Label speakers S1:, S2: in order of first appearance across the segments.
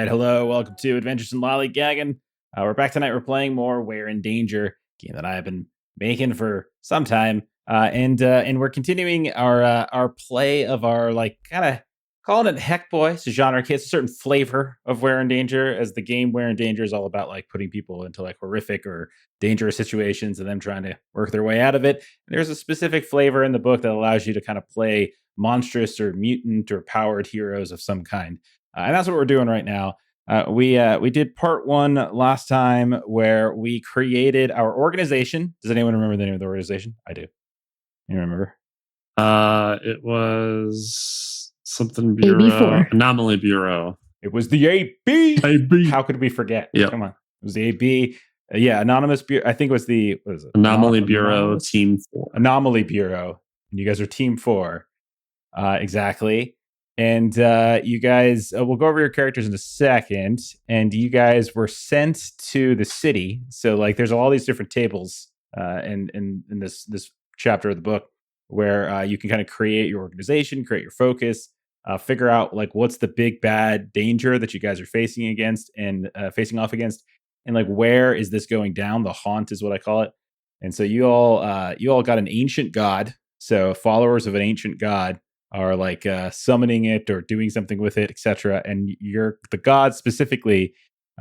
S1: right, hello, welcome to Adventures in Lollygagging. We're back tonight. We're playing more We're in Danger, game that I have been making for some time, and we're continuing our play of our kind of calling it Heckboy. It's a genre kit. It's a certain flavor of We're in Danger, as the game We're in Danger is all about putting people into horrific or dangerous situations and them trying to work their way out of it. And there's a specific flavor in the book that allows you to kind of play monstrous or mutant or powered heroes of some kind. And that's what we're doing right now. We did part one last time where we created our organization. Does anyone remember the name of the organization? I do. You remember?
S2: It was something Bureau.
S3: AB4.
S2: Anomaly Bureau.
S1: It was the AB.
S2: AB.
S1: How could we forget?
S2: Yep.
S1: Come on. It was the AB. Anonymous Bureau. I think it was the what is it?
S2: Anomaly Bureau Team 4.
S1: Anomaly Bureau. And you guys are Team 4. Exactly. And you guys, we'll go over your characters in a second. And you guys were sent to the city. So there's all these different tables in this chapter of the book where you can kind of create your organization, create your focus, figure out what's the big bad danger that you guys are facing against and facing off against, and where is this going down? The haunt is what I call it. And so you all got an ancient god. So followers of an ancient god are summoning it or doing something with it, etc. And the god specifically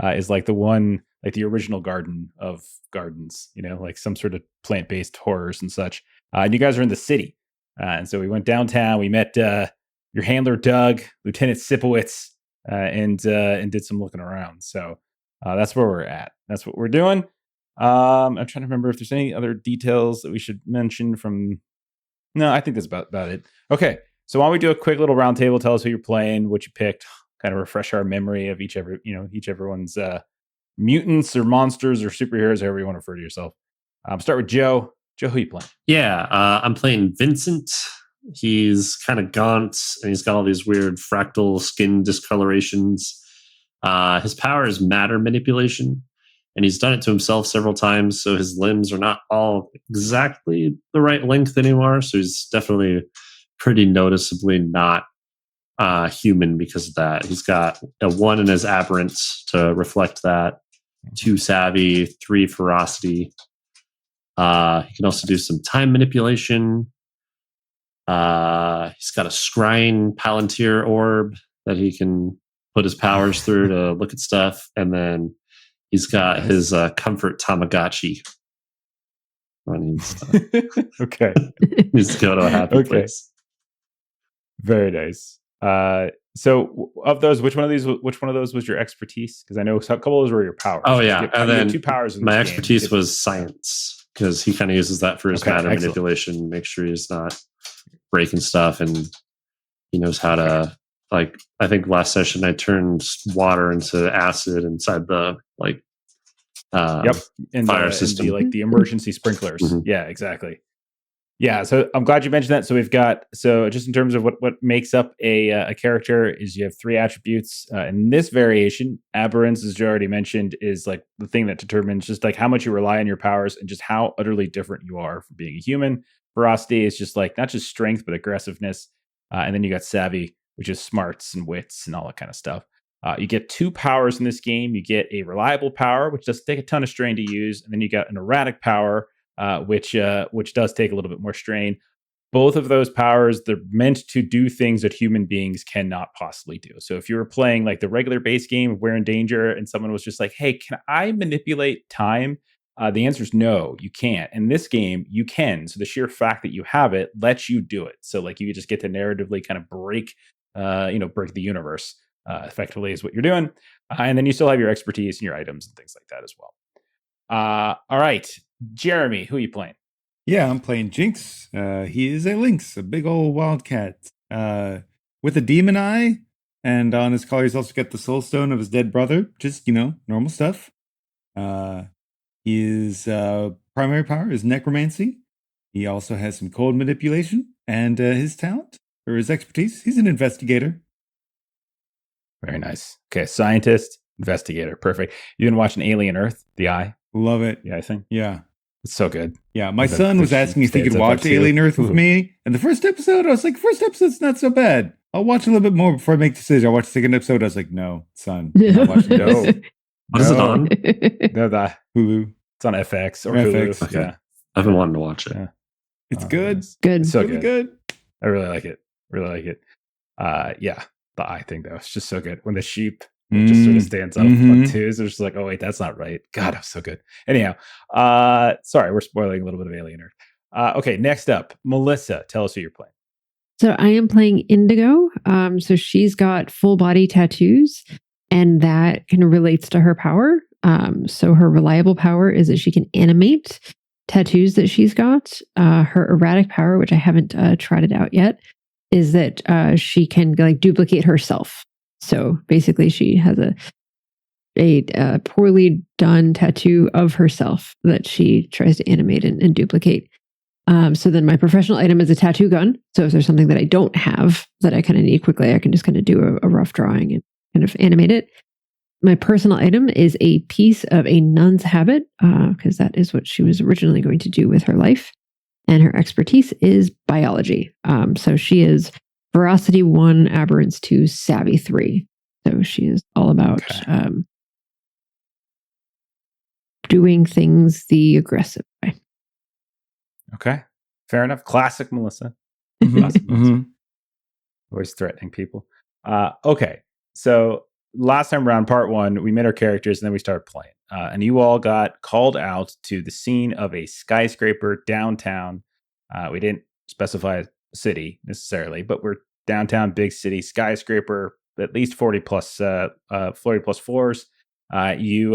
S1: is the one, the original garden of gardens, some sort of plant-based horrors and such. And you guys are in the city. And so we went downtown. We met your handler, Doug, Lieutenant Sipowicz, and did some looking around. So that's where we're at. That's what we're doing. I'm trying to remember if there's any other details that we should mention from... No, I think that's about it. Okay. So why don't we do a quick little round table? Tell us who you're playing, what you picked, kind of refresh our memory of each everyone's mutants or monsters or superheroes, however you want to refer to yourself. Start with Joe. Joe, who you playing?
S2: Yeah, I'm playing Vincent. He's kind of gaunt, and he's got all these weird fractal skin discolorations. His power is matter manipulation, and he's done it to himself several times, so his limbs are not all exactly the right length anymore, so he's definitely pretty noticeably not human because of that. He's got a 1 in his aberrance to reflect that, 2 savvy, 3 ferocity. He can also do some time manipulation. He's got a scrying palantir orb that he can put his powers through to look at stuff. And then he's got his comfort Tamagotchi.
S1: Okay.
S2: Needs to go to a happy place.
S1: Very nice. So of those, which one of those was your expertise? Because I know a couple of those were your powers.
S2: Oh yeah,
S1: and then 2 powers.
S2: My expertise was science, because he kind of uses that for his matter manipulation, make sure he's not breaking stuff, and he knows how to I think last session I turned water into acid inside the fire system,
S1: the emergency sprinklers.
S2: Mm-hmm.
S1: Yeah, exactly. Yeah, so I'm glad you mentioned that. So we've got, just in terms of what makes up a character is you have 3 attributes. In this variation, aberrance, as you already mentioned, is the thing that determines just how much you rely on your powers and just how utterly different you are from being a human. Ferocity is just not just strength, but aggressiveness. And then you got savvy, which is smarts and wits and all that kind of stuff. You get 2 powers in this game. You get a reliable power, which does take a ton of strain to use. And then you got an erratic power, which does take a little bit more strain. Both of those powers, they're meant to do things that human beings cannot possibly do. So if you were playing the regular base game of We're in Danger and someone was just hey, can I manipulate time? The answer is no, you can't. In this game, you can. So the sheer fact that you have it lets you do it. So you just get to narratively kind of break the universe effectively is what you're doing. And then you still have your expertise and your items and things like that as well. All right. Jeremy, who are you playing?
S4: Yeah, I'm playing Jinx. He is a lynx, a big old wildcat with a demon eye. And on his collar, he's also got the soul stone of his dead brother. Just, normal stuff. His primary power is necromancy. He also has some cold manipulation. And his talent, or his expertise, he's an investigator.
S1: Very nice. Okay, scientist, investigator. Perfect. You've been watching Alien Earth, The Eye?
S4: Love it.
S1: Yeah, I think.
S4: Yeah.
S1: It's so good.
S4: Yeah, my son was asking if he could watch Alien Earth with me. And the first episode, I was like, first episode's not so bad. I'll watch a little bit more before I make a decision. I watched the second episode. I was like, no, son, I'm not watching
S1: No.
S4: this.
S2: What is it
S4: No.
S2: on?
S1: No,
S4: Hulu.
S1: it's on FX or
S4: FX.
S1: Hulu.
S2: Okay.
S1: Yeah.
S2: I've been wanting to watch it.
S1: Yeah.
S4: It's
S1: Oh,
S4: good.
S1: goodness.
S3: Good.
S1: So
S4: Really good.
S1: I really like it. Really like it. Yeah. The eye thing though, it's just so good. When the sheep just sort of stands up on
S4: Mhm.
S1: twos, it's just like, oh wait, that's not right. God, it was so good. Anyhow, sorry, we're spoiling a little bit of Alien Earth. Okay, next up, Melissa, tell us who you're playing.
S3: So I am playing Indigo. So she's got full body tattoos, and that kind of relates to her power. So her reliable power is that she can animate tattoos that she's got. Her erratic power, which I haven't tried it out yet, is that she can like duplicate herself. So basically, she has a poorly done tattoo of herself that she tries to animate and duplicate. So then my professional item is a tattoo gun. So if there's something that I don't have that I kind of need quickly, I can just kind of do a rough drawing and kind of animate it. My personal item is a piece of a nun's habit, because that is what she was originally going to do with her life. And her expertise is biology. So she is Veracity 1, Aberrance 2, Savvy 3. So she is all about doing things the aggressive way.
S1: Okay, fair enough. Classic Melissa.
S4: Mhm.
S1: Classic Melissa.
S4: Mhm.
S1: Always threatening people. Okay, so last time around, part one, we met our characters and then we started playing. And you all got called out to the scene of a skyscraper downtown. We didn't specify a city necessarily, but we're downtown, big city, skyscraper, at least 40 plus floors. You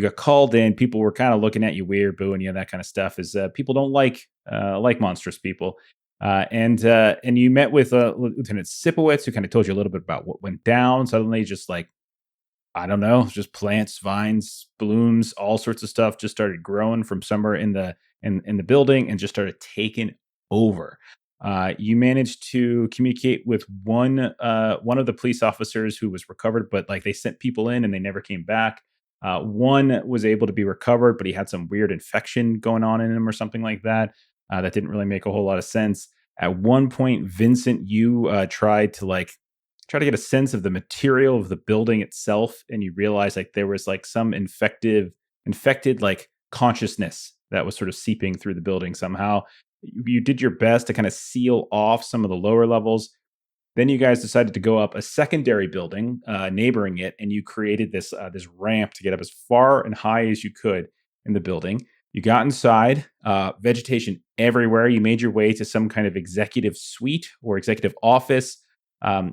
S1: got called in. People were kind of looking at you weird, booing you, that kind of stuff. Is people don't like monstrous people. And you met with Lieutenant Sipowicz, who kind of told you a little bit about what went down. Suddenly, just like, I don't know, just plants, vines, blooms, all sorts of stuff just started growing from somewhere in the building and just started taking over. You managed to communicate with one of the police officers who was recovered, but like they sent people in and they never came back. One was able to be recovered, but he had some weird infection going on in him or something like that. That didn't really make a whole lot of sense. At one point, Vincent, you tried to get a sense of the material of the building itself, and you realized like there was like some infected like consciousness that was sort of seeping through the building somehow. You did your best to kind of seal off some of the lower levels. Then you guys decided to go up a secondary building neighboring it, and you created this ramp to get up as far and high as you could in the building. You got inside, vegetation everywhere. You made your way to some kind of executive suite or executive office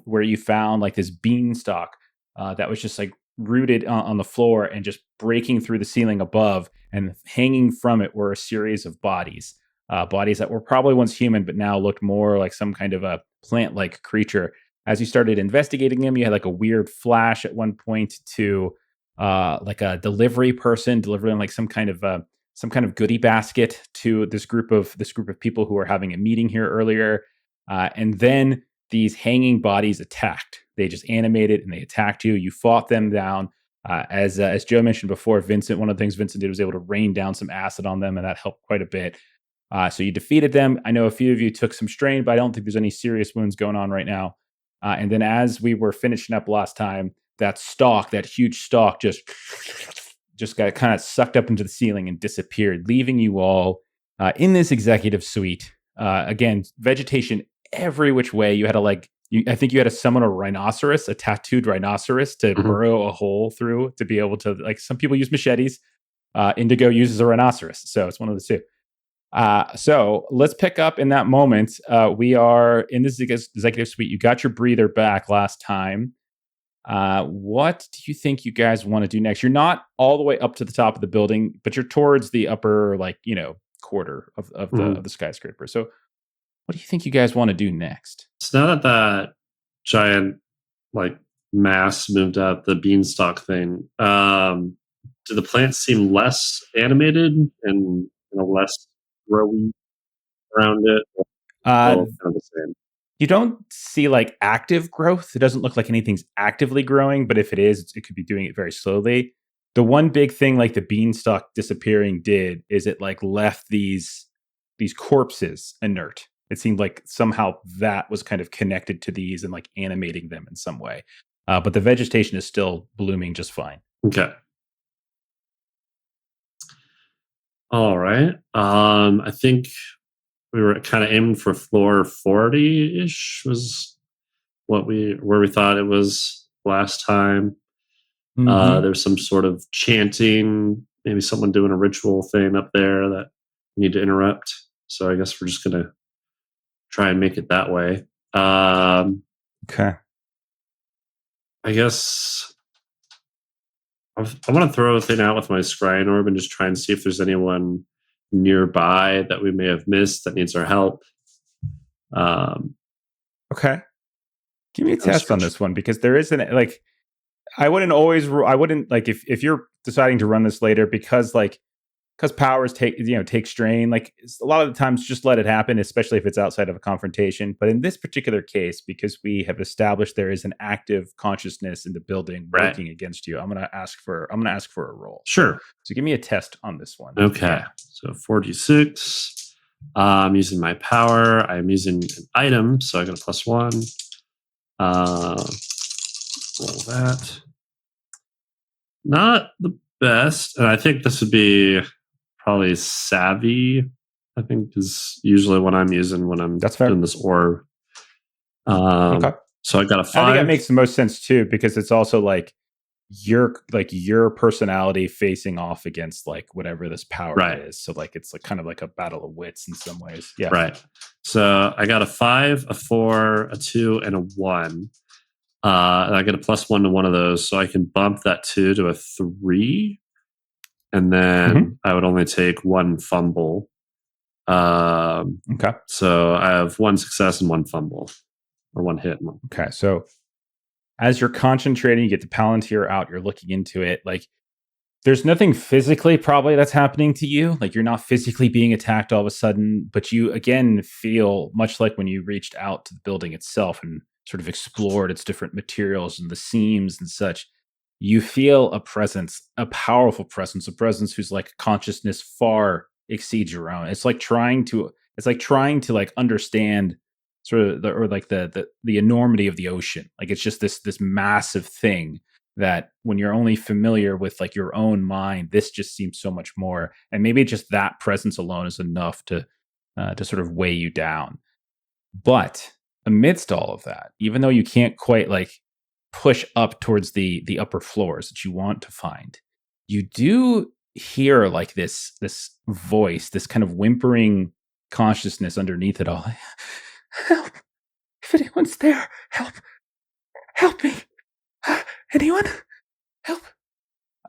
S1: where you found like this beanstalk that was just like rooted on the floor and just breaking through the ceiling above, and hanging from it were a series of bodies that were probably once human, but now looked more like some kind of a plant-like creature. As you started investigating them, you had like a weird flash at one point to like a delivery person delivering like some kind of goodie basket to this group of people who were having a meeting here earlier. And then these hanging bodies attacked. They just animated and they attacked you. You fought them down. As Joe mentioned before, one of the things Vincent did was able to rain down some acid on them, and that helped quite a bit. So you defeated them. I know a few of you took some strain, but I don't think there's any serious wounds going on right now. And then as we were finishing up last time, that huge stalk just got kind of sucked up into the ceiling and disappeared, leaving you all in this executive suite. Again, vegetation every which way. You had I think you had to summon a tattooed rhinoceros to burrow a hole through to be able to, like, some people use machetes. Indigo uses a rhinoceros. So it's one of the two. So let's pick up in that moment. We are in this executive suite. You got your breather back last time. What do you think you guys want to do next? You're not all the way up to the top of the building, but you're towards the upper, quarter of the skyscraper. So what do you think you guys want to do next?
S2: So now that giant mass moved out, the beanstalk thing, do the plants seem less animated and less growy around it? Kind of the same.
S1: You don't see active growth. It doesn't look like anything's actively growing, but if it is, it could be doing it very slowly. The one big thing the beanstalk disappearing did is it left these corpses inert. it seemed like somehow that was kind of connected to these and like animating them in some way. But the vegetation is still blooming just fine.
S2: Okay. All right. I think we were kind of aiming for floor 40-ish was where we thought it was last time. There's some sort of chanting, maybe someone doing a ritual thing up there that we need to interrupt. So I guess we're just going to try and make it that way.
S1: Okay.
S2: I guess I want to throw a thing out with my scrying orb and just try and see if there's anyone nearby that we may have missed that needs our help.
S1: Okay. Give me a test on this one, because there isn't like, I wouldn't like if you're deciding to run this later because powers take strain, like a lot of the times just let it happen, especially if it's outside of a confrontation. But in this particular case, because we have established there is an active consciousness in the building working against you, I'm gonna ask for a roll.
S2: Sure.
S1: So give me a test on this one.
S2: Okay. So 46. I'm using my power. I'm using an item, so I got a +1. Roll that. Not the best. And I think this would be probably savvy, I think, is usually what I'm using when I'm doing this orb.
S1: Okay.
S2: So I got a 5.
S1: I think that makes the most sense too, because it's also like your personality facing off against like whatever this power is. So like it's like kind of like a battle of wits in some ways. Yeah.
S2: Right. So I got a 5, a 4, a 2, and a 1. And I get a +1 to one of those, so I can bump that 2 to a 3. And then I would only take 1 fumble.
S1: Okay.
S2: So I have 1 success and 1 fumble, or 1 hit.
S1: Okay. So as you're concentrating, you get the Palantir out, you're looking into it. Like there's nothing physically probably that's happening to you. Like you're not physically being attacked all of a sudden, but you again feel much like when you reached out to the building itself and sort of explored its different materials and the seams and such. You feel a presence, a powerful presence, a presence whose like consciousness far exceeds your own. It's like trying to like understand sort of the enormity of the ocean. Like it's just this massive thing that when you're only familiar with like your own mind, this just seems so much more. And maybe just that presence alone is enough to sort of weigh you down. But amidst all of that, even though you can't quite like push up towards the upper floors that you want to find, you do hear like this voice, this kind of whimpering consciousness underneath it all. Help! If anyone's there, help me! Anyone? Help!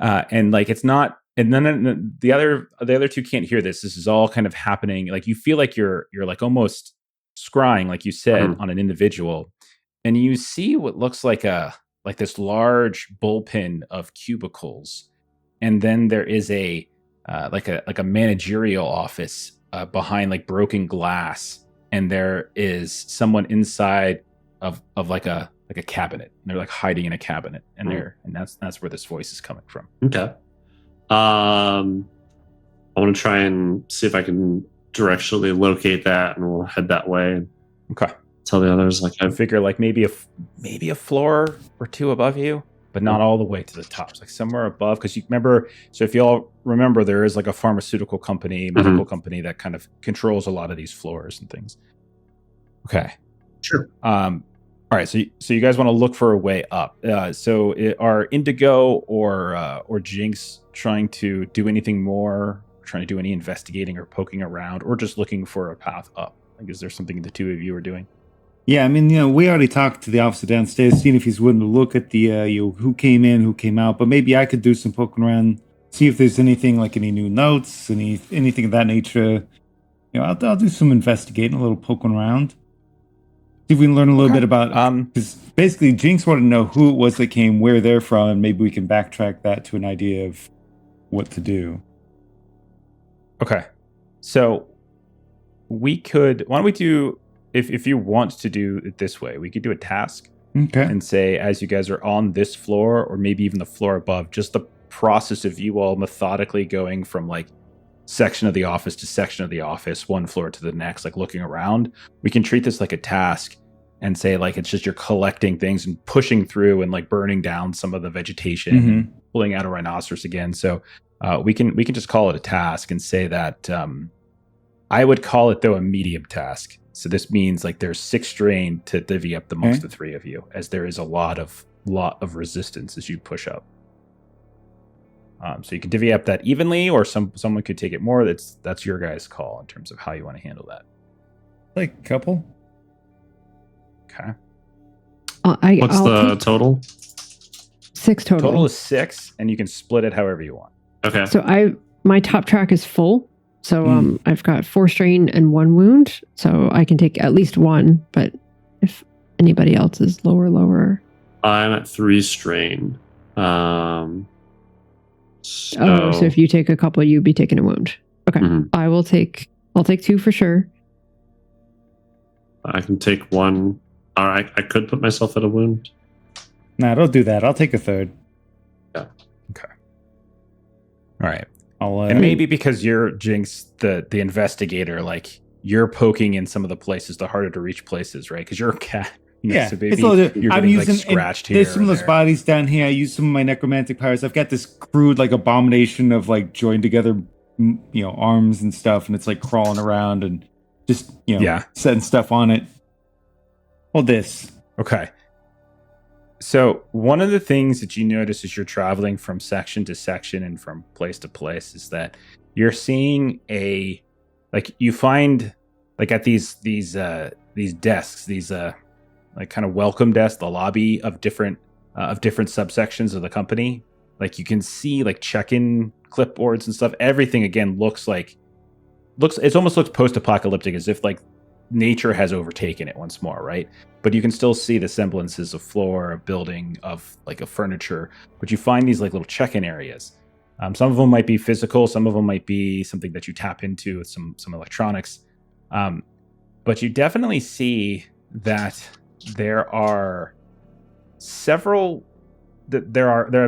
S1: And like it's not. And then the other two can't hear this. This is all kind of happening. Like you feel like you're like almost scrying, like you said, on an individual. And you see what looks like this large bullpen of cubicles, and then there is a managerial office behind like broken glass, and there is someone inside of like a cabinet. And they're like hiding in a cabinet, and that's where this voice is coming from.
S2: Okay. I want to try and see if I can directionally locate that, and we'll head that way.
S1: Okay.
S2: Tell the others like
S1: I figure like maybe a floor or 2 above you, but not all the way to the top. It's like somewhere above, because you remember. So if you all remember, there is like a pharmaceutical company, medical company that kind of controls a lot of these floors and things. Okay.
S2: Sure.
S1: All right. So you guys want to look for a way up. So are Indigo or Jinx trying to do anything more? Trying to do any investigating or poking around, or just looking for a path up? Like, is there something the 2 of you are doing?
S4: Yeah, I mean, we already talked to the officer downstairs, seeing if he's willing to look at the, who came in, who came out. But maybe I could do some poking around, see if there's anything like any new notes, anything of that nature. I'll do some investigating, a little poking around. See if we can learn a little bit about. Because basically, Jinx wanted to know who it was that came, where they're from, and maybe we can backtrack that to an idea of what to do.
S1: Okay, so why don't we do? If you want to do it this way, we could do a task. Okay. And say, as you guys are on this floor, or maybe even the floor above, just the process of you all methodically going from like section of the office to section of the office, one floor to the next, like looking around. We can treat this like a task and say like it's just you're collecting things and pushing through and like burning down some of the vegetation, and pulling out a rhinoceros again. So we can just call it a task and say that I would call it though a medium task. So this means like there's 6 strain to divvy up amongst the 3 of you, as there is a lot of resistance as you push up. So you can divvy up that evenly, or someone could take it more. That's your guys' call in terms of how you want to handle that.
S4: Like a couple.
S1: Okay.
S2: What's the total?
S3: 6 total.
S1: Total is 6, and you can split it however you want.
S2: Okay.
S3: So my top track is full. So I've got 4 strain and 1 wound. So I can take at least 1, but if anybody else is lower.
S2: I'm at 3 strain.
S3: So if you take a couple, you'd be taking a wound. Okay. I'll take 2 for sure.
S2: I can take 1. All right, I could put myself at a wound.
S4: Nah, don't do that. I'll take a third.
S2: Yeah.
S1: Okay. All right.
S4: And
S1: maybe because you're Jinx, the investigator, like you're poking in some of the places, the harder to reach places, right? Because you're a cat.
S4: Yeah,
S1: so maybe
S4: it's a little,
S1: you're
S4: I'm
S1: getting
S4: using,
S1: like scratched here.
S4: There's some of those bodies down here. I use some of my necromantic powers. I've got this crude like abomination of like joined together, arms and stuff, and it's like crawling around and just setting stuff on it. Hold this.
S1: Okay. So one of the things that you notice as you're traveling from section to section and from place to place is that you're seeing you find like at these desks, these like kind of welcome desk, the lobby of different subsections of the company. Like you can see like check-in clipboards and stuff. Everything again looks almost looks post-apocalyptic, as if like nature has overtaken it once more, right? But you can still see the semblances of floor, of building, of like a furniture. But you find these like little check-in areas. Some of them might be physical, some of them might be something that you tap into with some electronics. But you definitely see that there have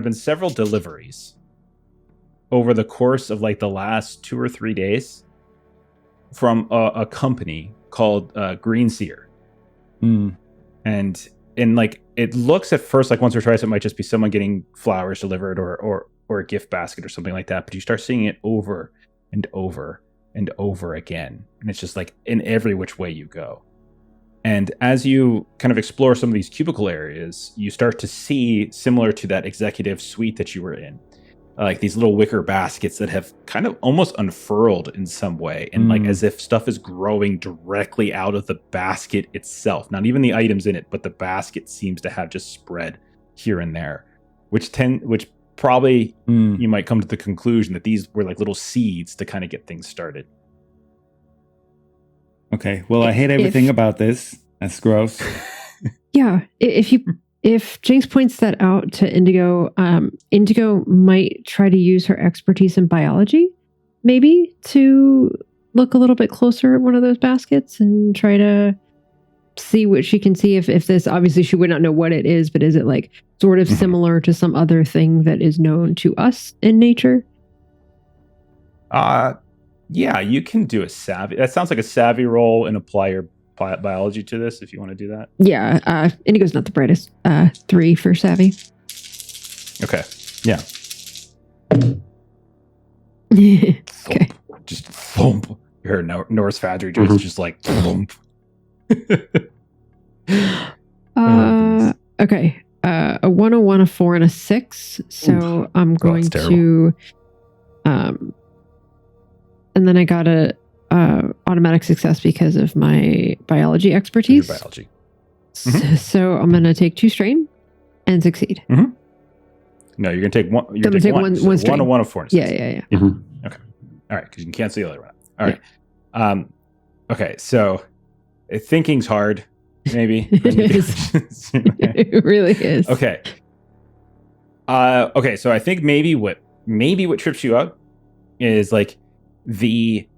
S1: been several deliveries over the course of like the last 2 or 3 days from a company called Green Seer. And like it looks at first like once or twice it might just be someone getting flowers delivered or a gift basket or something like that, but you start seeing it over and over and over again, and it's just like in every which way you go. And as you kind of explore some of these cubicle areas, you start to see, similar to that executive suite that you were in, like these little wicker baskets that have kind of almost unfurled in some way, and like as if stuff is growing directly out of the basket itself. Not even the items in it, but the basket seems to have just spread here and there, which probably you might come to the conclusion that these were like little seeds to kind of get things started.
S4: Okay, well, I hate everything about this. That's gross.
S3: Yeah, if Jinx points that out to Indigo, Indigo might try to use her expertise in biology, maybe, to look a little bit closer at one of those baskets and try to see what she can see. If this, obviously she would not know what it is, but is it like sort of similar to some other thing that is known to us in nature?
S1: Yeah, you can do a savvy. That sounds like a savvy roll, and apply your biology to this if you want to do that.
S3: Yeah, Indigo's not the brightest. 3 for savvy.
S1: Okay. Yeah.
S3: Okay.
S1: Just thump. You heard Norse Foundry just just like thump.
S3: Okay. A 1, a 1, a 4, and a 6. So I'm going to and then I got a automatic success because of my biology expertise.
S1: Your biology.
S3: So I'm going to take 2 strain and succeed.
S1: No, you're going to take one. You're going to take one strain. 1, a 1, a 4, and a 6.
S3: Yeah.
S1: Okay. All right, because you can cancel the other one. All right. Okay, so thinking's hard, maybe.
S3: It is. It really is.
S1: Okay. Okay, so I think maybe what trips you up is like the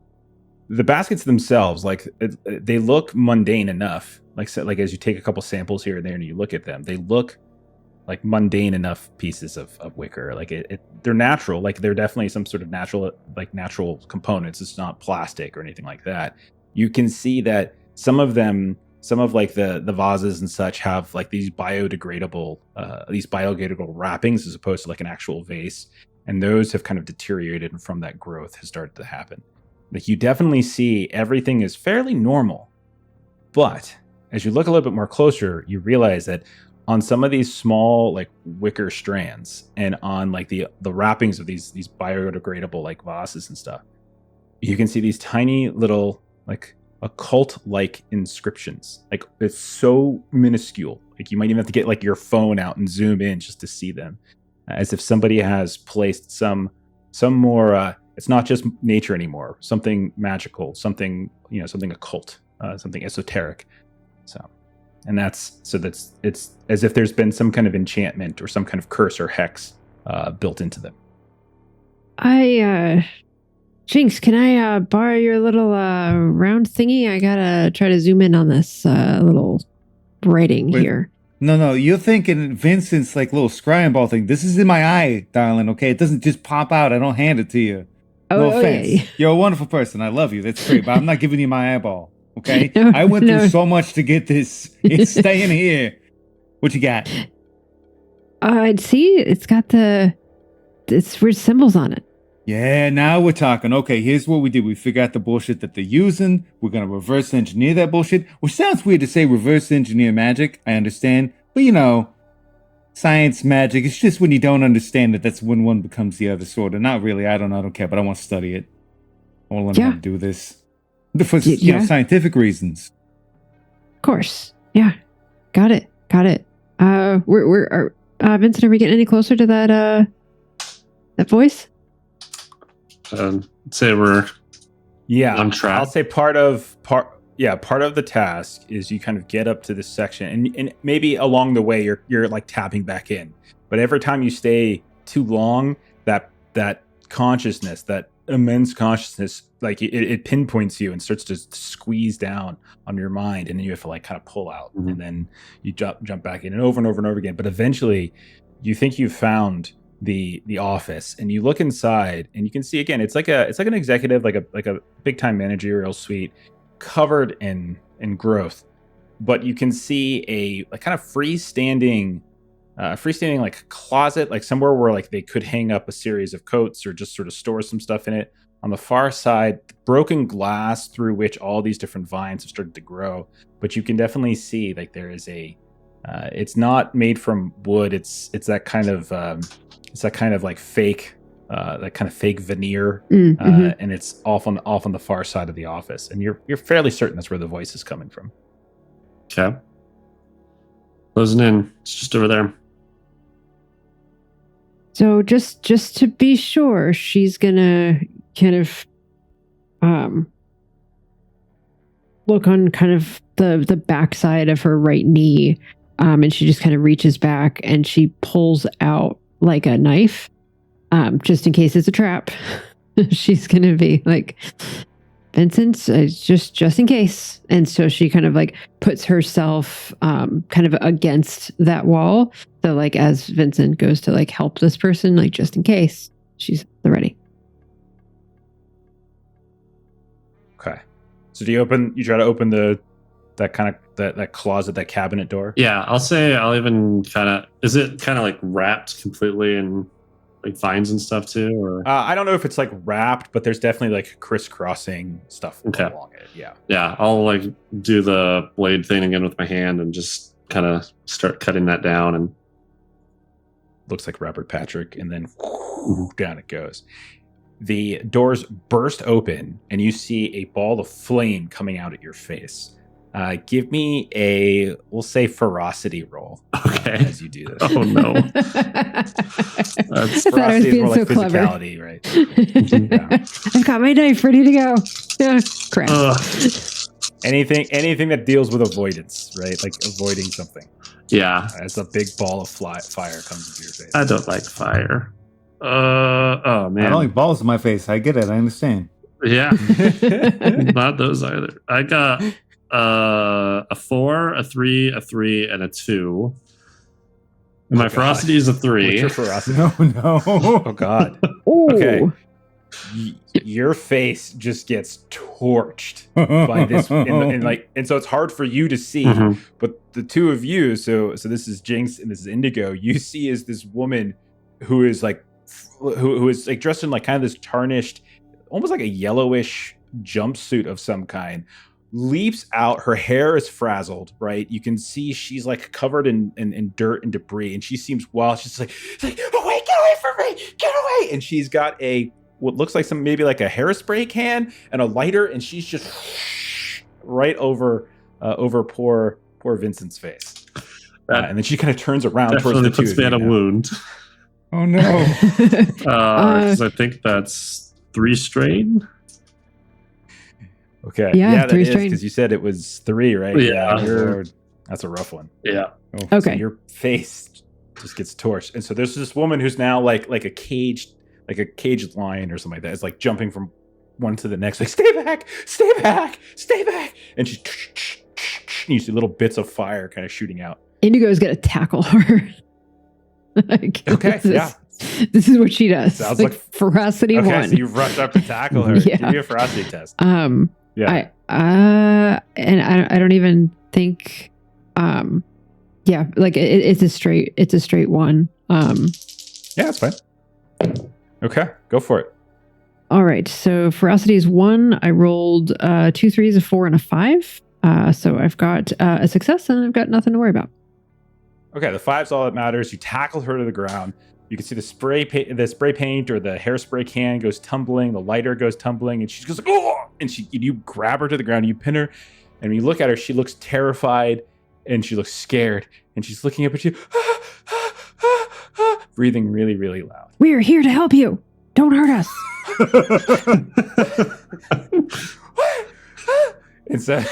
S1: baskets themselves, like they look mundane enough. Like as you take a couple samples here and there and you look at them, they look like mundane enough pieces of wicker. Like they're natural. Like they're definitely some sort of natural components. It's not plastic or anything like that. You can see that some of like the vases and such have like these biodegradable wrappings as opposed to like an actual vase, and those have kind of deteriorated, and from that growth has started to happen. Like you definitely see everything is fairly normal, but as you look a little bit more closer, you realize that on some of these small like wicker strands and on like the wrappings of these biodegradable like vases and stuff, you can see these tiny little like occult-like inscriptions. Like it's so minuscule. Like you might even have to get like your phone out and zoom in just to see them, as if somebody has placed some more. It's not just nature anymore. Something magical. Something occult. Something esoteric. It's as if there's been some kind of enchantment or some kind of curse or hex built into them.
S3: Jinx, can I borrow your little round thingy? I gotta try to zoom in on this little writing here.
S4: No, you're thinking Vincent's like little scrying ball thing. This is in my eye, darling, okay? It doesn't just pop out. I don't hand it to you. No offense. Yeah. You're a wonderful person. I love you. That's great. But I'm not giving you my eyeball, okay? I went through so much to get this. It's staying here. What you got?
S3: See, it's got it's weird symbols on it.
S4: Yeah, now we're talking. Okay, here's what we did. We figured out the bullshit that they're using. We're going to reverse engineer that bullshit. Which sounds weird to say reverse engineer magic. I understand. But, science, magic. It's just when you don't understand it, that's when one becomes the other sort of. Not really. I don't care, but I want to study it. I want to learn how to do this. For scientific reasons.
S3: Of course. Yeah. Got it. We're Vincent, are we getting any closer to that voice?
S2: Say we're on track.
S1: I'll say part of the task is you kind of get up to this section and maybe along the way you're like tapping back in, but every time you stay too long, that consciousness, that immense consciousness, like it pinpoints you and starts to squeeze down on your mind, and then you have to like kind of pull out, and then you jump back in and over and over and over again. But eventually you think you've found the office, and you look inside and you can see again it's like an executive, like a big time managerial suite covered in growth, but you can see a like kind of freestanding like closet, like somewhere where like they could hang up a series of coats or just sort of store some stuff in it. On the far side, broken glass through which all these different vines have started to grow, but you can definitely see like there is it's not made from wood. It's that kind of like fake, that kind of fake veneer, and it's off on the far side of the office, and you're fairly certain that's where the voice is coming from.
S2: Okay, closing in. It's just over there.
S3: So just to be sure, she's gonna kind of look on kind of the backside of her right knee, and she just kind of reaches back and she pulls out like a knife, just in case it's a trap. She's gonna be like, Vincent, just in case. And so she kind of like puts herself kind of against that wall, so like as Vincent goes to like help this person, like just in case, she's ready.
S1: Okay, so you try to open that closet, that cabinet door?
S2: Yeah, I'll even is it kind of like wrapped completely in like vines and stuff too, or
S1: I don't know if it's like wrapped, but there's definitely like crisscrossing stuff along it. Yeah,
S2: I'll like do the blade thing again with my hand and just kind of start cutting that down, and
S1: looks like Robert Patrick, and then down it goes. The doors burst open and you see a ball of flame coming out at your face. Give me we'll say ferocity roll.
S2: Okay.
S1: As you do this.
S2: Oh no.
S1: Ferocity is more like
S3: so
S1: physicality, right?
S3: Yeah. I've got my knife ready to go. Crap.
S1: Anything that deals with avoidance, right? Like avoiding something.
S2: Yeah.
S1: As a big ball of fire comes into your face.
S2: I don't like fire. Oh man.
S4: I don't like balls in my face. I get it. I understand.
S2: Yeah. Not those either. I got a 4, a 3, a 3, and a 2. And my
S1: God.
S2: ferocity is a 3.
S1: What's your ferocity?
S4: No.
S1: Oh God.
S3: Ooh.
S1: Okay. Your face just gets torched by this, and so it's hard for you to see.
S2: Mhm.
S1: But the two of you, so this is Jinx and this is Indigo. You see is this woman who is like, who is like dressed in like kind of this tarnished, almost like a yellowish jumpsuit of some kind. Leaps out. Her hair is frazzled. Right, you can see she's like covered in dirt and debris, and she seems wild. She's like, away, get away from me, get away! And she's got what looks like maybe like a hairspray can and a lighter, and she's just right over poor Vincent's face. And then she kind of turns around towards the two
S2: puts
S1: of
S2: me
S1: you
S2: at a
S1: now.
S2: wound.
S4: Oh no.
S2: Because I think that's 3 strain.
S1: Okay.
S3: Yeah,
S1: that
S3: 3
S1: is
S3: strain.
S1: because you said it was 3, right?
S2: Yeah.
S1: That's a rough one.
S2: Yeah.
S1: So
S3: Okay.
S1: your face just gets torched, and so there's this woman who's now like a caged lion or something like that. It's like jumping from one to the next, like stay back, and she's and you see little bits of fire kind of shooting out.
S3: Indigo's gonna tackle her. Like,
S1: Okay,
S3: this is what she does.
S1: Sounds
S3: like
S1: like-
S3: ferocity
S1: Okay,
S3: 1.
S1: so you rush up to tackle her.
S3: Yeah.
S1: Give me a ferocity test.
S3: Yeah. And I don't even think like it's a straight 1.
S1: Yeah, that's fine. Okay, go for it.
S3: All right. So ferocity is 1. I rolled 2 3s, a 4, and a 5. So I've got a success and I've got nothing to worry about.
S1: Okay, the 5's all that matters. You tackle her to the ground. You can see the spray paint or the hairspray can goes tumbling. The lighter goes tumbling, and she goes like, oh! And you grab her to the ground. You pin her, and when you look at her, she looks terrified and she looks scared, and she's looking up at you, breathing really, really loud.
S3: We're here to help you. Don't hurt us.
S1: And so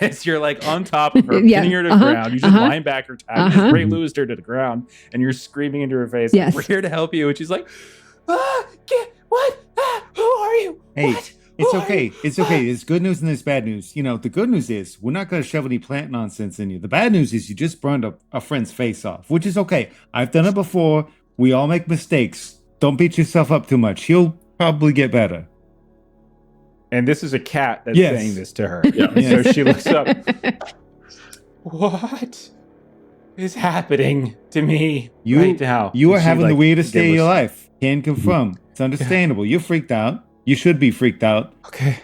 S1: as you're like on top of her,
S3: Yeah,
S1: pinning her to the ground, you just linebacker tag, you just Ray Lewis'd her to the ground, and you're screaming into her face,
S3: Yes.
S1: we're here to help you. And she's like, what? Who are you?
S4: Hey,
S1: What?
S4: it's
S1: Who are
S4: okay.
S1: you?
S4: It's okay. There's good news and there's bad news. You know, the good news is we're not going to shove any plant nonsense in you. The bad news is you just burned a friend's face off, which is okay. I've done it before. We all make mistakes. Don't beat yourself up too much. He'll probably get better.
S1: And this is a cat that's
S4: Yes.
S1: saying this to her.
S2: Yeah.
S1: And so she looks up. What is happening to me right now?
S4: You are
S1: And she,
S4: having the
S1: like,
S4: weirdest day of your
S1: giggles.
S4: life. Can confirm. It's understandable. You're freaked out. You should be freaked out.
S1: Okay.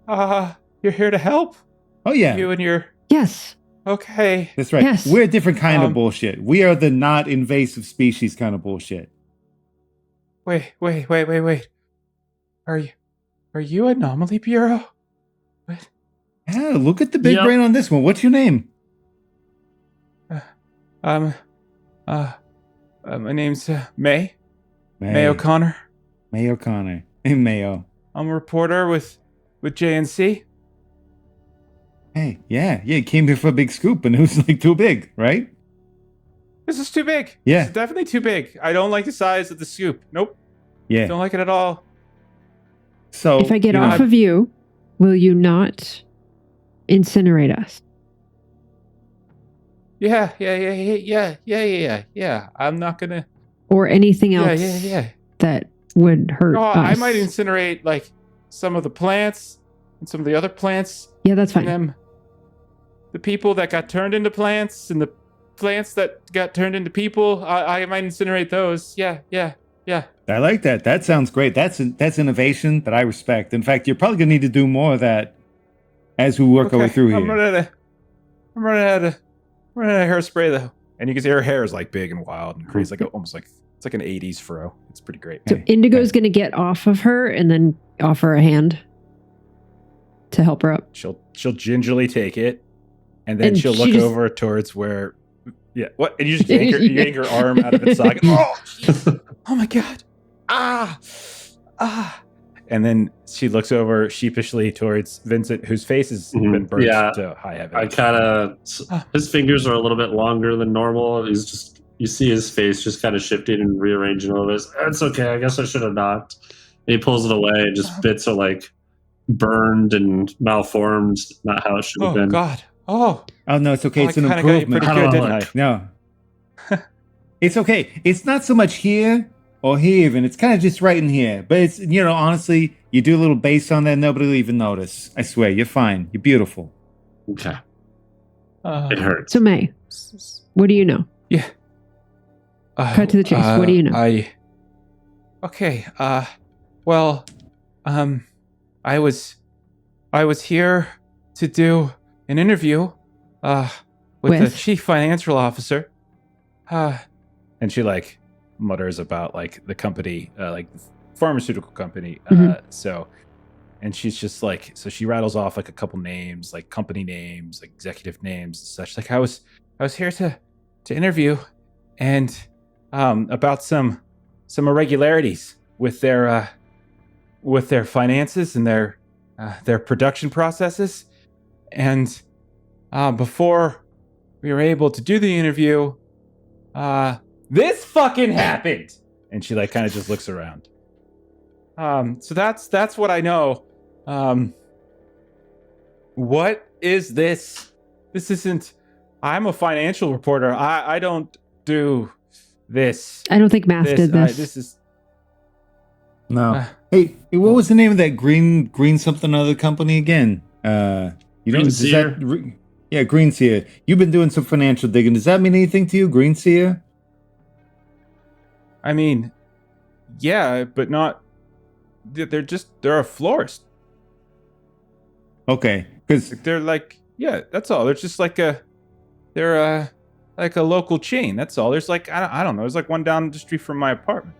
S1: You're here to help?
S4: Oh, yeah.
S1: You and your...
S3: Yes.
S1: Okay.
S4: That's right.
S3: Yes.
S4: We're a different kind of
S1: Um,
S4: bullshit. We are the not invasive species kind of bullshit.
S1: Wait. Are you Anomaly Bureau?
S4: Yeah, look at the big
S2: Yep.
S4: brain on this one. What's your name?
S1: My name's May O'Connor.
S4: May O'Connor. Hey, Mayo.
S1: I'm a reporter with JNC.
S4: Hey, yeah, you came here for a big scoop and it was like too big, right?
S1: This is too big.
S4: Yeah.
S1: This is definitely too big. I don't like the size of the scoop. Nope.
S4: Yeah.
S1: Don't like it at all.
S4: So
S3: If I get
S4: you know,
S3: off of you, will you not incinerate us?
S1: Yeah. I'm not gonna.
S3: Or anything else
S1: Yeah.
S3: that would hurt us?
S1: I might incinerate like some of the plants and some of the other plants.
S3: Yeah, that's fine.
S1: And them, the people that got turned into plants and the plants that got turned into people. I might incinerate those. Yeah.
S4: I like that. That sounds great. That's innovation that I respect. In fact, you're probably gonna need to do more of that as we work our way through here.
S1: I'm running out of hairspray though, and you can see her hair is like big and wild and crazy, like almost like it's like an '80s fro. It's pretty great.
S3: So Indigo's going to get off of her and then offer a hand to help her up.
S1: She'll gingerly take it, and then
S3: And
S1: she'll
S3: she
S1: look
S3: just-
S1: over towards where. Yeah, what? And you just yank her arm out of its socket. Oh my god! Ah! And then she looks over sheepishly towards Vincent, whose face has been burnt
S2: Yeah.
S1: to high heaven.
S2: I kind of, his fingers are a little bit longer than normal. You see his face just kind of shifting and rearranging a little bit. It's okay. I guess I should have not. And he pulls it away, and just bits are like burned and malformed, not how it should have
S1: Oh
S2: been.
S1: god! Oh,
S4: no, it's okay.
S1: well,
S4: it's
S1: I
S4: an
S1: kinda got you
S4: improvement.
S1: pretty good, didn't I?
S4: No. It's okay. It's not so much here or here even. It's kind of just right in here. But it's, honestly, you do a little bass on that, nobody will even notice. I swear, you're fine. You're beautiful.
S2: Okay. It hurts.
S3: So May, what do you know?
S1: Yeah.
S3: Cut to the chase. What do you know?
S1: Okay. Well, I was here to do an interview, with the chief financial officer. And she like mutters about like the company, like pharmaceutical company. So, and she's just like, so she rattles off like a couple names, like company names, like executive names and such. Like I was here to interview, and about some irregularities with their finances and their production processes. And before we were able to do the interview, this fucking happened. And she like kind of just looks around. So that's what I know. What is this? This isn't. I'm a financial reporter. I don't do this.
S3: I don't think Mass did this.
S1: This is.
S4: No. Hey, what was the name of that green something other company again?
S2: Greenseer.
S4: Yeah, Greenseer. You've been doing some financial digging. Does that mean anything to you, Greenseer?
S1: I mean, yeah, but not. They're a florist.
S4: Okay, because
S1: They're like, yeah, that's all. They're just like they're like a local chain. That's all. There's like, I don't know. There's like one down the street from my apartment.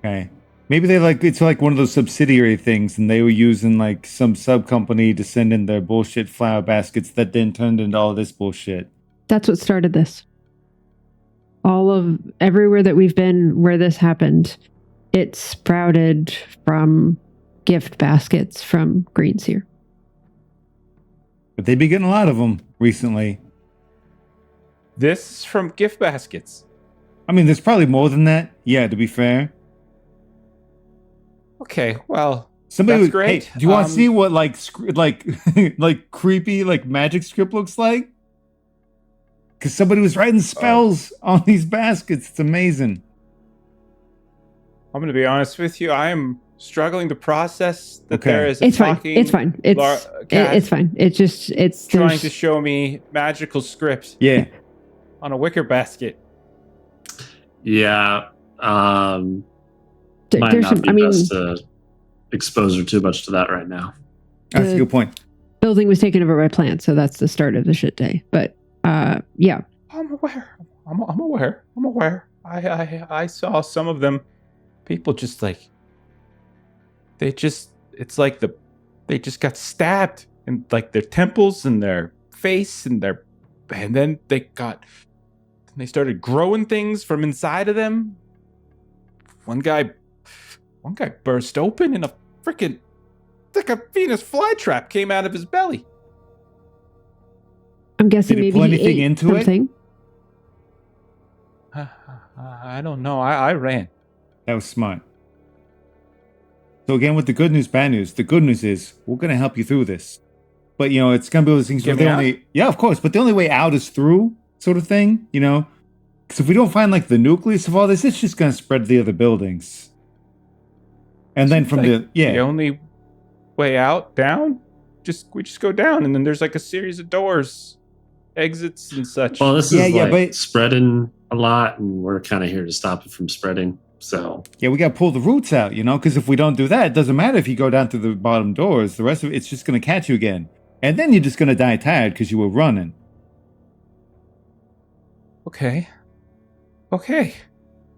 S4: okay, maybe it's like one of those subsidiary things, and they were using like some sub company to send in their bullshit flower baskets that then turned into all this bullshit.
S3: That's what started this. Everywhere that we've been where this happened, it sprouted from gift baskets from Greenseer.
S4: But they've been getting a lot of them recently.
S1: This is from gift baskets.
S4: I mean, there's probably more than that. Yeah, to be fair.
S1: Okay, well,
S4: Somebody
S1: that's great.
S4: Hey, do you want to see what like like creepy like magic script looks like? Because somebody was writing spells on these baskets. It's amazing.
S1: I'm going to be honest with you. I am struggling to process that
S4: Okay.
S1: there is a
S3: It's fine.
S1: talking
S3: It's fine. It's fine. It's
S1: trying
S3: there's-
S1: to show me magical script
S4: Yeah.
S1: on a wicker basket.
S2: Yeah. Might
S3: there's
S2: not
S3: some.
S2: be
S3: I mean,
S2: best to expose her too much to that right now.
S4: That's a good point.
S3: building was taken over by plants, so that's the start of the shit day. But yeah,
S1: I'm aware. I'm aware. I saw some of them. People just like they just got stabbed in like their temples and their face and then they started growing things from inside of them. One guy burst open and a freaking like a Venus flytrap came out of his belly.
S3: I'm guessing
S4: Did it
S3: maybe
S4: pull
S3: he
S4: anything
S3: ate
S4: into it?
S3: something.
S1: I don't know. I ran.
S4: That was smart. So again, with the good news, bad news. The good news is we're going to help you through this. But, it's going to be one of those things where
S1: Get me
S4: the only... Yeah, of course. But the only way out is through, sort of thing, Because if we don't find, like, the nucleus of all this, it's just going to spread to the other buildings. And then from
S1: The only way out, down? We just go down, and then there's, like, a series of doors, exits, and such.
S2: Well, this
S4: Yeah,
S2: is
S4: yeah,
S2: like
S4: but-
S2: spreading a lot, and we're kind of here to stop it from spreading. So
S4: Yeah, we got to pull the roots out, Because if we don't do that, it doesn't matter if you go down through the bottom doors. The rest of it's just going to catch you again. And then you're just going to die tired because you were running.
S1: Okay.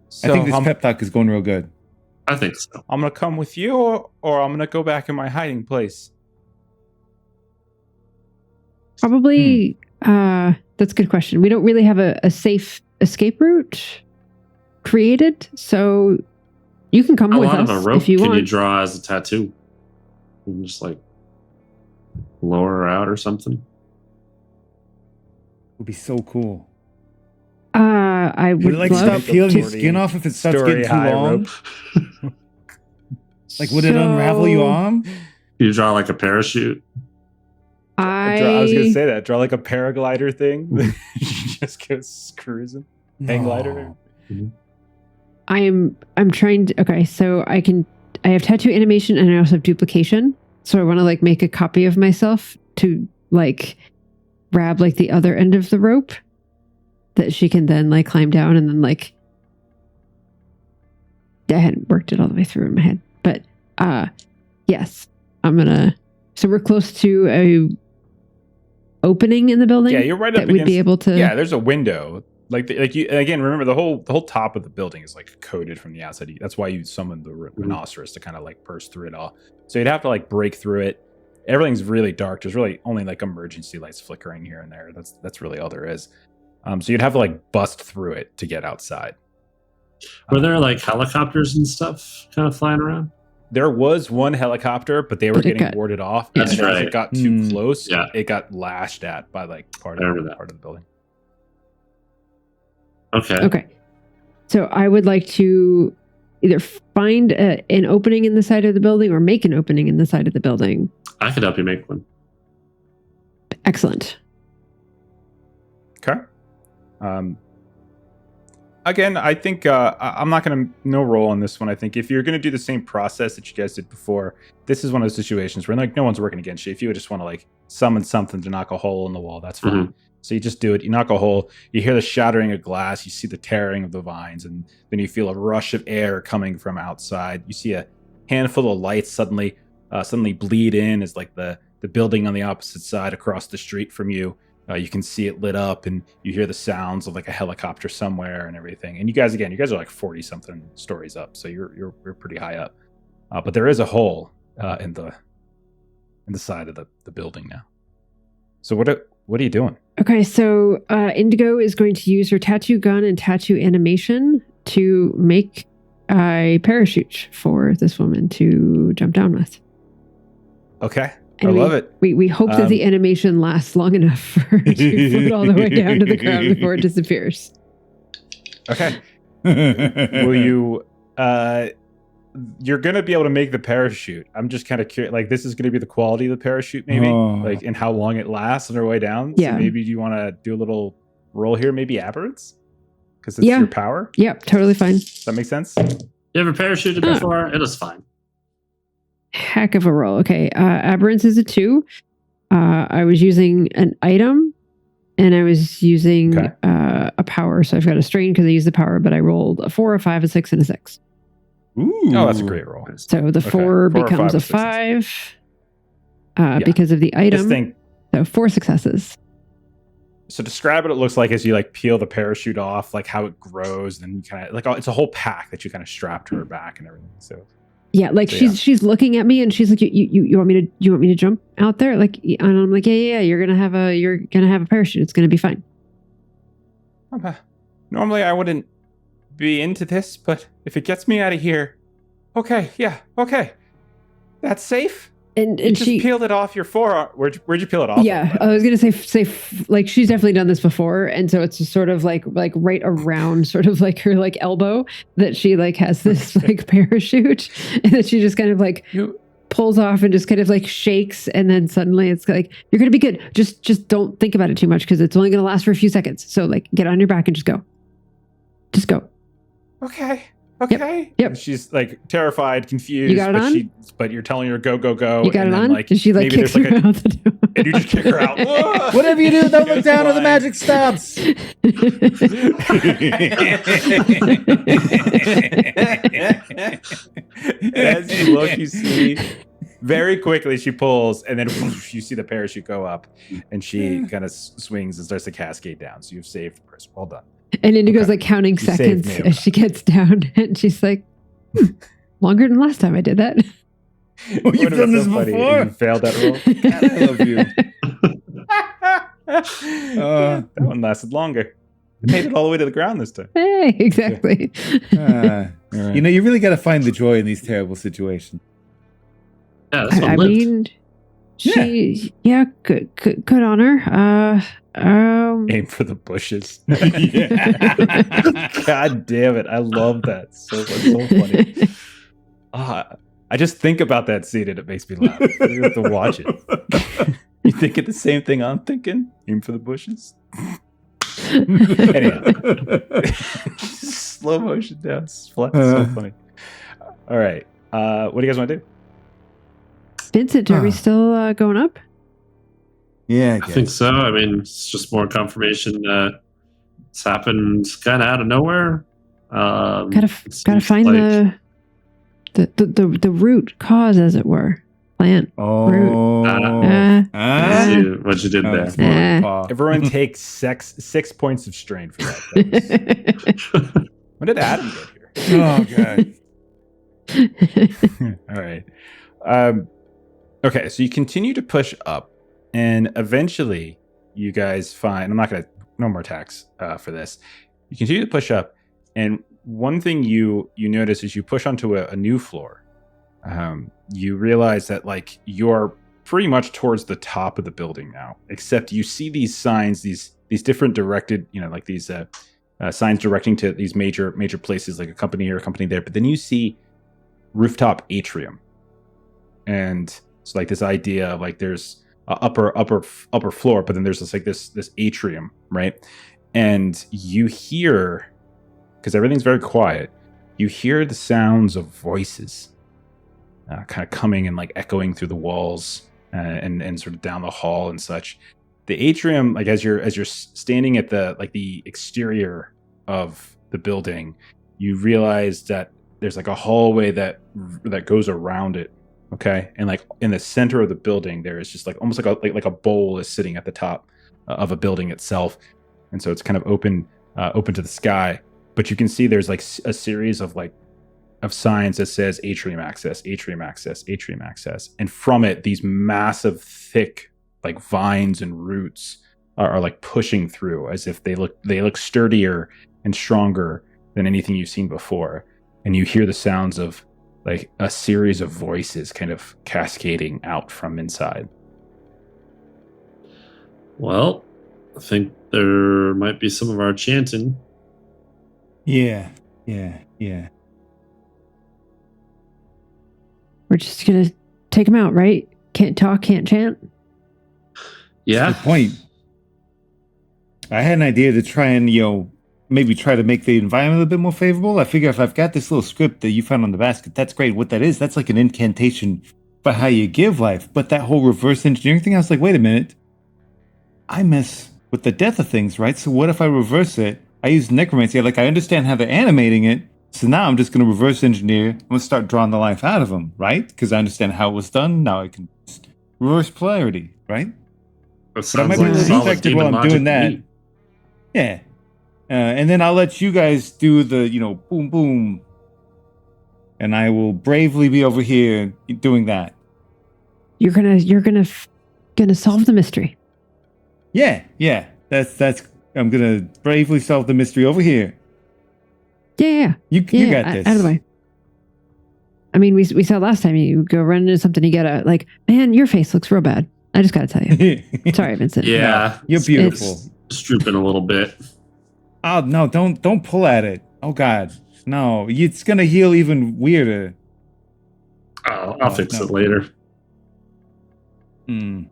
S1: So
S4: I think this pep talk is going real good.
S2: I think so.
S1: I'm going to come with you, or I'm going to go back in my hiding place.
S3: Probably. That's a good question. We don't really have a safe escape route created, so you can come
S2: How
S3: with
S2: long
S3: us
S2: of a rope
S3: if you
S2: can
S3: want.
S2: you draw as a tattoo? And just like lower her out or something.
S4: It would be so cool.
S3: I
S4: Would
S3: would
S4: it like
S3: love
S4: stop peeling
S3: to-
S4: your skin off if it starts
S1: Story
S4: getting too
S1: high
S4: long?
S1: rope.
S4: Like, would it unravel your
S3: So-
S4: arm?
S2: You draw like a parachute.
S1: I was gonna say that. Draw like a paraglider thing. Just goes cruising. Hang glider.
S3: I'm trying to. Okay, so I have tattoo animation and I also have duplication. So I want to like make a copy of myself to like grab like the other end of the rope that she can then like climb down and then like. I hadn't worked it all the way through in my head, but yes, I'm gonna. So we're close to a opening in the building.
S1: Yeah, you're right up
S3: that we'd be able to.
S1: Yeah, there's a window. Like you again. Remember the whole top of the building is like coated from the outside. That's why you summoned the rhinoceros to kind of like burst through it all. So you'd have to like break through it. Everything's really dark. There's really only like emergency lights flickering here and there. That's really all there is. So you'd have to like bust through it to get outside.
S2: Were there like helicopters and stuff kind of flying around?
S1: There was one helicopter, but they were getting warded off.
S2: That's
S1: and
S2: right.
S1: As it got too close,
S2: Yeah.
S1: it got lashed at by like part of the building.
S3: Okay. So I would like to either find an opening in the side of the building or make an opening in the side of the building.
S2: I could help you make one.
S3: Excellent.
S1: Okay. Again, I think I'm not going to no roll on this one. I think if you're going to do the same process that you guys did before, this is one of those situations where like no one's working against you. If you would just want to like summon something to knock a hole in the wall, that's fine.
S2: Mm-hmm.
S1: So you just do it. You knock a hole. You hear the shattering of glass. You see the tearing of the vines, and then you feel a rush of air coming from outside. You see a handful of lights suddenly bleed in as like the building on the opposite side across the street from you. You can see it lit up, and you hear the sounds of like a helicopter somewhere and everything. And you guys are like 40 something stories up, so you're pretty high up. But there is a hole in the side of the building now. So what are you doing?
S3: Okay, so Indigo is going to use her tattoo gun and tattoo animation to make a parachute for this woman to jump down with.
S1: Okay.
S3: And
S1: I love it.
S3: We hope that the animation lasts long enough for her to float all the way down to the ground before it disappears.
S1: Okay. Will you... you're going to be able to make the parachute. I'm just kind of curious. Like, this is going to be the quality of the parachute, maybe? Like, and how long it lasts on our way down?
S3: Yeah.
S1: So maybe you want to do a little roll here? Maybe aberrance? Because it's your power?
S3: Yep, totally fine.
S1: Does that make sense?
S2: You ever parachuted before? It was fine.
S3: Heck of a roll. Okay, aberrance is a 2. I was using an item, and I was using a power. So I've got a strain because I used the power, but I rolled a 4, a 5, a 6, and a 6.
S4: Ooh.
S1: Oh, that's a great roll.
S3: So the 4 becomes a 5 because of the item. So 4 successes.
S1: So describe what it looks like as you like peel the parachute off, like how it grows, and then you kind of like it's a whole pack that you kind of strap to her back and everything. So
S3: yeah, like she's looking at me and she's like, you want me to jump out there? Like, and I'm like, yeah, you're gonna have a parachute. It's gonna be fine.
S1: Normally I wouldn't be into this, but if it gets me out of here, okay, that's safe.
S3: And
S1: you just peeled it off your forearm. Where'd you peel it off?
S3: Yeah, I was gonna say like she's definitely done this before, and so it's just sort of like right around sort of like her like elbow that she like has this like parachute, and then she just kind of like pulls off and just kind of like shakes, and then suddenly it's like, you're gonna be good. Just don't think about it too much because it's only gonna last for a few seconds. So like get on your back and just go.
S1: Okay.
S3: Yep.
S1: And she's like terrified, confused.
S3: You got it on?
S1: But you're telling her go.
S3: You got
S1: and
S3: it
S1: then,
S3: on?
S1: Like,
S3: and she like kicks you out the door.
S1: And you just kick her out.
S4: Whatever you do, don't look down or the magic stops.
S1: As you look, you see very quickly she pulls, and then you see the parachute go up, and she kind of swings and starts to cascade down. So you've saved the person. Well done.
S3: And Indigo's like counting seconds as she gets down, and she's like, longer than last time I did that.
S4: Oh, you've done this before?
S1: You failed that roll.
S4: God, I love you.
S1: That one lasted longer. It made it all the way to the ground this time.
S3: Hey, exactly.
S1: Right.
S4: You know, you really got to find the joy in these terrible situations.
S2: Yeah, that's what
S3: I mean, she, good on her.
S1: Aim for the bushes. God damn it. I love that. So funny. I just think about that scene and it makes me laugh. You have to watch it. You thinking the same thing I'm thinking? Aim for the bushes. Anyhow. Slow motion down. So funny. All right. What do you guys want to do?
S3: Vincent, are we still going up?
S4: Yeah,
S2: I think so. I mean, it's just more confirmation that it's happened kind of out of nowhere.
S3: Gotta find the root cause, as it were. Plant.
S4: Oh.
S2: See what you did there.
S1: Everyone take 6 points of strain for that. When did Adam get here?
S4: Oh, God.
S1: All right. Okay, so you continue to push up, and eventually you guys find... no more attacks for this. You continue to push up, and one thing you notice is you push onto a new floor. You realize that like you're pretty much towards the top of the building now, except you see these signs, these different directed, like these signs directing to these major places, like a company here, a company there. But then you see rooftop atrium, and it's like this idea of like there's a upper floor, but then there's this atrium, right? And you hear, because everything's very quiet, you hear the sounds of voices kind of coming and like echoing through the walls and sort of down the hall and such. The atrium, like as you're standing at the exterior of the building, you realize that there's like a hallway that goes around it. Okay, and like in the center of the building, there is just like almost like a bowl is sitting at the top of a building itself, and so it's kind of open to the sky. But you can see there's like a series of signs that says atrium access, atrium access, atrium access, and from it, these massive, thick like vines and roots are like pushing through, as if they look sturdier and stronger than anything you've seen before. And you hear the sounds of like a series of voices kind of cascading out from inside.
S2: Well, I think there might be some of our chanting.
S4: Yeah.
S3: We're just gonna take them out, right? Can't talk, can't chant.
S2: Yeah.
S4: That's the point. I had an idea to try and, maybe try to make the environment a bit more favorable. I figure if I've got this little script that you found on the basket, that's great. What that is, that's like an incantation for how you give life. But that whole reverse engineering thing, I was like, wait a minute. I mess with the death of things, right? So what if I reverse it? I use necromancy. Like, I understand how they're animating it. So now I'm just going to reverse engineer. I'm going to start drawing the life out of them, right? Because I understand how it was done. Now I can just reverse polarity, right?
S2: But
S4: I might be a little distracted while I'm doing that. Yeah. And then I'll let you guys do the, boom, boom. And I will bravely be over here doing that.
S3: You're gonna solve the mystery.
S4: Yeah. That's. I'm gonna bravely solve the mystery over here.
S3: Yeah.
S4: You got this.
S3: Out of the way. I mean, we saw last time you go run into something, you gotta man, your face looks real bad. I just gotta tell you. Sorry, Vincent.
S2: Yeah,
S4: you're beautiful.
S2: It's drooping a little bit.
S4: Oh no! Don't pull at it. Oh God, no! It's gonna heal even weirder.
S2: Oh, I'll fix it later.
S4: Hmm.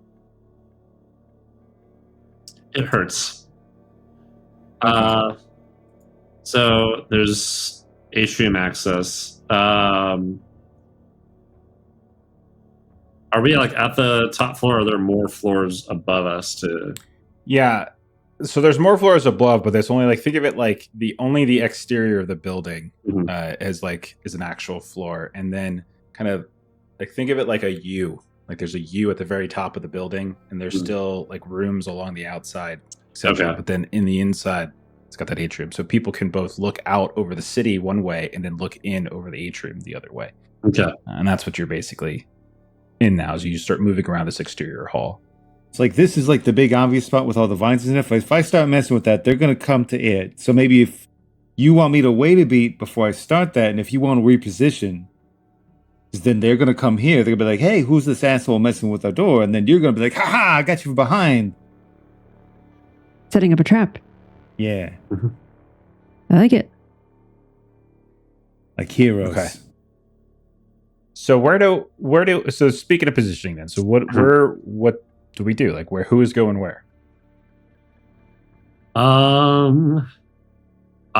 S2: It hurts. So there's atrium access. Are we at the top floor, or are there more floors above us to...
S1: Yeah. So there's more floors above, but there's only think of it like the exterior of the building is an actual floor. And then kind of think of it like a U. Like there's a U at the very top of the building, and there's still rooms along the outside, etc. Okay. But then in the inside, it's got that atrium. So people can both look out over the city one way and then look in over the atrium the other way.
S2: Okay.
S1: And that's what you're basically in now, as you start moving around this exterior hall.
S4: It's this is the big obvious spot with all the vines and stuff. If I start messing with that, they're going to come to it. So maybe if you want me to wait a beat before I start that, and if you want to reposition, then they're going to come here. They're going to be like, hey, who's this asshole messing with our door? And then you're going to be like, ha, I got you from behind.
S3: Setting up a trap.
S4: Yeah.
S3: I like it.
S4: Like heroes.
S1: Okay. So so speaking of positioning then, so what do we do? Like, who is going where?
S2: I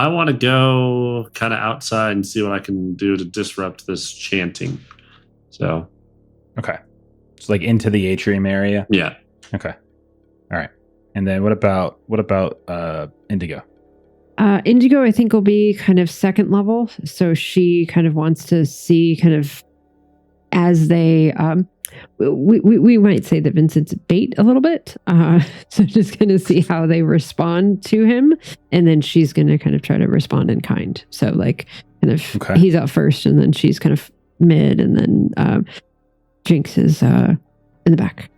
S2: want to go kind of outside and see what I can do to disrupt this chanting. So,
S1: okay, so like into the atrium area.
S2: Yeah.
S1: Okay. All right. And then what about Indigo?
S3: Indigo, I think, will be kind of second level. So she kind of wants to see kind of as they, we might say that Vincent's bait a little bit. So just going to see how they respond to him. And then she's going to kind of try to respond in kind. So like kind of he's out first and then she's kind of mid and then Jinx is in the back.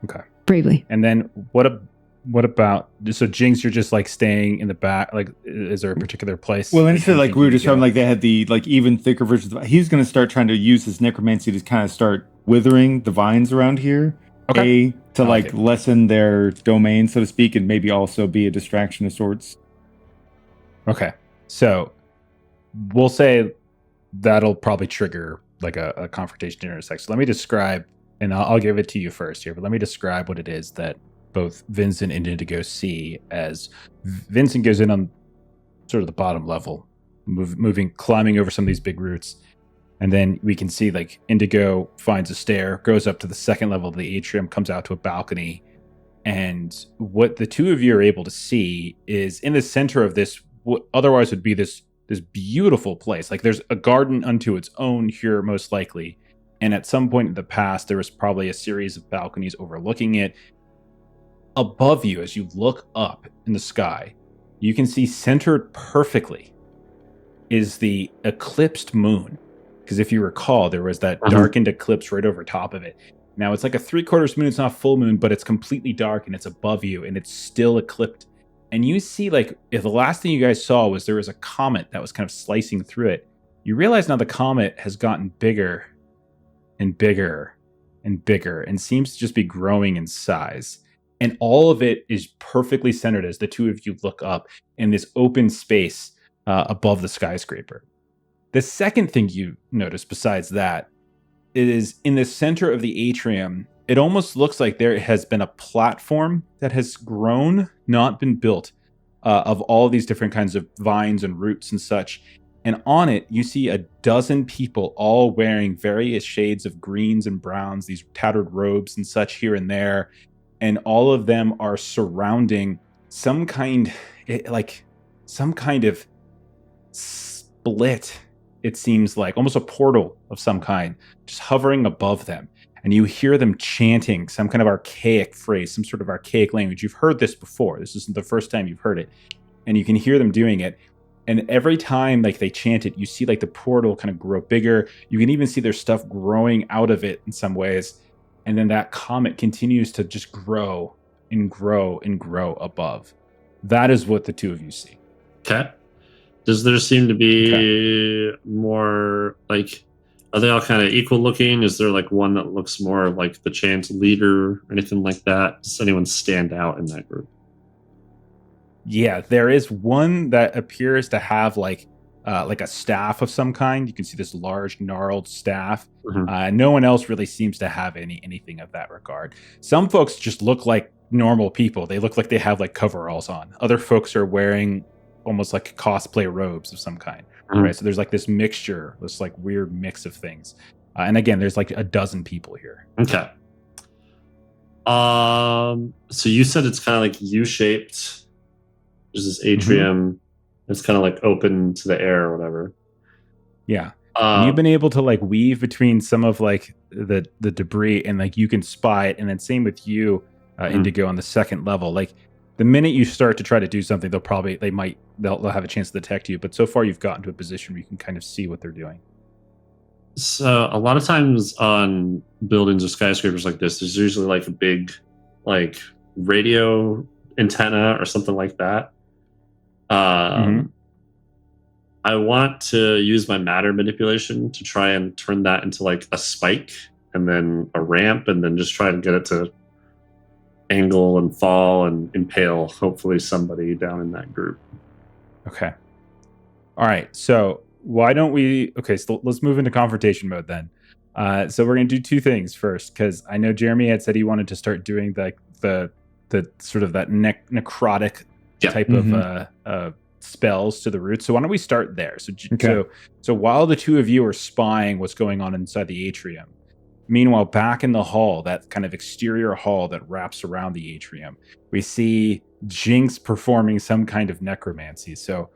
S1: Okay.
S3: Bravely.
S1: And then what about, so Jinx, you're just like staying in the back, like is there a particular place?
S4: Well, instead like we were describing, like they had the like even thicker versions he's going to start trying to use his necromancy to kind of start withering the vines around here. Okay. To like lessen their domain, so to speak, and maybe also be a distraction of sorts.
S1: Okay. So we'll say that'll probably trigger like a confrontation intersect. So let me describe, and I'll give it to you first here, but let me describe what it is that both Vincent and Indigo see as Vincent goes in on sort of the bottom level, climbing over some of these big roots. And then we can see like Indigo finds a stair, goes up to the second level of the atrium, comes out to a balcony. And what the two of you are able to see is in the center of this, what otherwise would be this beautiful place. Like there's a garden unto its own here, most likely. And at some point in the past, there was probably a series of balconies overlooking it. Above you, as you look up in the sky, you can see centered perfectly is the eclipsed moon. Because if you recall, there was that darkened eclipse right over top of it. Now it's like a 3/4 moon. It's not full moon, but it's completely dark and it's above you and it's still eclipsed. And you see, like, if the last thing you guys saw was there was a comet that was kind of slicing through it, you realize now the comet has gotten bigger and bigger and bigger and seems to just be growing in size. And all of it is perfectly centered as the two of you look up in this open space above the skyscraper. The second thing you notice besides that is in the center of the atrium, it almost looks like there has been a platform that has grown, not been built, of all these different kinds of vines and roots and such. And on it, you see a dozen people all wearing various shades of greens and browns, these tattered robes and such here and there. And all of them are surrounding some kind of split, it seems like, almost a portal of some kind, just hovering above them. And you hear them chanting some kind of archaic phrase, some sort of archaic language. You've heard this before. This isn't the first time you've heard it. And you can hear them doing it. And every time like they chant it, you see like the portal kind of grow bigger. You can even see their stuff growing out of it in some ways. And then that comet continues to just grow and grow and grow above. That is what the two of you see.
S2: Okay. Does there seem to be more, like, are they all kind of equal looking? Is there like one that looks more like the chant leader or anything like that? Does anyone stand out in that group?
S1: Yeah, there is one that appears to have like a staff of some kind. You can see this large gnarled staff. No one else really seems to have anything of that regard. Some folks just look like normal people. They look like they have like coveralls on. Other folks are wearing almost like cosplay robes of some kind. Right? So there's like this mixture, this like weird mix of things. And again, there's like a dozen people here.
S2: Okay. So you said it's kind of like U-shaped. There's this atrium. It's kind of like open to the air or whatever.
S1: Yeah. And you've been able to like weave between some of like the debris and like you can spy it. And then same with you, Indigo, on the second level. Like the minute you start to try to do something, they'll have a chance to detect you. But so far you've gotten to a position where you can kind of see what they're doing.
S2: So a lot of times on buildings or skyscrapers like this, there's usually like a big like radio antenna or something like that. I want to use my matter manipulation to try and turn that into like a spike and then a ramp and then just try to get it to angle and fall and impale hopefully somebody down in that group.
S1: Okay. All right. So why don't we? Okay, so let's move into confrontation mode then. So we're gonna do two things first, because I know Jeremy had said he wanted to start doing the sort of that necrotic type of spells to the roots. So why don't we start there? So while the two of you are spying what's going on inside the atrium, meanwhile back in the hall, that kind of exterior hall that wraps around the atrium, we see Jinx performing some kind of necromancy. So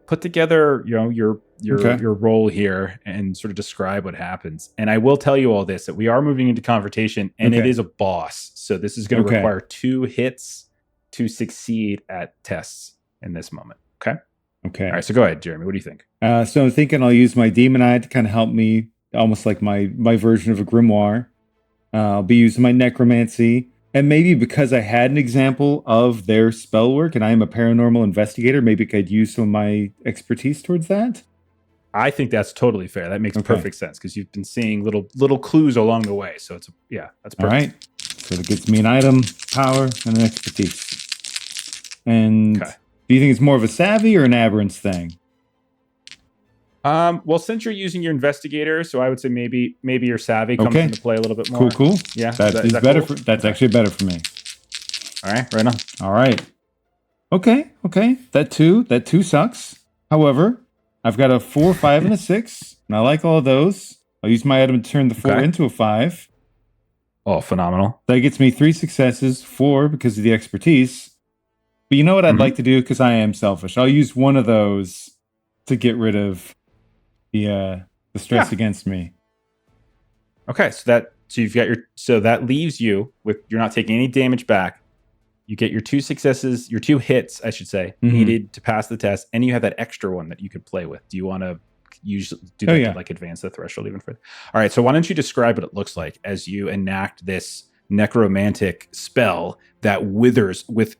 S1: put together, your role here and sort of describe what happens. And I will tell you all this, that we are moving into confrontation, and it is a boss. So this is going to require 2 hits to succeed at tests in this moment. Okay. All right. So go ahead, Jeremy. What do you think?
S4: So I'm thinking I'll use my demon eye to kind of help me, almost like my version of a grimoire. I'll be using my necromancy. And maybe because I had an example of their spell work and I am a paranormal investigator, maybe I could use some of my expertise towards that.
S1: I think that's totally fair. That makes perfect sense, because you've been seeing little clues along the way. So that's perfect.
S4: All right. So that gets me an item, power, and an expertise. And do you think it's more of a savvy or an aberrance thing?
S1: Well, since you're using your investigator, so I would say maybe your savvy comes into play a little bit more.
S4: Cool.
S1: Yeah,
S4: that is better. Cool? That's actually better for me.
S1: All right, right on.
S4: All right. Okay. That two sucks. However, I've got a 4, 5, and a 6, and I like all of those. I'll use my item to turn the 4 into a 5.
S1: Oh, phenomenal!
S4: That gets me 3 successes, 4 because of the expertise. But you know what I'd like to do, because I am selfish. I'll use one of those to get rid of the stress against me.
S1: Okay, so you've got that leaves you with, you're not taking any damage back. You get your 2 successes, your 2 hits, I should say, needed to pass the test, and you have that extra one that you could play with. Do you want to do that to like advance the threshold even further? All right, so why don't you describe what it looks like as you enact this necromantic spell that withers with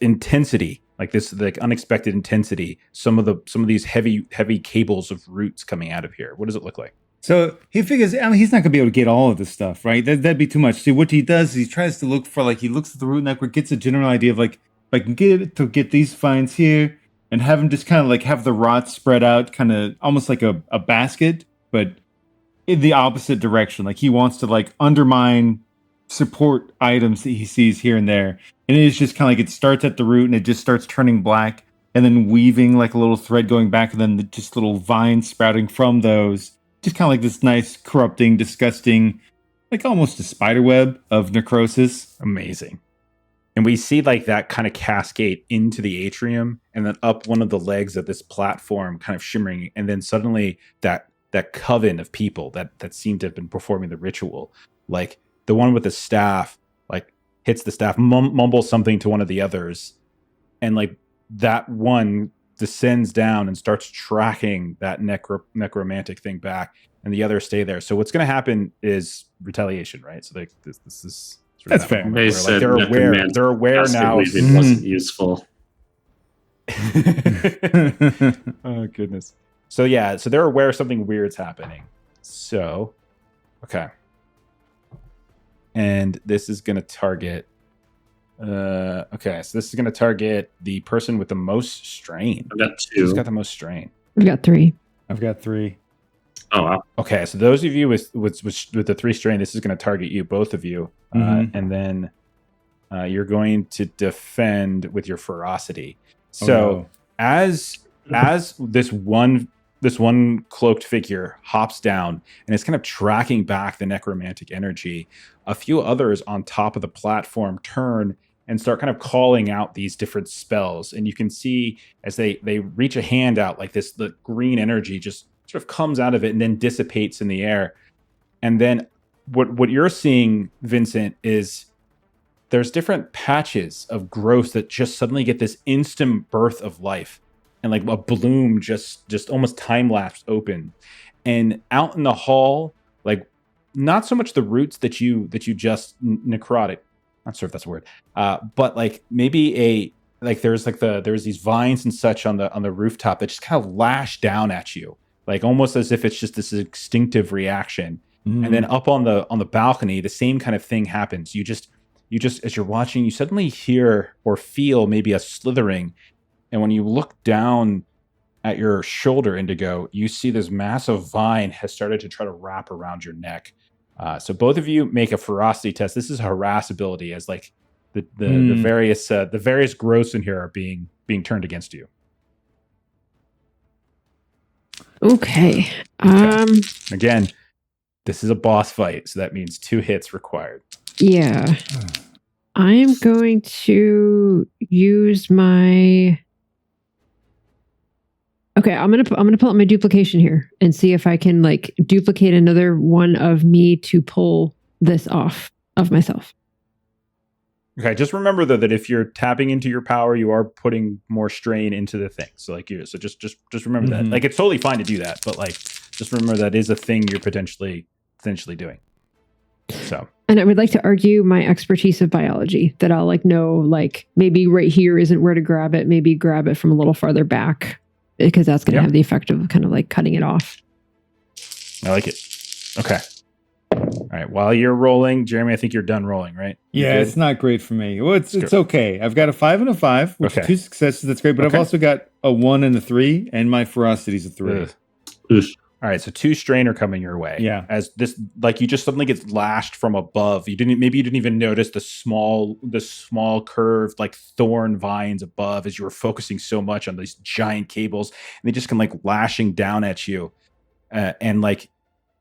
S1: intensity, like this, like unexpected intensity, some of these heavy cables of roots coming out of here. What does it look like?
S4: So he figures, he's not gonna be able to get all of this stuff, right? That'd be too much. See, what he does is he tries to look for, he looks at the root network, gets a general idea of, if I can get these vines here, and have him just kind of have the rots spread out, kind of almost like a basket, but in the opposite direction. Like he wants to undermine support items that he sees here and there. And it is just kind of it starts at the root and it just starts turning black, and then weaving like a little thread going back, and then just little vines sprouting from those. Just kind of this nice, corrupting, disgusting, almost a spider web of necrosis.
S1: Amazing. And we see that kind of cascade into the atrium, and then up one of the legs of this platform kind of shimmering. And then suddenly that coven of people that seem to have been performing the ritual, like the one with the staff, hits the staff, mumbles something to one of the others, and that one descends down and starts tracking that necromantic thing back, and the others stay there. So what's going to happen is retaliation, right? So this is
S4: that's fair.
S2: They said
S1: they're aware now.
S2: Wasn't useful.
S1: Oh goodness. So they're aware something weird's happening. So okay. And this is going to target so this is going to target the person with the most strain.
S2: I've got 2.
S1: Who's got the most strain?
S3: I've got 3.
S4: I've got 3.
S2: Oh, wow.
S1: Okay, so those of you with the 3 strain, this is going to target you, both of you. And then you're going to defend with your ferocity. So as this one cloaked figure hops down and is kind of tracking back the necromantic energy, a few others on top of the platform turn and start kind of calling out these different spells. And you can see as they reach a hand out, the green energy just sort of comes out of it and then dissipates in the air. And then what you're seeing, Vincent, is there's different patches of growth that just suddenly get this instant birth of life. And a bloom just almost time-lapse open. And out in the hall, not so much the roots that you just necrotic. Not sure if that's a word. But maybe there's these vines and such on the rooftop that just kind of lash down at you. Almost as if it's just this instinctive reaction. And then up on the balcony, the same kind of thing happens. You just as you're watching, you suddenly hear or feel maybe a slithering. And when you look down at your shoulder, Indigo, you see this massive vine has started to try to wrap around your neck. So both of you make a ferocity test. This is harassability, as like the various growths in here are being turned against you.
S3: Okay.
S1: Again, this is a boss fight, so that means 2 hits required.
S3: Yeah. I am going to use my. Okay, I'm gonna pull out my duplication here and see if I can like duplicate another one of me to pull this off of myself.
S1: Okay, just remember though that if you're tapping into your power, you are putting more strain into the thing. So like so just remember that. Like it's totally fine to do that, but like just remember that is a thing you're potentially doing. So.
S3: And I would like to argue my expertise of biology, that I'll like know like maybe right here isn't where to grab it, maybe grab it from a little farther back, because that's going to have the effect of kind of like cutting it off.
S1: I like it. Okay. All right. While you're rolling, Jeremy, I think you're done rolling, right?
S4: Yeah, it's not great for me. Well, it's okay. I've got a 5 and a 5, which are 2 successes. That's great. But I've also got a 1 and a 3, and my ferocity's a 3.
S1: All right, so 2 strain are coming your way.
S4: Yeah.
S1: As this, like, you just suddenly get lashed from above. Maybe you didn't even notice the small curved like thorn vines above as you were focusing so much on these giant cables, and they just come like lashing down at you, and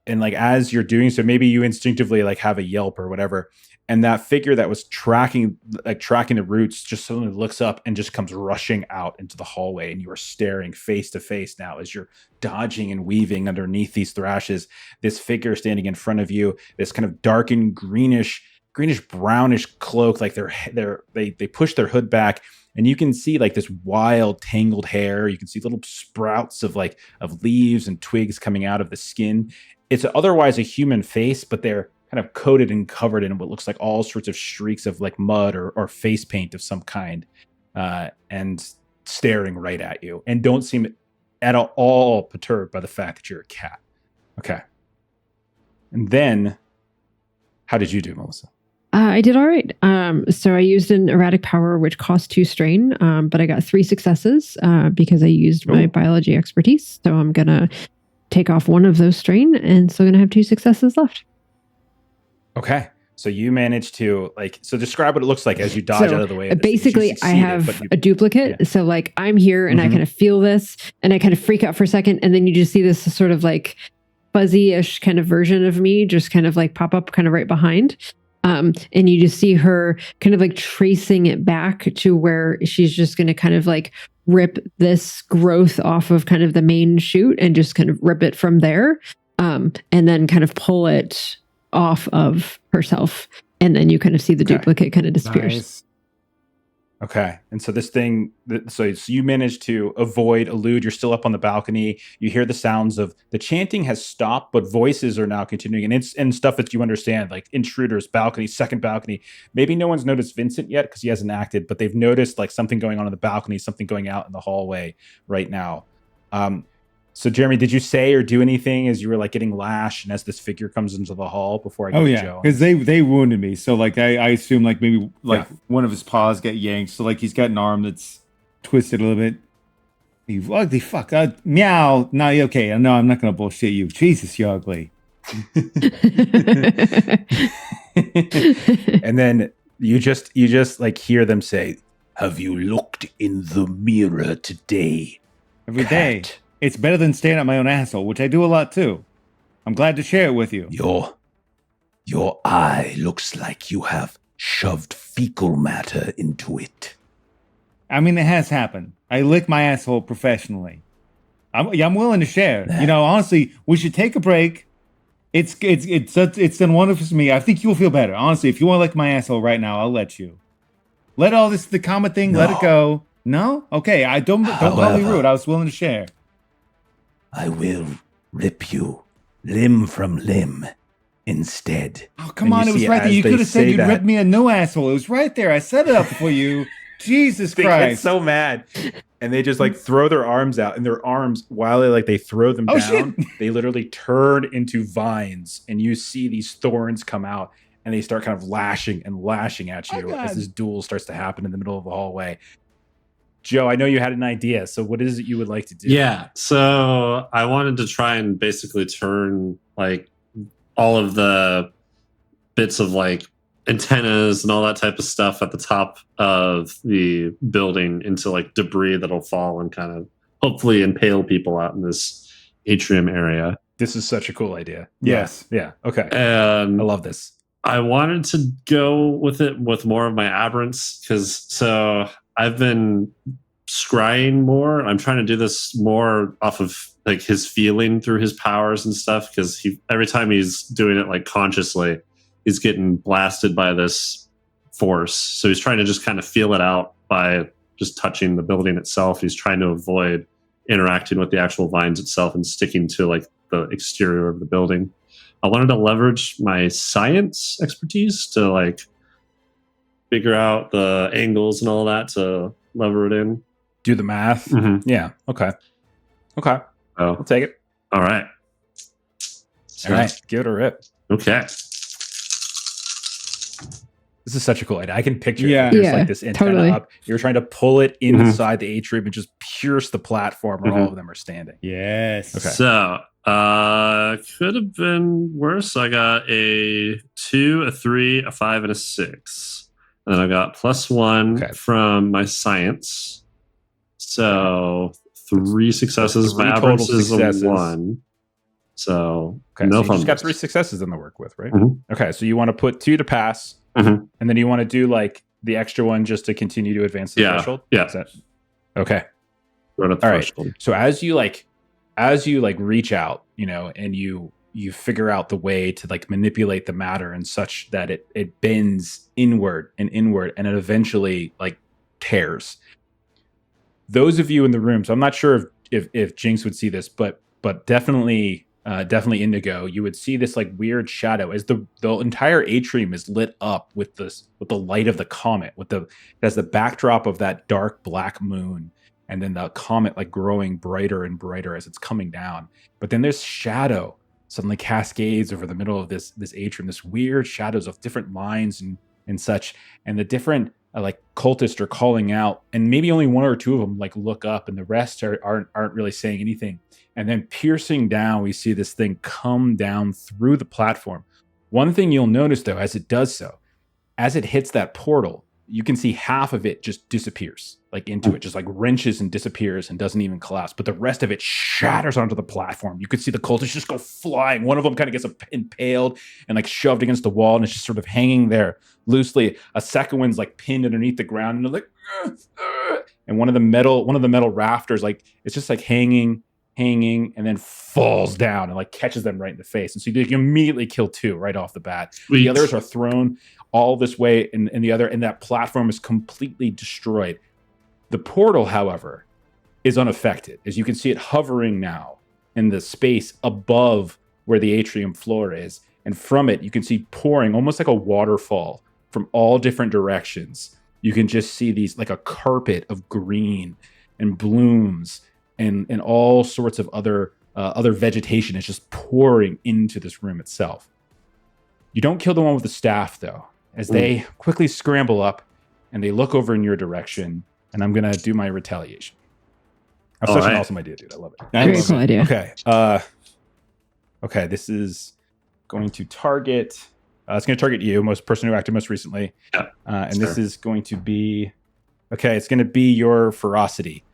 S1: as you're doing so, maybe you instinctively like have a yelp or whatever, and that figure that was tracking the roots just suddenly looks up and just comes rushing out into the hallway, and you are staring face to face now as you're dodging and weaving underneath these thrashes. This figure standing in front of you, this kind of darkened greenish brownish cloak, like they push their hood back, and you can see like this wild tangled hair. You can see little sprouts of leaves and twigs coming out of the skin. It's otherwise a human face, but they're kind of coated and covered in what looks like all sorts of streaks of like mud or face paint of some kind, and staring right at you, and don't seem at all perturbed by the fact that you're a cat. Okay. And then, how did you do, Melissa?
S3: I did all right. So I used an erratic power, which cost 2 strain, but I got 3 successes because I used my biology expertise. So I'm going to take off 1 of those strain, and still going to have 2 successes left.
S1: Okay. So you managed to so describe what it looks like as you dodge out of the way.
S3: Basically, I have a duplicate. Yeah. So like I'm here and I kind of feel this and I kind of freak out for a second. And then you just see this sort of like fuzzy-ish kind of version of me just kind of like pop up kind of right behind. And you just see her kind of like tracing it back to where she's just going to kind of like rip this growth off of kind of the main shoot and just kind of rip it from there. And then kind of pull it off of herself, and then you kind of see the duplicate kind of disappears.
S4: Nice.
S1: Okay, and so this thing, so you managed to elude. You're still up on the balcony. You hear the sounds of the chanting has stopped, but voices are now continuing, and it's stuff that you understand, like intruders, balcony, second balcony. Maybe no one's noticed Vincent yet because he hasn't acted, but they've noticed like something going on in the balcony, something going out in the hallway right now. So Jeremy, did you say or do anything as you were like getting lashed and as this figure comes into the hall before I get to Joe?
S4: Because they wounded me. So like I assume like maybe like one of his paws got yanked. So like he's got an arm that's twisted a little bit. You ugly fuck. Meow. No, okay. No, I'm not gonna bullshit you. Jesus, you ugly.
S1: And then you just like hear them say, "Have you looked in the mirror today?
S4: Every day. It's better than staring at my own asshole, which I do a lot too. I'm glad to share it with you."
S5: Your eye looks like you have shoved fecal matter into it.
S4: I mean, it has happened. I lick my asshole professionally. I'm willing to share. You know, honestly, we should take a break. It's done wonderful for me. I think you'll feel better. Honestly, if you want to lick my asshole right now, I'll let you. Let all this, the common thing, let it go. No? Okay, I don't call me rude. I was willing to share.
S5: I will rip you limb from limb instead.
S4: Oh, come on. It was right there. You could have said you'd rip me a new asshole. It was right there. I set it up for you. Jesus Christ.
S1: They get so mad. And they just like throw their arms out, and their arms, while they throw them down, they literally turn into vines, and you see these thorns come out, and they start kind of lashing at you as this duel starts to happen in the middle of the hallway. Joe, I know you had an idea. So what is it you would like to do?
S2: Yeah. So I wanted to try and basically turn like all of the bits of like antennas and all that type of stuff at the top of the building into like debris that'll fall and kind of hopefully impale people out in this atrium area.
S1: This is such a cool idea.
S4: Yes.
S1: Yeah. Okay.
S2: And
S1: I love this.
S2: I wanted to go with it with more of my aberrants so I've been scrying more. I'm trying to do this more off of like his feeling through his powers and stuff because every time he's doing it like consciously, he's getting blasted by this force. So he's trying to just kind of feel it out by just touching the building itself. He's trying to avoid interacting with the actual vines itself and sticking to like the exterior of the building. I wanted to leverage my science expertise to like figure out the angles and all that to lever it in.
S1: Do the math.
S2: Mm-hmm.
S1: Yeah. Okay.
S2: Oh,
S1: I'll take it.
S2: all right.
S1: All right. Give it a rip.
S2: Okay.
S1: This is such a cool idea. I can picture
S4: Yeah.
S1: it. There's
S3: Yeah,
S1: like this antenna
S3: totally.
S1: up. You're trying to pull it inside the atrium and just pierce the platform where all of them are standing.
S4: Yes.
S1: Okay.
S2: So, could have been worse. I got a 2, a 3, a 5, and a 6. And then I got +1
S1: Okay.
S2: from my science. So 3 successes.
S1: Three
S2: My
S1: total
S2: aberrance is
S1: successes.
S2: a 1. So
S1: Okay.
S2: no
S1: So you
S2: fun.
S1: just got 3 successes in the work with, right?
S2: Mhm.
S1: Okay. So you want to put 2 to pass,
S2: Mhm.
S1: and then you want to do like the extra one just to continue to advance the
S2: Yeah.
S1: threshold?
S2: Yeah.
S1: Is that... Okay.
S2: Right at the
S1: All right.
S2: threshold.
S1: So as you reach out, and you figure out the way to like manipulate the matter and such that it bends inward and it eventually like tears. Those of you in the room, so I'm not sure if Jinx would see this, but definitely Indigo, you would see this like weird shadow as the entire atrium is lit up with the light of the comet, as the backdrop of that dark black moon. And then the comet like growing brighter and brighter as it's coming down. But then there's shadow suddenly cascades over the middle of this atrium, this weird shadows of different lines and such. And the different like cultists are calling out, and maybe only 1 or 2 of them like look up, and the rest aren't really saying anything. And then piercing down, we see this thing come down through the platform. One thing you'll notice though, as it does so, as it hits that portal, you can see half of it just disappears like into it, just like wrenches and disappears and doesn't even collapse. But the rest of it shatters onto the platform. You could see the cultists just go flying. One of them kind of gets impaled and like shoved against the wall, and it's just sort of hanging there loosely. A second one's like pinned underneath the ground, and they're like, "Ugh, ugh." And one of the metal rafters, like it's just like hanging, and then falls down and like catches them right in the face. And so you immediately kill 2 right off the bat.
S2: Sweet.
S1: The others are thrown all this way, and that platform is completely destroyed. The portal, however, is unaffected, as you can see it hovering now in the space above where the atrium floor is. And from it, you can see pouring almost like a waterfall from all different directions. You can just see these like a carpet of green and blooms and all sorts of other vegetation is just pouring into this room itself. You don't kill the one with the staff, though, as they quickly scramble up and they look over in your direction. And I'm going to do my retaliation. That's such an awesome idea, dude. I love it.
S3: Very cool idea.
S1: Okay. Okay. This is going to target. It's going to target you, person who acted most recently.
S2: Yeah.
S1: And this is going to be. Okay. It's going to be your ferocity.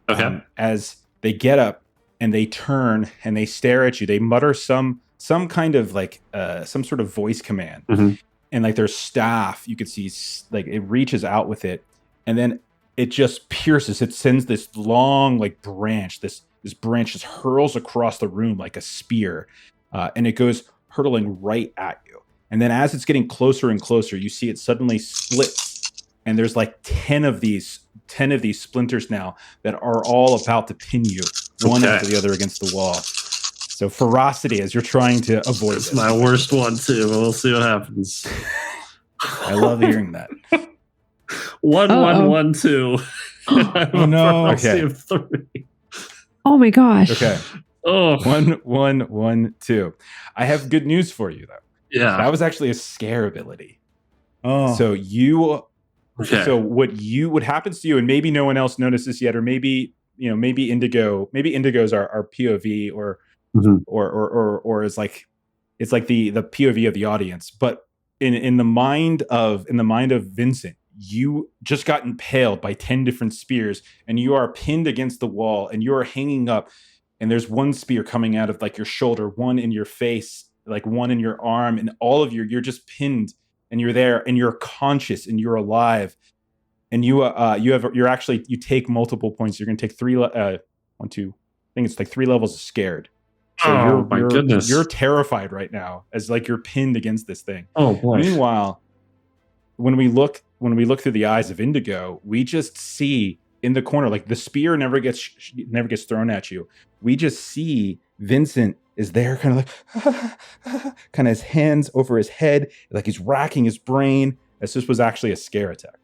S2: Okay.
S1: As they get up and they turn and they stare at you, they mutter some kind of like some sort of voice command.
S2: Mhm.
S1: And like their staff, you could see like it reaches out with it, and then it just pierces. It sends this long like branch. This branch just hurls across the room like a spear, and it goes hurtling right at you. And then as it's getting closer and closer, you see it suddenly splits, and there's like 10 of these splinters now that are all about to pin you one after the other against the wall. So ferocity, as you're trying to avoid
S2: It's
S1: this.
S2: my worst one too, but we'll see what happens.
S1: I love hearing that.
S2: 1, 1, 1, 2.
S4: Oh, no.
S1: Okay.
S2: Of 3.
S3: Oh my gosh.
S1: Okay.
S2: Oh
S1: 1, 1, 1, 2. I have good news for you though.
S2: yeah.
S1: That was actually a scare ability.
S4: Oh.
S1: So you
S2: Okay.
S1: So what happens to you, and maybe no one else noticed this yet, or maybe Indigo's our POV, or or is like, it's like the POV of the audience. But in the mind of Vincent, you just got impaled by 10 different spears, and you are pinned against the wall, and you are hanging up, and there's one spear coming out of like your shoulder, one in your face, like one in your arm, and all of you're just pinned, and you're there, and you're conscious, and you're alive, and you take multiple points. You're going to take 3 I think it's like 3 levels of scared. So
S2: goodness.
S1: You're terrified right now, as like you're pinned against this thing.
S2: Oh boy.
S1: Meanwhile, when we look through the eyes of Indigo, we just see in the corner, like the spear never gets thrown at you. We just see Vincent is there, kind of like kind of his hands over his head, like he's racking his brain, as this was actually a scare attack.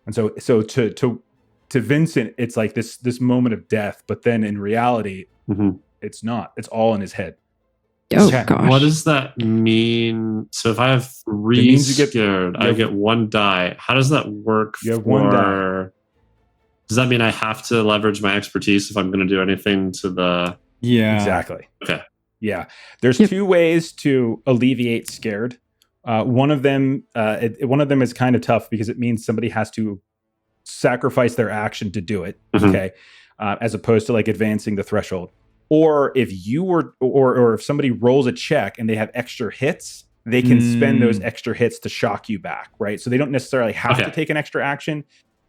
S1: And so to Vincent, it's like this moment of death, but then in reality, it's not. It's all in his head.
S3: Oh gosh.
S2: What does that mean? So if I have 3 scared, I get 1 die. How does that work?
S1: You have 1 die.
S2: Does that mean I have to leverage my expertise if I'm going to do anything to the?
S4: Yeah,
S1: exactly.
S2: Okay.
S1: Yeah, there's 2 ways to alleviate scared. One of them is kind of tough because it means somebody has to sacrifice their action to do it. Okay, as opposed to like advancing the threshold. Or if you were, or if somebody rolls a check and they have extra hits, they can spend those extra hits to shock you back, right? So they don't necessarily have to take an extra action,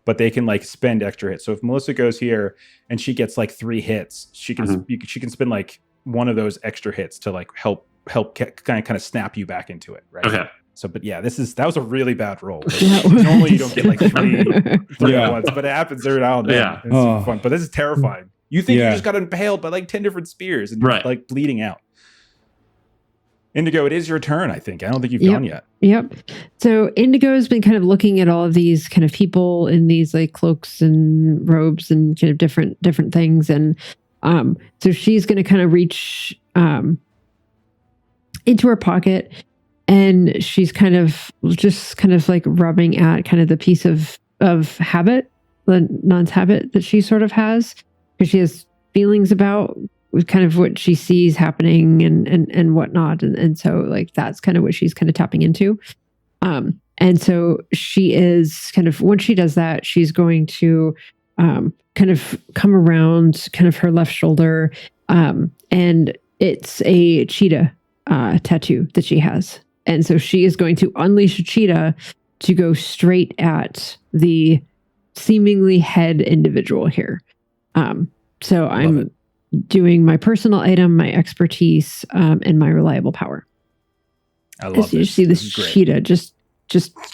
S1: but they can like spend extra hits. So if Melissa goes here and she gets like 3 hits, she can spend like one of those extra hits to like help kind of snap you back into it, right?
S2: Okay.
S1: So, but yeah, that was a really bad roll. Normally you don't get like 3 at once, but it happens every now and then.
S2: Yeah.
S1: It's super fun, but this is terrifying. You think you just got impaled by like 10 different spears and you're like bleeding out. Indigo, it is your turn, I think. I don't think you've gone yet.
S3: Yep. So Indigo has been kind of looking at all of these kind of people in these like cloaks and robes and kind of different things. And so she's going to kind of reach into her pocket, and she's kind of like rubbing at kind of the piece of habit, the nun's habit that she sort of has, because she has feelings about kind of what she sees happening and whatnot. And so like, that's kind of what she's kind of tapping into. And so she is kind of, when she does that, she's going to kind of come around kind of her left shoulder. And it's a cheetah tattoo that she has. And so she is going to unleash a cheetah to go straight at the seemingly head individual here. So I'm doing my personal item, my expertise, and my reliable power.
S1: I love
S3: As you see this cheetah just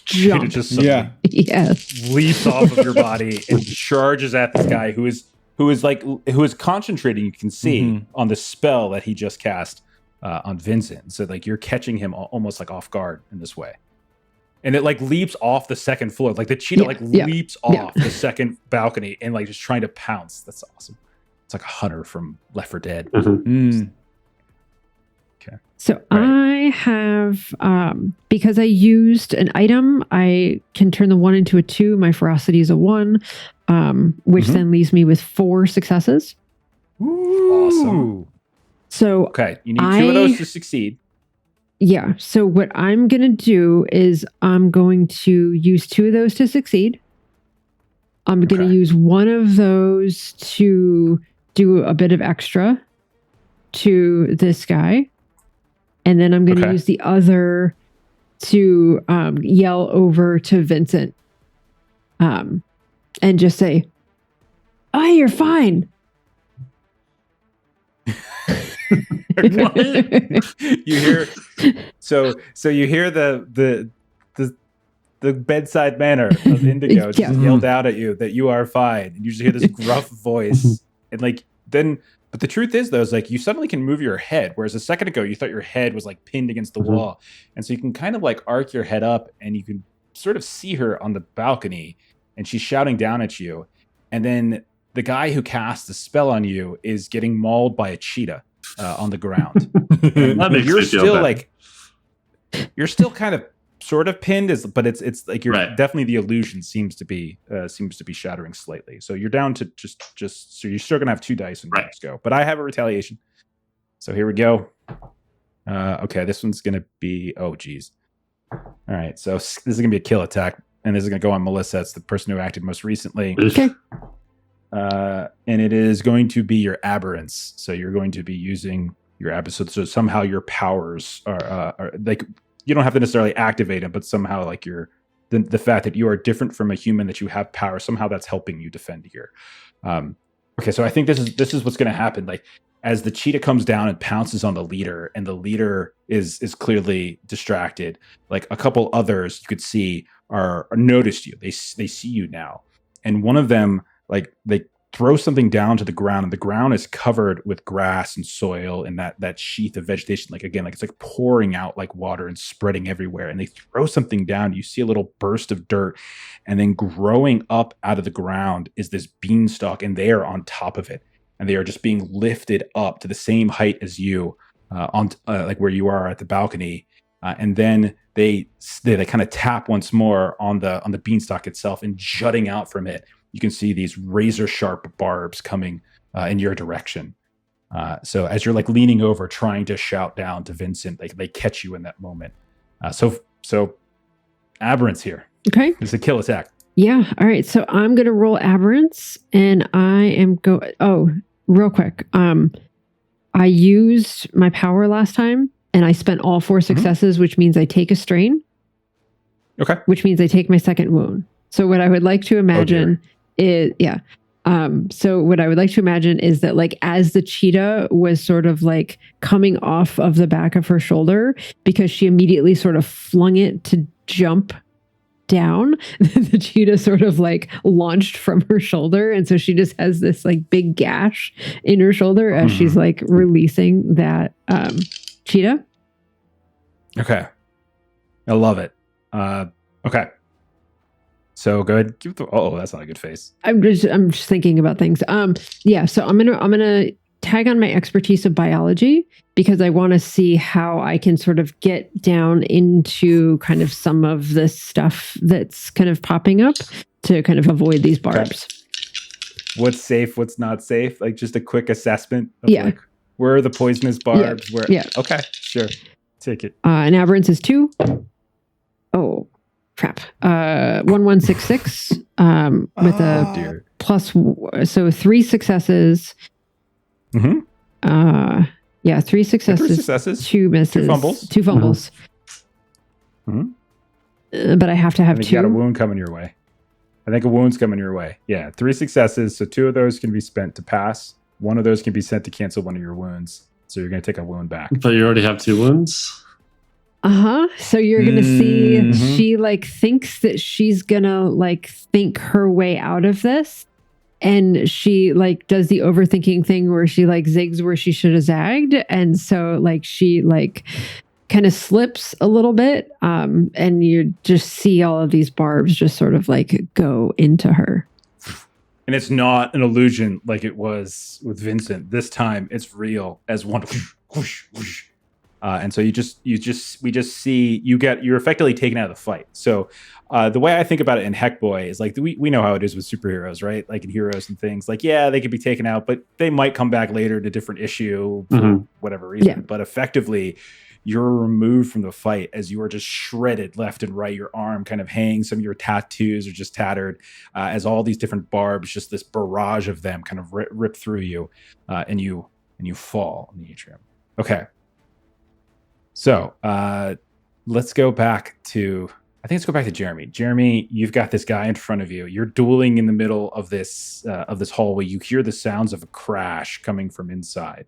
S3: jump.
S1: Leaps off of your body and charges at this guy who is concentrating. You can see on the spell that he just cast on Vincent. So like you're catching him almost like off guard in this way. And it like leaps off the second floor. Like the cheetah leaps off the second balcony and like just trying to pounce. That's awesome. It's like a hunter from Left 4 Dead. Okay.
S3: So I have, because I used an item, I can turn the 1 into a 2. My ferocity is a 1, which then leaves me with 4 successes.
S1: Ooh. Awesome.
S3: So
S1: okay, you need 2 of those to succeed.
S3: Yeah. So what I'm going to do is I'm going to use 2 of those to succeed. I'm going to use 1 of those to do a bit of extra to this guy. And then I'm going to use the other to yell over to Vincent and just say, "Oh, you're fine."
S1: You hear so you hear the bedside manner of Indigo just yelled out at you that you are fine, and you just hear this gruff voice, and like then. But the truth is, though, is like you suddenly can move your head, whereas a second ago you thought your head was like pinned against the wall, and so you can kind of like arc your head up, and you can sort of see her on the balcony, and she's shouting down at you, and then the guy who cast the spell on you is getting mauled by a cheetah on the ground.
S2: That makes
S1: you're
S2: me feel
S1: still
S2: better.
S1: like you're still kind of sort of pinned, but it's like you're
S2: Right.
S1: definitely, the illusion seems to be shattering slightly. So you're down to just so you're still gonna have 2 dice and
S2: Right.
S1: let's go. But I have a retaliation. So here we go. Okay, this one's gonna be, oh geez. All right, so this is gonna be a kill attack, and this is gonna go on Melissa. It's the person who acted most recently.
S3: Okay.
S1: And it is going to be your aberrance. So you're going to be using your aberrance. So somehow your powers are like, you don't have to necessarily activate them, but somehow like the fact that you are different from a human, that you have power, somehow that's helping you defend here. Okay, so I think this is what's going to happen. Like, as the cheetah comes down and pounces on the leader, and the leader is clearly distracted, like a couple others you could see are noticed you. They see you now, and one of them, like, they throw something down to the ground, and the ground is covered with grass and soil and that sheath of vegetation. Like, again, like it's like pouring out like water and spreading everywhere. And they throw something down. You see a little burst of dirt, and then growing up out of the ground is this beanstalk, and they are on top of it. And they are just being lifted up to the same height as you, like where you are at the balcony. And then they kind of tap once more on the beanstalk itself, and jutting out from it, you can see these razor sharp barbs coming in your direction. So as you're like leaning over, trying to shout down to Vincent, they catch you in that moment. So aberrance here.
S3: Okay.
S1: It's a kill attack.
S3: Yeah. All right. So I'm going to roll aberrance, and I am real quick. I used my power last time, and I spent all 4 successes, which means I take a strain.
S1: Okay.
S3: Which means I take my second wound. So what I would like to imagine so what I would like to imagine is that, like, as the cheetah was sort of like coming off of the back of her shoulder, because she immediately sort of flung it to jump down, the cheetah sort of like launched from her shoulder, and so she just has this like big gash in her shoulder as she's like releasing that cheetah.
S1: Okay, I love it. Okay, so go ahead. Oh, that's not a good face.
S3: I'm just thinking about things. Yeah, so I'm gonna tag on my expertise of biology, because I want to see how I can sort of get down into kind of some of this stuff that's kind of popping up to kind of avoid these barbs.
S1: Okay. What's safe, what's not safe? Like, just a quick assessment of
S3: like,
S1: where are the poisonous barbs?
S3: Yeah.
S1: Where?
S3: Yeah.
S1: Okay, sure. Take it.
S3: And aberrance is 2. Oh, crap. 1166 with a plus, so 3 successes.
S1: Mm-hmm.
S3: Yeah, 3 successes, 2 misses,
S1: 2 fumbles.
S3: 2 fumbles.
S1: Mm-hmm.
S3: But I have to have 2.
S1: You got a wound coming your way. I think a wound's coming your way. Yeah, 3 successes. So 2 of those can be spent to pass. 1 of those can be sent to cancel one of your wounds. So you're going to take a wound back.
S2: But you already have 2 wounds.
S3: So you're going to see she like thinks that she's going to like think her way out of this. And she like does the overthinking thing where she like zigs where she should have zagged. And so like she like kind of slips a little bit. And you just see all of these barbs just sort of like go into her.
S1: And it's not an illusion like it was with Vincent. This time it's real as one. Whoosh, whoosh. And so we just see you're effectively taken out of the fight. So the way I think about it in Heckboy is like, we know how it is with superheroes, right? Like in heroes and things, like, yeah, they could be taken out, but they might come back later in a different issue for whatever reason. Yeah. But effectively, you're removed from the fight as you are just shredded left and right. Your arm kind of hangs. Some of your tattoos are just tattered as all these different barbs, just this barrage of them kind of rip through you, and you fall in the atrium. Okay. So let's go back to Jeremy. Jeremy, you've got this guy in front of you. You're dueling in the middle of this hallway. You hear the sounds of a crash coming from inside.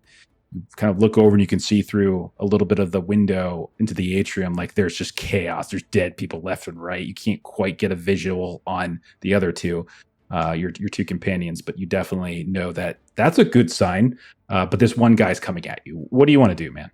S1: You kind of look over and you can see through a little bit of the window into the atrium. Like, there's just chaos. There's dead people left and right. You can't quite get a visual on the other two, your 2 companions, but you definitely know that that's a good sign. But this one guy's coming at you. What do you want to do, man?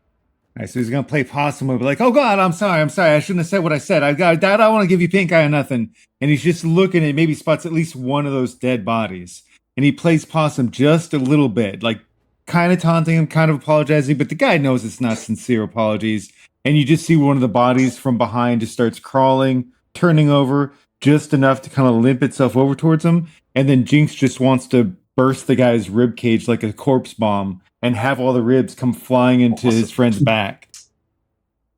S4: All right, so he's gonna play possum and be like, "Oh God, I'm sorry. I shouldn't have said what I said. I don't want to give you pink eye or nothing." And he's just looking and maybe spots at least one of those dead bodies, and he plays possum just a little bit, like kind of taunting him, kind of apologizing, but the guy knows it's not sincere apologies. and you just see one of the bodies from behind just starts crawling, turning over just enough to kind of limp itself over towards him, and then Jinx just wants to burst the guy's rib cage like a corpse bomb and have all the ribs come flying into his friend's back.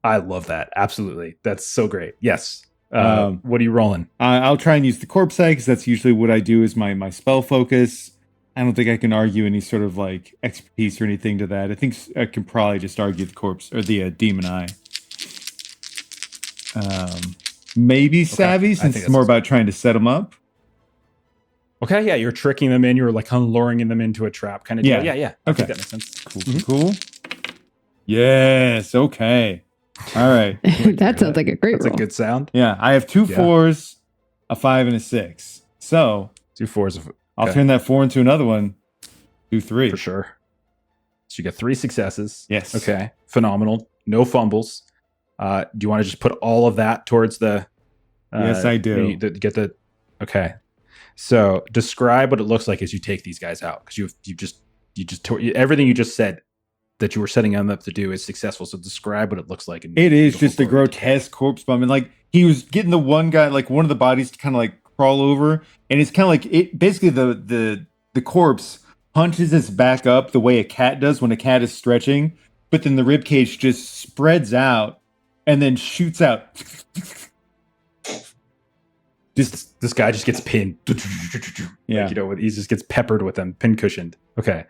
S1: I love that. Absolutely. That's so great. Yes. What are you rolling?
S4: I'll try and use the corpse side because that's usually what I do is my spell focus. I don't think I can argue any sort of like expertise or anything to that. I think I can probably just argue the corpse or the demon eye. Maybe savvy since it's more about trying to set them up.
S1: Okay, yeah, you're tricking them in. You're like luring them into a trap kind of deal. Yeah. I think that makes sense.
S4: Cool. Yes. Okay. All right.
S3: That sounds like a great
S1: That's
S3: roll.
S1: a good sound.
S4: Yeah, I have 2 4s, a 5, and a 6. So
S1: 2 4s.
S4: I'll turn that 4 into another one. 2 3
S1: for sure. So you get 3 successes.
S4: Yes.
S1: Okay. Phenomenal. No fumbles. Do you want to just put all of that towards the?
S4: Yes, I do.
S1: Get the. Okay. So describe what it looks like as you take these guys out, because you just everything you just said that you were setting them up to do is successful. So describe what it looks like.
S4: It is just a grotesque corpse bomb, and like he was getting the one guy, like one of the bodies, to kind of like crawl over, and it's kind of like it. Basically, the corpse hunches its back up the way a cat does when a cat is stretching, but then the rib cage just spreads out and then shoots out.
S1: Just this guy just gets pinned.
S4: Yeah.
S1: Like, he just gets peppered with them, pin cushioned. Okay.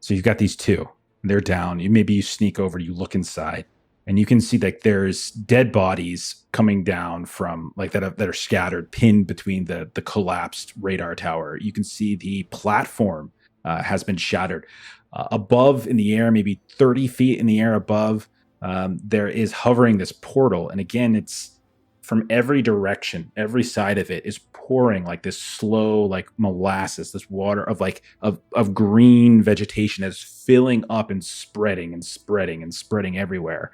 S1: So you've got these 2. They're down. Maybe you sneak over, you look inside, and you can see like there's dead bodies coming down from like that are scattered, pinned between the collapsed radar tower. You can see the platform has been shattered. Above in the air, maybe 30 feet in the air above, there is hovering this portal. And again, it's from every direction, every side of it is pouring like this slow, like molasses, this water of like of green vegetation that's filling up and spreading and spreading and spreading everywhere.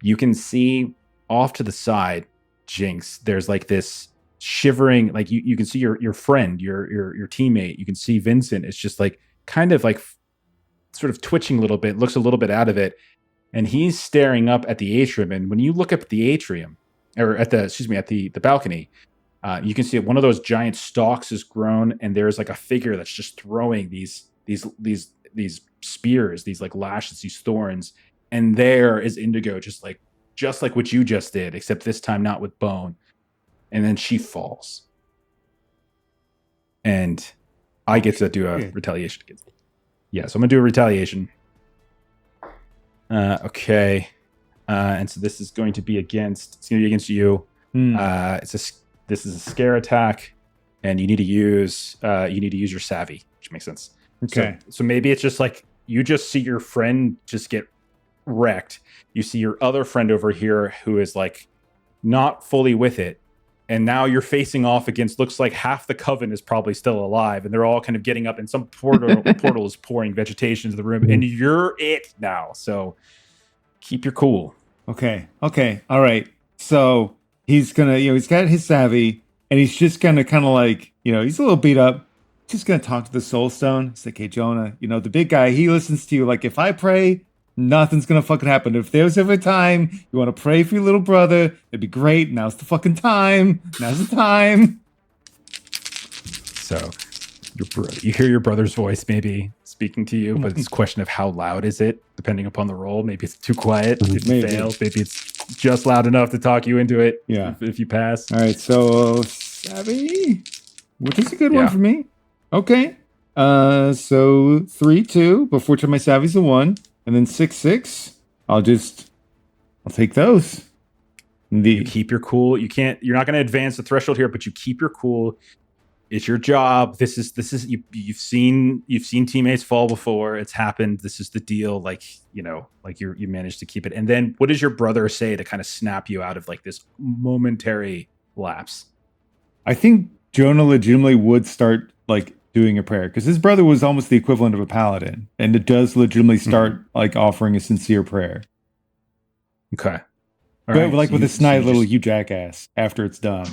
S1: You can see off to the side, Jinx, there's like this shivering, like you can see your friend, your teammate. You can see Vincent. It's just like kind of like sort of twitching a little bit, looks a little bit out of it, and he's staring up at the atrium. And when you look up at the atrium, or at the balcony, you can see one of those giant stalks is grown, and there's like a figure that's just throwing these spears, these like lashes, these thorns, and there is Indigo, just like what you just did, except this time not with bone. And then she falls, and I get to do a retaliation. Yeah, so I'm gonna do a retaliation. Okay. And so this is going to be against you. This is a scare attack, and you need to use your savvy, which makes sense.
S4: Okay.
S1: So maybe it's just like you just see your friend just get wrecked. You see your other friend over here who is like not fully with it, and now you're facing off against, looks like half the coven is probably still alive, and they're all kind of getting up, and some portal is pouring vegetation into the room, and you're it now. So keep your cool.
S4: Okay. All right. So he's gonna, he's got his savvy, and he's just gonna kind of like, he's a little beat up. Just gonna talk to the Soul Stone. It's like, hey, Jonah, the big guy, he listens to you. Like, if I pray, nothing's gonna fucking happen. If there's ever a time you want to pray for your little brother, it'd be great. Now's the fucking time. Now's the time.
S1: So you hear your brother's voice maybe speaking to you, but it's a question of how loud is it, depending upon the role. Maybe it's too quiet if you fail. Maybe it's just loud enough to talk you into it.
S4: Yeah.
S1: If you pass.
S4: All right. So savvy, which is a good one for me. Okay. So 3-2 before to my savvy's a 1, and then 6-6. I'll take those.
S1: You keep your cool. You're not going to advance the threshold here, but you keep your cool. It's your job. This is you've seen teammates fall before. It's happened. This is the deal. Like, you managed to keep it. And then what does your brother say to kind of snap you out of like this momentary lapse?
S4: I think Jonah legitimately would start like doing a prayer, because his brother was almost the equivalent of a paladin, and it does legitimately start like offering a sincere prayer.
S1: Okay.
S4: But right, like with a snide little "you jackass" after it's done.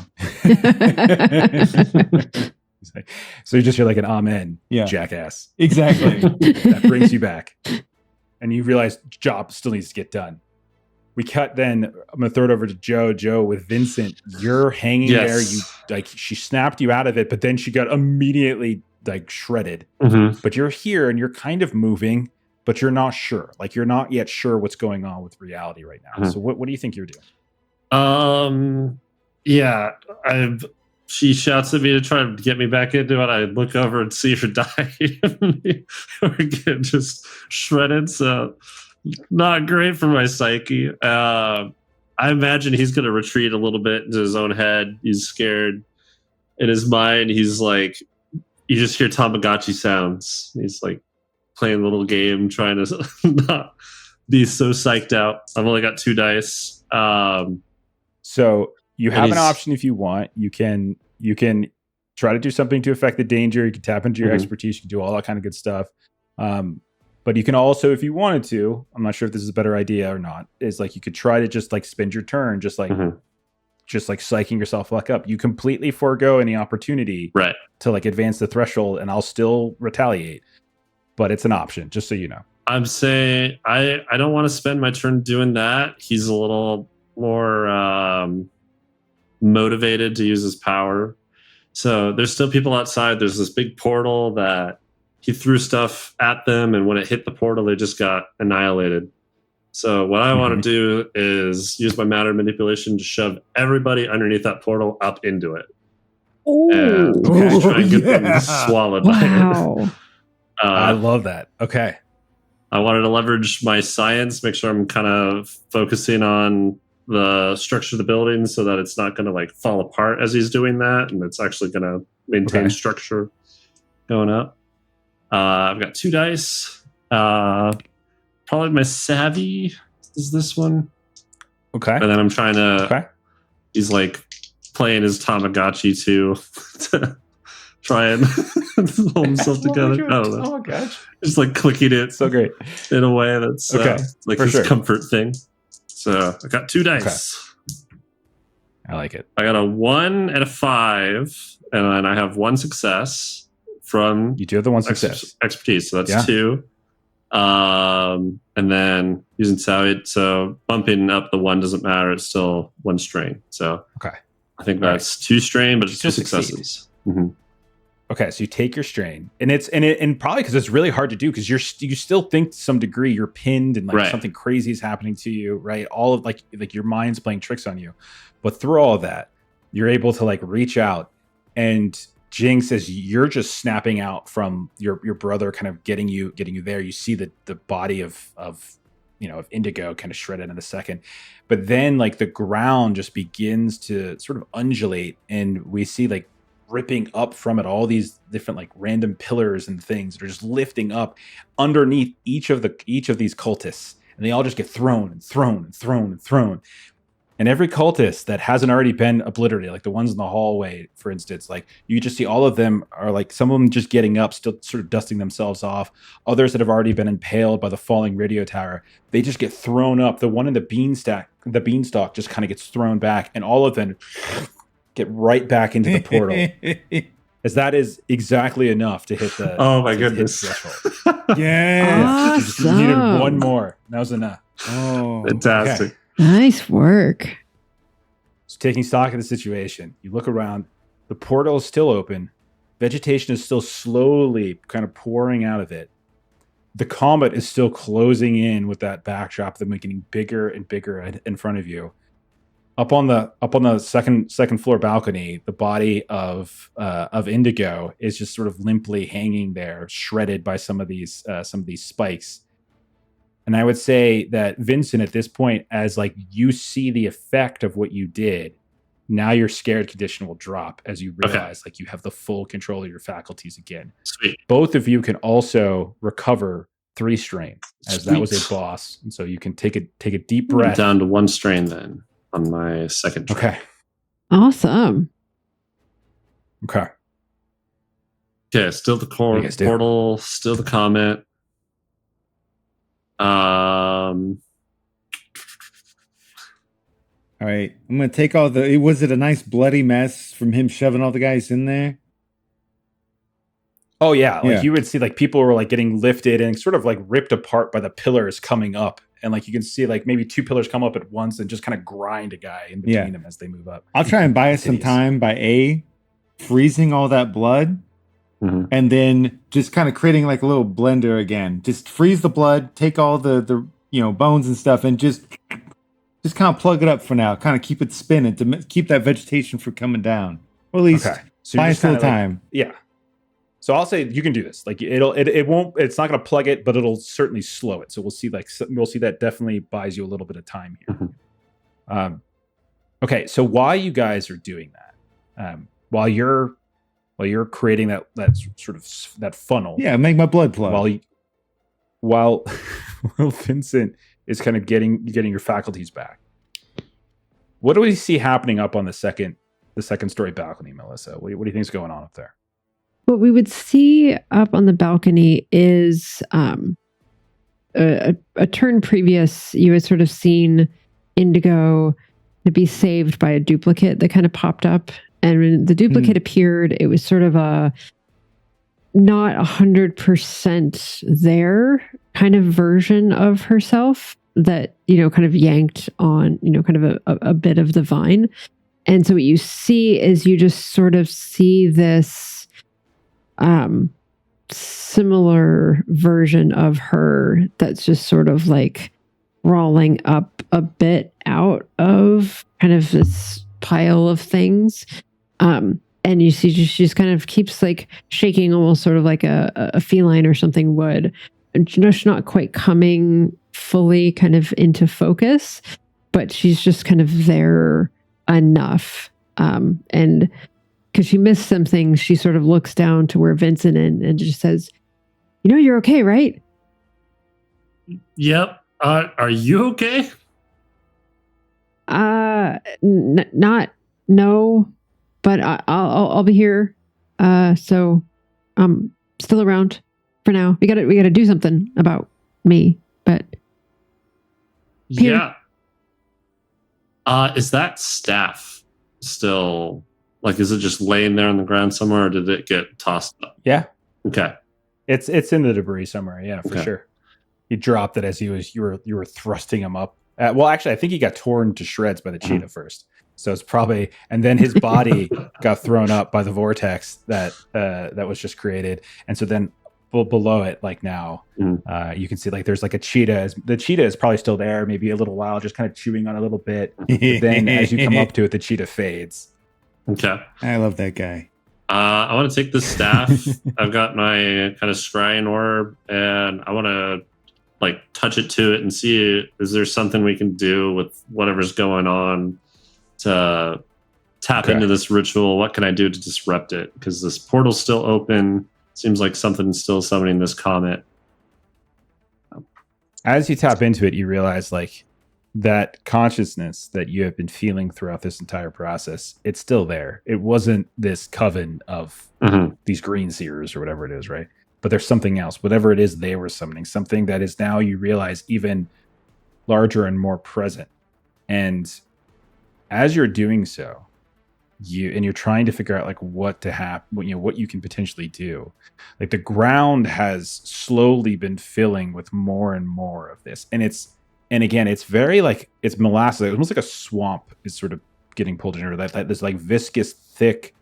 S1: So you just hear like an amen, jackass.
S4: Exactly.
S1: That brings you back. And you realize job still needs to get done. we cut. Then I'm gonna throw it over to Joe. Joe, with Vincent, you're hanging there. You she snapped you out of it, but then she got immediately like shredded.
S2: Mm-hmm.
S1: But you're here and you're kind of moving, but you're not sure. Like you're not yet sure what's going on with reality right now. So what do you think you're doing?
S2: Yeah, she shouts at me to try to get me back into it. I look over and see her die or get just shredded. So not great for my psyche. I imagine he's going to retreat a little bit into his own head. He's scared. In his mind, he's like, you just hear Tamagotchi sounds. He's like playing a little game, trying to not be so psyched out. I've only got 2 dice.
S1: So you have an option if you want. You can try to do something to affect the danger. You can tap into your expertise. You can do all that kind of good stuff. But you can also, if you wanted to, I'm not sure if this is a better idea or not, is like you could try to just like spend your turn, just like psyching yourself back up. You completely forego any opportunity to like advance the threshold, and I'll still retaliate. But it's an option, just so you know.
S2: I'm saying I don't want to spend my turn doing that. He's a little more motivated to use his power. So there's still people outside. There's this big portal that he threw stuff at them, and when it hit the portal, they just got annihilated. So what I want to do is use my matter manipulation to shove everybody underneath that portal up into it. And try and get them swallowed by it.
S1: I love that. Okay.
S2: I wanted to leverage my science, make sure I'm kind of focusing on the structure of the building so that it's not going to like fall apart as he's doing that, and it's actually going to maintain structure going up. I've got 2 dice. Probably my savvy is this one. Okay. And then I'm trying to... He's like playing his Tamagotchi too to try and hold himself together. I don't know. Oh my gosh. Just like clicking it.
S1: So great.
S2: In a way that's like his comfort thing. So I got 2 dice.
S1: I like it.
S2: I got a 1 and a 5, and then I have 1 success from...
S1: You do have the 1 success.
S2: Expertise, so that's 2. And then using salad, so bumping up the 1 doesn't matter. It's still 1 strain. So I think that's 2 strain, but it's 2 successes.
S1: Okay, so you take your strain, and probably because it's really hard to do because you still think to some degree you're pinned and like something crazy is happening to you, right? All of like your mind's playing tricks on you, but through all of that, you're able to like reach out, and Jinx, as you're just snapping out from your brother, kind of getting you there. You see the body of Indigo kind of shredded in a second, but then like the ground just begins to sort of undulate, and we see like ripping up from it all these different like random pillars and things that are just lifting up underneath each of these cultists, and they all just get thrown and thrown and thrown and thrown. And every cultist that hasn't already been obliterated, like the ones in the hallway, for instance, like you just see all of them are like, some of them just getting up, still sort of dusting themselves off. Others that have already been impaled by the falling radio tower, they just get thrown up. The one in the beanstalk just kind of gets thrown back, and all of them get right back into the portal. As that is exactly enough to hit the...
S2: Oh my goodness.
S1: Yeah. Awesome. Just needed 1 more. That was enough.
S2: Oh, fantastic.
S3: Okay. Nice work.
S1: So taking stock of the situation, you look around, the portal is still open. Vegetation is still slowly kind of pouring out of it. The comet is still closing in with that backdrop, that getting bigger and bigger in front of you. Up on the second floor balcony, the body of Indigo is just sort of limply hanging there, shredded by some of these spikes. And I would say that Vincent, at this point, as like you see the effect of what you did, now your scared condition will drop as you realize like you have the full control of your faculties again.
S2: Sweet.
S1: Both of you can also recover 3 strain, as that was a boss, and so you can take a deep breath.
S2: I'm down to 1 strain then on my second strain.
S1: Okay.
S3: Awesome.
S1: Okay.
S2: Okay, still the portal, still the comet.
S4: All right, I'm gonna take all the... Was it a nice bloody mess from him shoving all the guys in there?
S1: Oh yeah, like you would see like people were like getting lifted and sort of like ripped apart by the pillars coming up and like you can see like maybe 2 pillars come up at once and just kind of grind a guy in between them as they move up.
S4: I'll try and buy us some time by freezing all that blood, and then just kind of creating like a little blender again. Just freeze the blood, take all the bones and stuff, and just kind of plug it up for now. Kind of keep it spinning to keep that vegetation from coming down, or at least
S1: so
S4: buy us a little time.
S1: So I'll say you can do this. Like it won't. It's not going to plug it, but it'll certainly slow it. So we'll see. That definitely buys you a little bit of time here. Okay. So while you guys are doing that, while you're creating that sort of that funnel,
S4: make my blood flow.
S1: While Vincent is kind of getting your faculties back, what do we see happening up on the second story balcony, Melissa? What do you think is going on up there?
S3: What we would see up on the balcony is a turn previous. You had sort of seen Indigo to be saved by a duplicate that kind of popped up. And when the duplicate appeared, it was sort of a not 100% there kind of version of herself that, kind of yanked on, kind of a bit of the vine. And so what you see is you just sort of see this similar version of her that's just sort of like crawling up a bit out of kind of this pile of things. And you see she's kind of keeps like shaking almost sort of like a feline or something would. And she's not quite coming fully kind of into focus, but she's just kind of there enough. And because she missed something, she sort of looks down to where Vincent and just says, you're okay, right?
S2: Yep. Are you okay?
S3: No, but I'll be here. So I'm still around for now. We gotta do something about me, but
S2: here. Yeah. Is that staff still? Like, is it just laying there on the ground somewhere, or did it get tossed up?
S1: Yeah.
S2: Okay.
S1: It's in the debris somewhere. Yeah, for sure. He dropped it as you were thrusting him up. Well, actually, I think he got torn to shreds by the cheetah first. So it's probably, and then his body got thrown up by the vortex that was just created, and so then below it, like now, you can see like there's like a cheetah. The cheetah is probably still there, maybe a little while, just kind of chewing on a little bit. But then as you come up to it, the cheetah fades.
S2: Okay.
S4: I love that guy.
S2: I want to take the staff. I've got my kind of scrying orb, and I want to like touch it to it and see, is there something we can do with whatever's going on to tap into this ritual? What can I do to disrupt it? Because this portal's still open. Seems like something's still summoning this comet.
S1: As you tap into it, you realize like that consciousness that you have been feeling throughout this entire process, it's still there. It wasn't this coven of these green seers or whatever it is, right? But there's something else, whatever it is they were summoning, something that is now, you realize, even larger and more present. And as you're doing so, you're trying to figure out like what to happen, what you can potentially do. Like the ground has slowly been filling with more and more of this. And again, it's very like, it's molasses, almost like a swamp is sort of getting pulled into that. This like viscous, thick,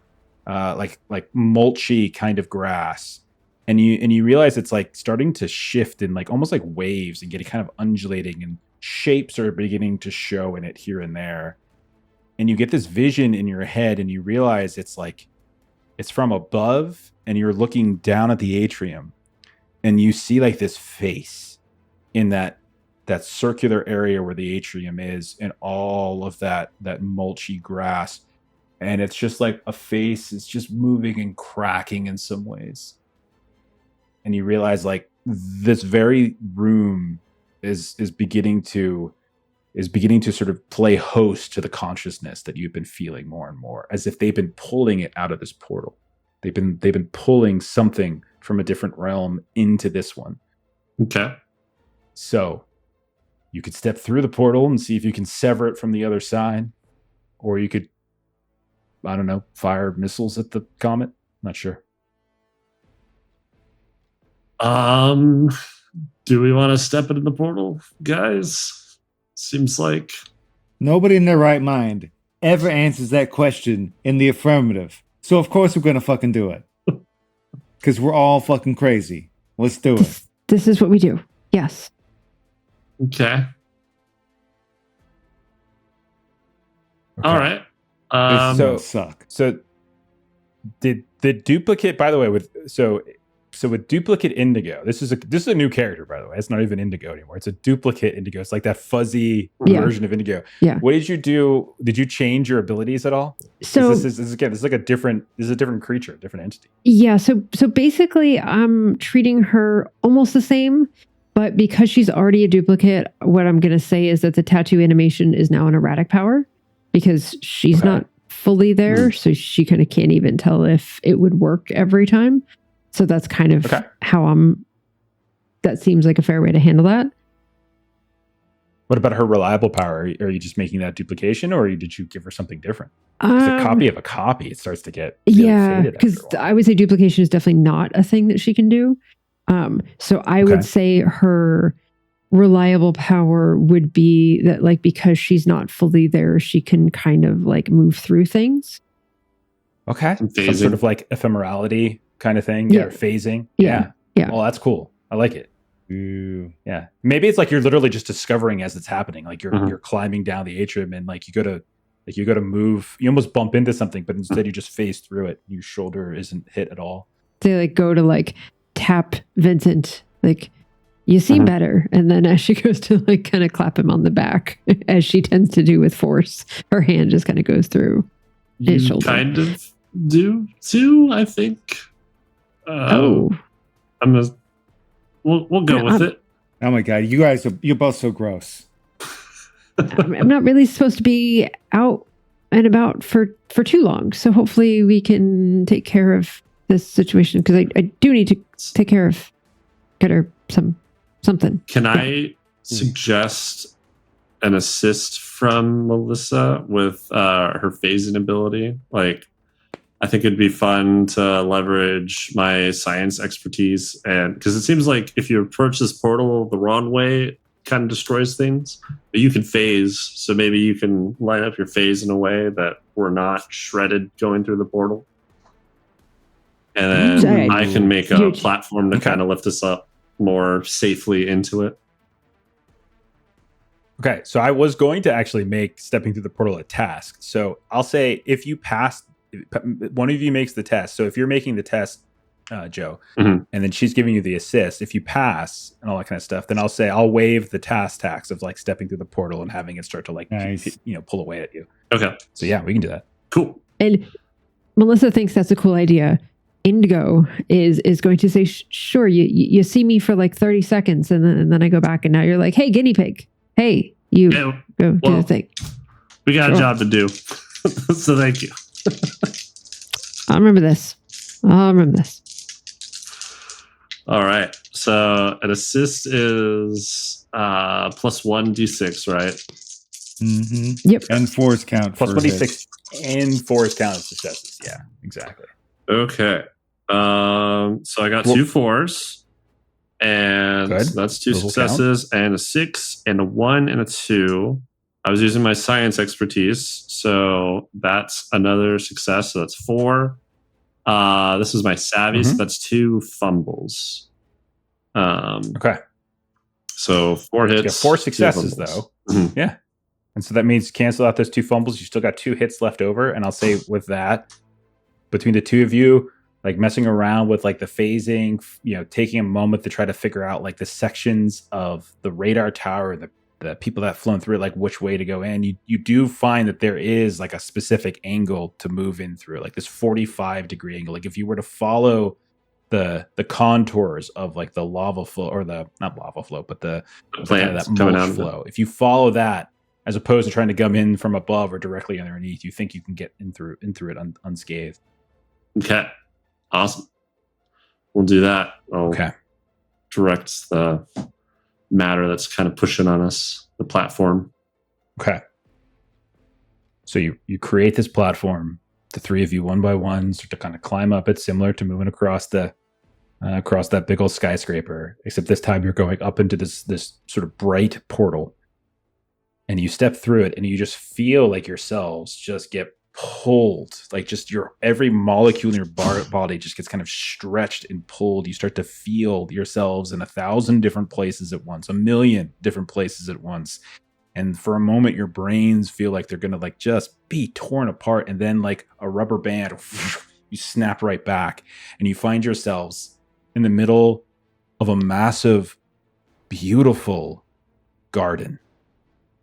S1: like mulchy kind of grass. And you realize it's like starting to shift in like almost like waves and getting kind of undulating, and shapes are beginning to show in it here and there. And you get this vision in your head, and you realize it's like, it's from above, and you're looking down at the atrium, and you see like this face in that circular area where the atrium is, and all of that mulchy grass. And it's just like a face is just moving and cracking in some ways. And you realize like this very room is beginning to sort of play host to the consciousness that you've been feeling more and more, as if they've been pulling it out of this portal. They've been pulling something from a different realm into this one.
S2: Okay.
S1: So you could step through the portal and see if you can sever it from the other side, or you could, I don't know, fire missiles at the comet. Not sure.
S2: Do we want to step into the portal, guys? Seems like
S4: Nobody in their right mind ever answers that question in the affirmative. So of course we're gonna fucking do it. Because we're all fucking crazy. Let's do it.
S3: This is what we do. Yes.
S2: okay.
S1: Okay.
S2: All right.
S4: This
S1: so-
S4: will suck.
S1: So did the duplicate, by the way, with duplicate indigo, this is a new character, by the way. It's not even indigo anymore. It's a duplicate indigo. It's like that fuzzy
S3: Yeah.
S1: version of indigo.
S3: Yeah.
S1: What did you do? Did you change your abilities at all?
S3: So
S1: this is a different creature, a different entity.
S3: yeah, so basically I'm treating her almost the same, but because she's already a duplicate, what I'm going to say is that the tattoo animation is now an erratic power because she's
S1: Okay.
S3: not fully there, so she kind of can't even tell if it would work every time. So that's kind of
S1: Okay.
S3: how that seems like a fair way to handle that.
S1: What about her reliable power? Are you just making that duplication, or did you give her something different? It's a copy of a copy. It starts to get
S3: Yeah,
S1: faded after
S3: because
S1: a while.
S3: I would say duplication is definitely not a thing that she can do. So I
S1: Okay.
S3: would say her reliable power would be that, like, because she's not fully there, she can kind of like move through things.
S1: Okay,
S2: Some
S1: some
S2: phasing.
S1: sort of like ephemerality kind of thing.
S3: Yeah.
S1: Or phasing.
S3: Yeah. Yeah.
S1: Oh, that's cool. I like it.
S4: Ooh.
S1: Yeah, maybe it's like you're literally just discovering as it's happening. Like you're
S2: Mhm.
S1: you're climbing down the atrium, and like you go to move. You almost bump into something, but instead you just phase through it. Your shoulder isn't hit at all.
S3: They like go to like tap Vincent, like, you seem
S2: Mhm.
S3: better. And then as she goes to like kind of clap him on the back, as she tends to do with Force, her hand just kind of goes through his
S2: You
S3: shoulder.
S2: kind of do too, I think.
S3: Oh,
S2: I'm gonna. We'll go
S3: Yeah,
S2: with it.
S4: Oh my god, you're both so gross.
S3: I'm not really supposed to be out and about for too long. So hopefully we can take care of this situation because I do need to take care of, get her something.
S2: Can I suggest an assist from Melissa with her phasing ability? Like, I think it'd be fun to leverage my science expertise, and because it seems like if you approach this portal the wrong way, it kind of destroys things. But you can phase, so maybe you can line up your phase in a way that we're not shredded going through the portal. And then
S3: Ooh.
S2: I can make a
S3: Huge.
S2: platform to
S1: Okay.
S2: kind of lift us up more safely into it.
S1: Okay, so I was going to actually make stepping through the portal a task. So I'll say if you pass, one of you makes the test. So if you're making the test, Joe,
S2: Mhm.
S1: and then she's giving you the assist, if you pass and all that kind of stuff, then I'll say I'll waive the tax of like stepping through the portal and having it start to like
S4: Nice.
S1: pull away at you.
S2: Okay,
S1: So yeah, we can do that.
S2: cool.
S3: And Melissa thinks that's a cool idea. Indigo is going to say, sure, you see me for like 30 seconds and then I go back and now you're like, hey, guinea pig. Hey, you
S2: Yeah,
S3: go do
S2: well,
S3: the thing.
S2: we got a
S3: Sure.
S2: job to do. So thank you.
S3: I'll remember this.
S2: All right. So an assist is plus 1d6, right?
S4: Mm-hmm.
S3: Yep.
S4: And force count.
S1: Plus
S4: for
S1: 26 and Forrest count of successes. Yeah, exactly.
S2: Okay. So I got
S1: Well-
S2: 2 4s, and
S1: Good.
S2: that's 2
S1: Those will
S2: successes, and a 6, and a 1, and a 2. I was using my science expertise, so that's another success. So that's 4. This is my savvy, so that's 2 fumbles.
S1: Okay.
S2: So 4 hits.
S1: You got 4
S2: 2
S1: successes
S2: fumbles.
S1: though.
S2: Mhm.
S1: Yeah. And so that means cancel out those 2 fumbles. You still got 2 hits left over. And I'll say with that, between the two of you, like messing around with like the phasing, taking a moment to try to figure out like the sections of the radar tower, the people that have flown through it, like which way to go in, you do find that there is like a specific angle to move in through, like this 45-degree angle. Like if you were to follow the contours of like the lava flow, or the not lava flow, but the
S2: Plants
S1: that
S2: coming
S1: mulch
S2: out of it.
S1: flow. If you follow that, as opposed to trying to come in from above or directly underneath, you think you can get in through it unscathed.
S2: Okay. Awesome. We'll do that. I'll
S1: Okay.
S2: direct the matter that's kind of pushing on us, the platform.
S1: Okay. So you create this platform. The 3 of you, one by one, start to kind of climb up it, similar to moving across the across that big old skyscraper. Except this time you're going up into this sort of bright portal, and you step through it, and you just feel like yourselves just get pulled, like just your every molecule in your body just gets kind of stretched and pulled. You start to feel yourselves in 1,000 different places at once, 1,000,000 different places at once. And for a moment, your brains feel like they're going to like just be torn apart. And then like a rubber band, you snap right back, and you find yourselves in the middle of a massive, beautiful garden.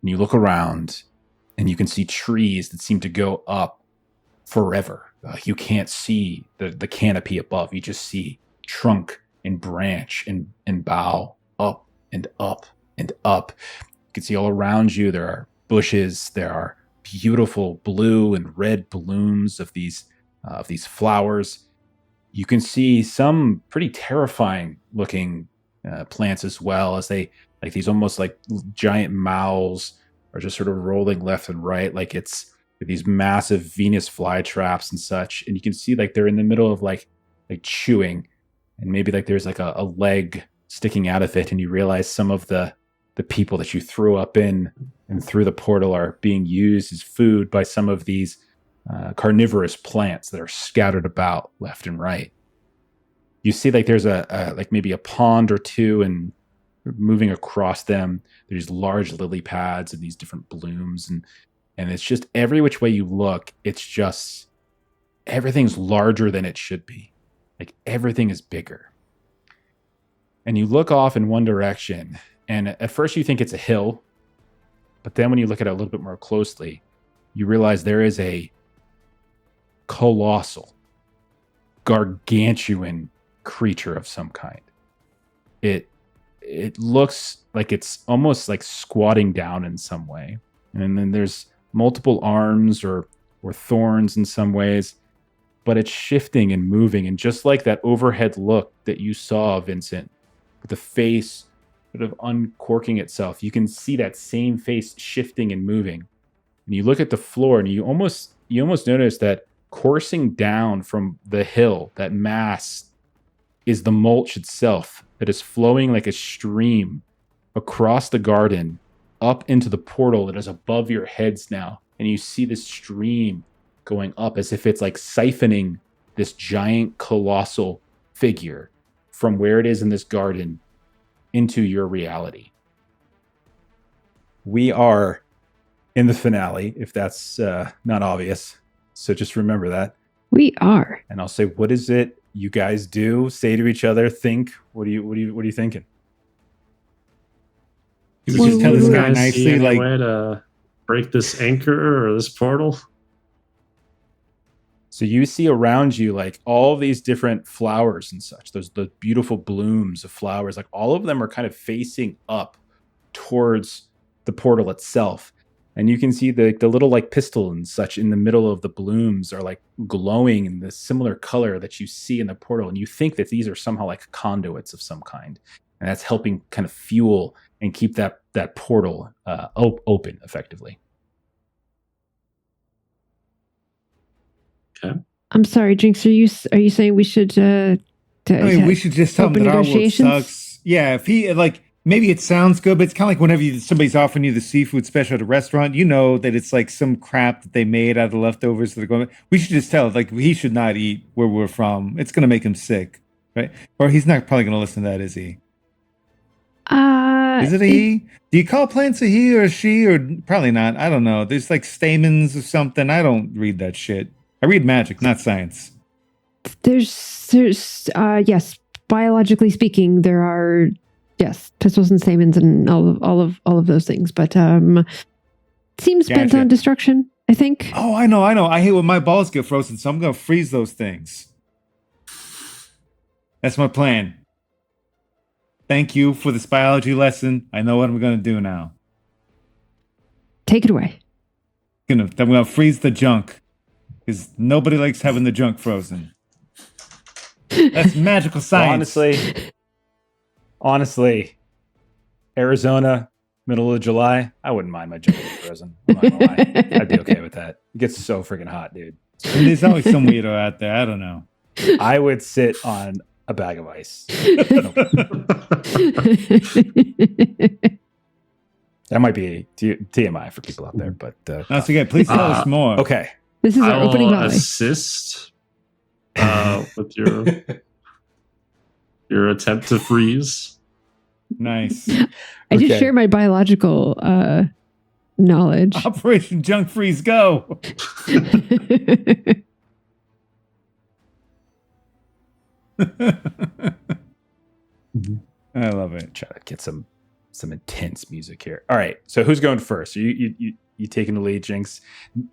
S1: And you look around, and you can see trees that seem to go up forever. You can't see the canopy above. You just see trunk and branch and bough up and up and up. You can see all around you there are bushes. There are beautiful blue and red blooms of these flowers. You can see some pretty terrifying looking plants as well, as they like these almost like giant mouths are just sort of rolling left and right, like it's these massive Venus flytraps and such. And you can see like they're in the middle of like chewing, and maybe like there's like a leg sticking out of it, and you realize some of the people that you threw up in and through the portal are being used as food by some of these carnivorous plants that are scattered about left and right. You see like there's a like maybe a pond or two, and moving across them there's large lily pads and these different blooms, and it's just every which way you look, it's just everything's larger than it should be. Like everything is bigger. And you look off in one direction, and at first you think it's a hill, but then when you look at it a little bit more closely, you realize there is a colossal, gargantuan creature of some kind. It looks like it's almost like squatting down in some way. And then there's multiple arms or thorns in some ways, but it's shifting and moving. And just like that overhead look that you saw, Vincent, with the face sort of uncorking itself, you can see that same face shifting and moving. And you look at the floor, and you almost notice that coursing down from the hill, that mass, is the mulch itself that is flowing like a stream across the garden up into the portal that is above your heads now. And you see this stream going up as if it's like siphoning this giant colossal figure from where it is in this garden into your reality. We are in the finale, if that's not obvious. So just remember that.
S3: We are.
S1: And I'll say, what is it you guys do? Say to each other, think. What are you thinking?
S4: You would just tell this guy
S2: guys see
S4: nicely,
S2: any
S4: like,
S2: way to break this anchor or this portal?
S1: So you see around you like all of these different flowers and such. Those the beautiful blooms of flowers, like all of them are kind of facing up towards the portal itself. And you can see the little like pistil and such in the middle of the blooms are like glowing in the similar color that you see in the portal. And you think that these are somehow like conduits of some kind. And that's helping kind of fuel and keep that portal open effectively.
S2: Okay.
S3: I'm sorry, Jinx. Are you saying we should?
S4: I mean, we should just tell him
S3: open
S4: that our world
S3: negotiations?
S4: sucks. Yeah, if he like, maybe it sounds good, but it's kind of like whenever somebody's offering you the seafood special at a restaurant, you know that it's like some crap that they made out of the leftovers that are going. We should just tell like he should not eat where we're from. It's going to make him sick, right? Or he's not probably going to listen to that, is he? Is it a he? Do you call plants a he or a she, or probably not? I don't know. There's like stamens or something. I don't read that shit. I read magic, not science.
S3: There's yes, biologically speaking, there are pistils and stamens and all of those things, but seems bent
S4: Gotcha.
S3: on destruction, I think.
S4: Oh, I know. I hate when my balls get frozen, so I'm going to freeze those things. That's my plan. Thank you for this biology lesson. I know what I'm going to do now.
S3: Take it away.
S4: I'm going to freeze the junk, because nobody likes having the junk frozen. That's magical science.
S1: Honestly, Arizona, middle of July, I wouldn't mind my junk being frozen. I'm not gonna lie. I'd be okay with that. It gets so freaking hot, dude.
S4: And there's always some weirdo out there. I don't know.
S1: I would sit on a bag of ice. That might be TMI for people out there, but
S4: That's okay. Please tell us more.
S1: okay.
S3: This is our opening
S2: will
S3: volley.
S2: assist with your attempt to freeze.
S4: Nice.
S3: I just
S1: Okay.
S3: share my biological knowledge.
S4: Operation Junk Freeze, go. I love it.
S1: Try to get some intense music here. All right. So who's going first? You taking the lead, Jinx?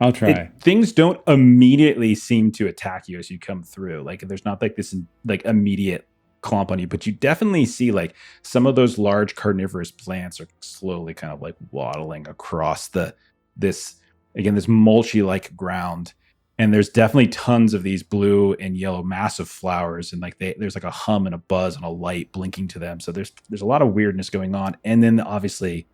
S4: I'll try.
S1: Things don't immediately seem to attack you as you come through. Like there's not like this like immediate clomp on you, but you definitely see like some of those large carnivorous plants are slowly kind of like waddling across this mulchy like ground. And there's definitely tons of these blue and yellow massive flowers, and like there's like a hum and a buzz and a light blinking to them. So there's a lot of weirdness going on. And then obviously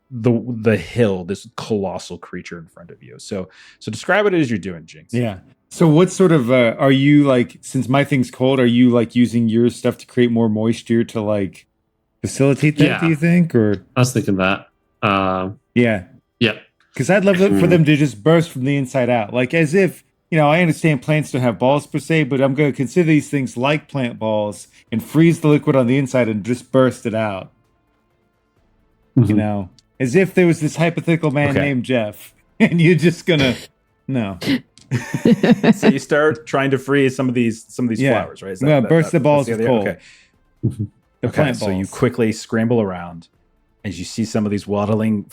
S1: the hill, this colossal creature in front of you. So describe what it is you're doing, Jinx.
S4: Yeah. So what sort of are you like, since my thing's cold, are you like using your stuff to create more moisture to like facilitate that,
S2: Yeah.
S4: do you think? Or
S2: I was thinking that.
S4: yeah.
S2: Yeah.
S4: Because I'd love for them to just burst from the inside out. Like as if, I understand plants don't have balls per se, but I'm going to consider these things like plant balls and freeze the liquid on the inside and just burst it out.
S2: Mhm.
S4: As if there was this hypothetical man
S1: Okay.
S4: named Jeff and you're just going to, no.
S1: So you start trying to freeze some of these
S4: Yeah.
S1: flowers, right? Is
S4: Yeah, burst the balls
S1: that's
S4: with cold.
S1: Okay.
S4: The
S1: Okay,
S4: plant
S1: so you
S4: balls.
S1: quickly scramble around as you see some of these waddling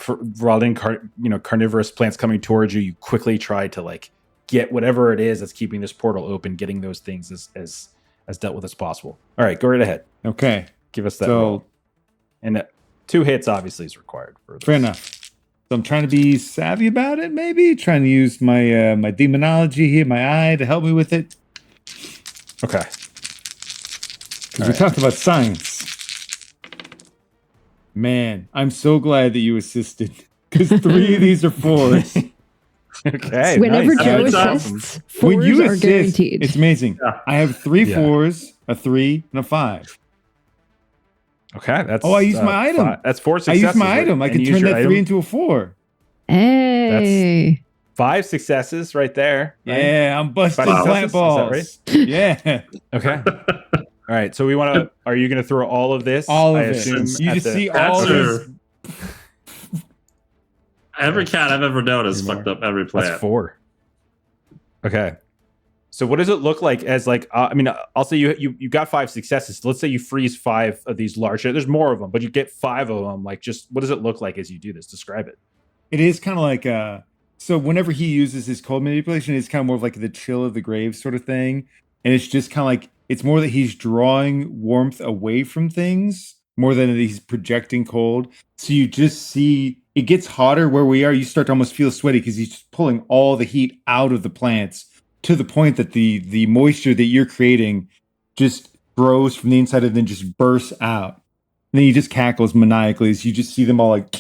S1: carnivorous plants coming towards you. You quickly try to like get whatever it is that's keeping this portal open, getting those things as dealt with as possible. All right, go right ahead.
S4: Okay.
S1: Give us that
S4: So
S1: roll. And 2 hits obviously is required for this.
S4: fair enough. So I'm trying to be savvy about it, maybe trying to use my my demonology here, my eye to help me with it.
S1: Okay.
S4: Because we talked about science. Man, I'm so glad that you assisted. Because 3 of these are 4s.
S1: Okay.
S3: Whenever
S1: nice.
S3: Joe
S2: That's
S3: assists,
S4: When
S3: 4s
S4: you
S3: are
S4: assist,
S3: guaranteed.
S4: it's amazing.
S2: Yeah.
S4: I have 3
S1: Yeah.
S4: 4s, a 3, and a 5.
S1: Okay, that's
S4: Oh, I used my item.
S1: That's 4
S4: I
S1: successes.
S4: used my
S1: right?
S4: item. I
S1: And
S4: could
S1: you
S4: turn
S1: use your
S4: that
S1: item.
S4: 3 into a 4.
S3: Hey.
S1: 5 successes right there. Right?
S4: Yeah, I'm busting
S1: Five
S4: plant
S1: successes,
S4: balls. Yeah,
S1: Okay. All right. So we want to. Are you going to throw all of this?
S4: all of
S1: I
S4: it.
S1: assume
S4: You
S1: at
S4: just
S1: the-
S4: see all
S2: That's
S4: this.
S2: Every cat I've ever known has
S1: Three
S2: fucked
S1: more.
S2: up every plant.
S1: That's 4. Okay. So what does it look like as like? I'll say you got 5 successes. Let's say you freeze 5 of these large. There's more of them, but you get 5 of them. Like, just what does it look like as you do this? Describe it.
S4: It is kind of like so whenever he uses his cold manipulation, it's kind of more of like the chill of the grave sort of thing. And it's just kind of like, it's more that he's drawing warmth away from things more than that he's projecting cold. So you just see it gets hotter where we are. You start to almost feel sweaty because he's just pulling all the heat out of the plants to the point that the moisture that you're creating just grows from the inside and then just bursts out. And then he just cackles maniacally as you just see them all like,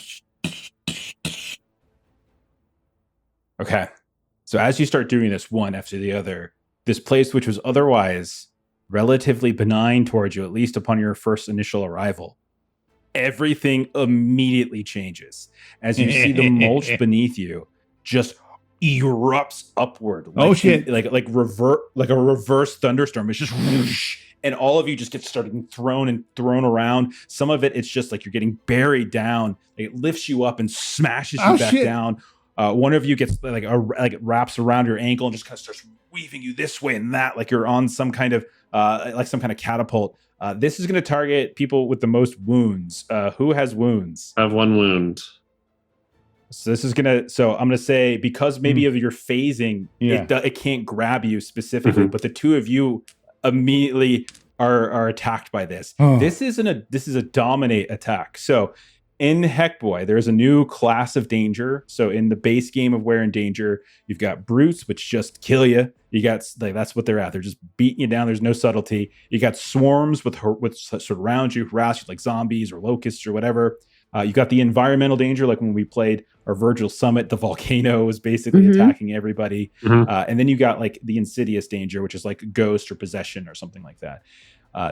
S1: Okay. So as you start doing this one after the other, this place, which was otherwise relatively benign towards you, at least upon your first initial arrival, everything immediately changes as you see the mulch beneath you just erupts upward.
S4: Oh, shit.
S1: Like a reverse thunderstorm. It's just whoosh, and all of you just get started thrown around. Some of it's just like you're getting buried down. Like, it lifts you up and smashes you
S4: Oh,
S1: back
S4: shit.
S1: down. One of you gets like it wraps around your ankle and just kind of starts weaving you this way and that, like you're on some kind of catapult. This is going to target people with the most wounds. Who has wounds?
S2: I have 1 wound.
S1: So this is gonna. So I'm gonna say, because maybe of your phasing,
S4: Yeah.
S1: it can't grab you specifically,
S2: Mhm.
S1: but the 2 of you immediately are attacked by this.
S4: Oh.
S1: This is a dominate attack. So in Heckboy, there's a new class of danger. So in the base game of We're in Danger, you've got brutes, which just kill you. You got that's what they're at. They're just beating you down. There's no subtlety. You got swarms with surround you, harass you, like zombies or locusts or whatever. You got the environmental danger, like when we played our Virgil Summit, the volcano was basically
S3: Mhm.
S1: attacking everybody.
S2: Mhm.
S1: And then you got like the insidious danger, which is like ghost or possession or something like that.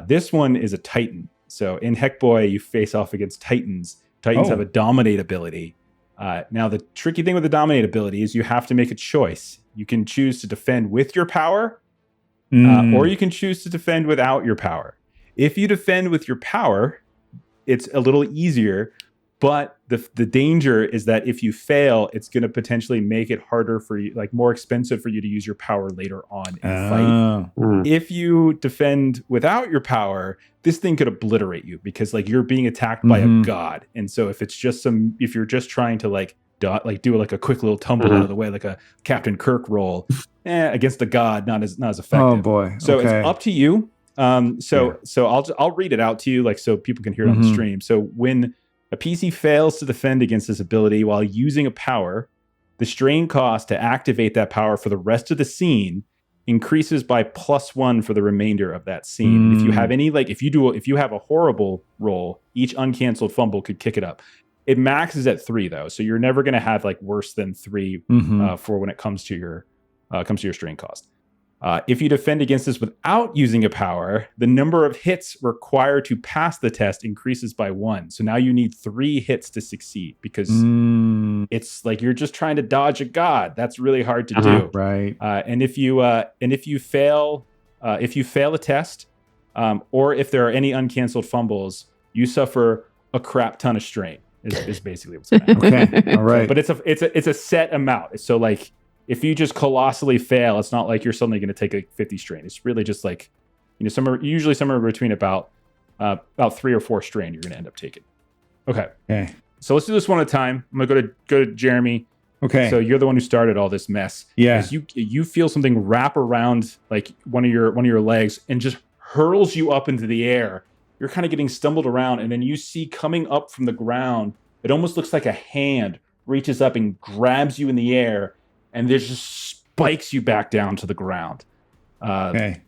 S1: This one is a Titan. So in Heckboy, you face off against Titans. Titans have a Dominate ability. Now, the tricky thing with the Dominate ability is you have to make a choice. You can choose to defend with your power, or you can choose to defend without your power. If you defend with your power, it's a little easier, but the danger is that if you fail, it's going to potentially make it harder for you, like more expensive for you to use your power later on in the fight. If you defend without your power, this thing could obliterate you because like you're being attacked by a god. And so if it's just if you're just trying to do like a quick little tumble out of the way, like a Captain Kirk roll, against a god, not as effective.
S4: Oh boy.
S1: So it's up to you. So I'll read it out to you, like so people can hear it on the stream. So when a PC fails to defend against this ability while using a power, the strain cost to activate that power for the rest of the scene increases by +1 for the remainder of that scene. And if you have any, like if you have a horrible roll, each uncanceled fumble could kick it up. It maxes at 3 though, so you're never going to have like worse than 3 for when it comes to your strain cost. If you defend against this without using a power, the number of hits required to pass the test increases by 1. So now you need 3 hits to succeed because it's like you're just trying to dodge a god. That's really hard to do.
S4: Right.
S1: And if you fail a test, or if there are any uncanceled fumbles, you suffer a crap ton of strain. Is basically what's going to happen.
S4: Okay. All right.
S1: But it's a set amount. So like, if you just colossally fail, it's not like you're suddenly going to take a 50 strain. It's really just like, usually somewhere between about 3 or 4 strain you're going to end up taking. Okay. So let's do this one at a time. I'm going to go to Jeremy.
S4: Okay.
S1: So you're the one who started all this mess.
S4: Yeah.
S1: You feel something wrap around like one of your legs and just hurls you up into the air. You're kind of getting stumbled around, and then you see coming up from the ground, it almost looks like a hand reaches up and grabs you in the air, and it just spikes you back down to the ground.
S4: Okay.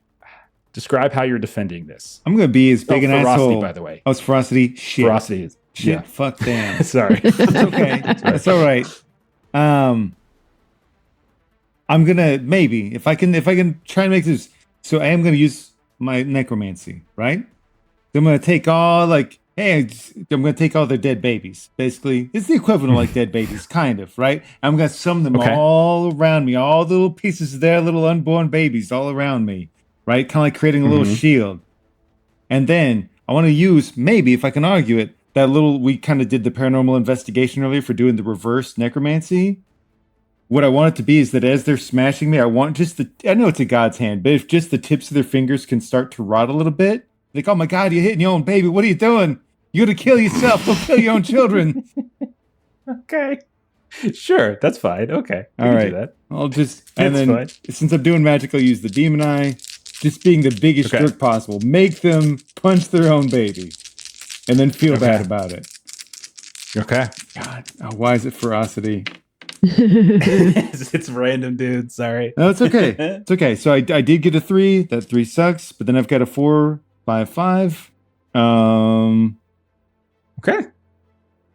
S1: Describe how you're defending this.
S4: I'm going to be as big an
S1: ferocity,
S4: asshole.
S1: by the way.
S4: Oh, it's ferocity? Shit.
S1: Ferocity.
S4: Shit.
S1: Yeah.
S4: Fuck damn.
S1: Sorry.
S4: It's okay. It's all right. I'm going to, maybe, if I can try and make this. So I am going to use my necromancy, right? So I'm going to take all, like, hey, I'm going to take all their dead babies. Basically, it's the equivalent of like dead babies, kind of, right? I'm going to summon them all around me, all the little pieces of their little unborn babies all around me, right? Kind of like creating a little shield. And then I want to use, maybe, if I can argue it, we kind of did the paranormal investigation earlier for doing the reverse necromancy. What I want it to be is that as they're smashing me, I want I know it's a god's hand, but if just the tips of their fingers can start to rot a little bit, like, oh my God, you're hitting your own baby. What are you doing? You're going to kill yourself. Don't kill your own children.
S1: Okay. Sure. That's fine. Okay.
S4: All right.
S1: Do that.
S4: I'll just,
S1: That's
S4: and then
S1: fine.
S4: Since I'm doing magic, I'll use the demon eye. Just being the biggest jerk possible. Make them punch their own baby. And then feel bad about it.
S1: Okay.
S4: God, why is it ferocity?
S1: It's random, dude. Sorry.
S4: No, it's okay. It's okay. So I did get a 3. That 3 sucks. But then I've got a 4 by a 5.
S1: Okay.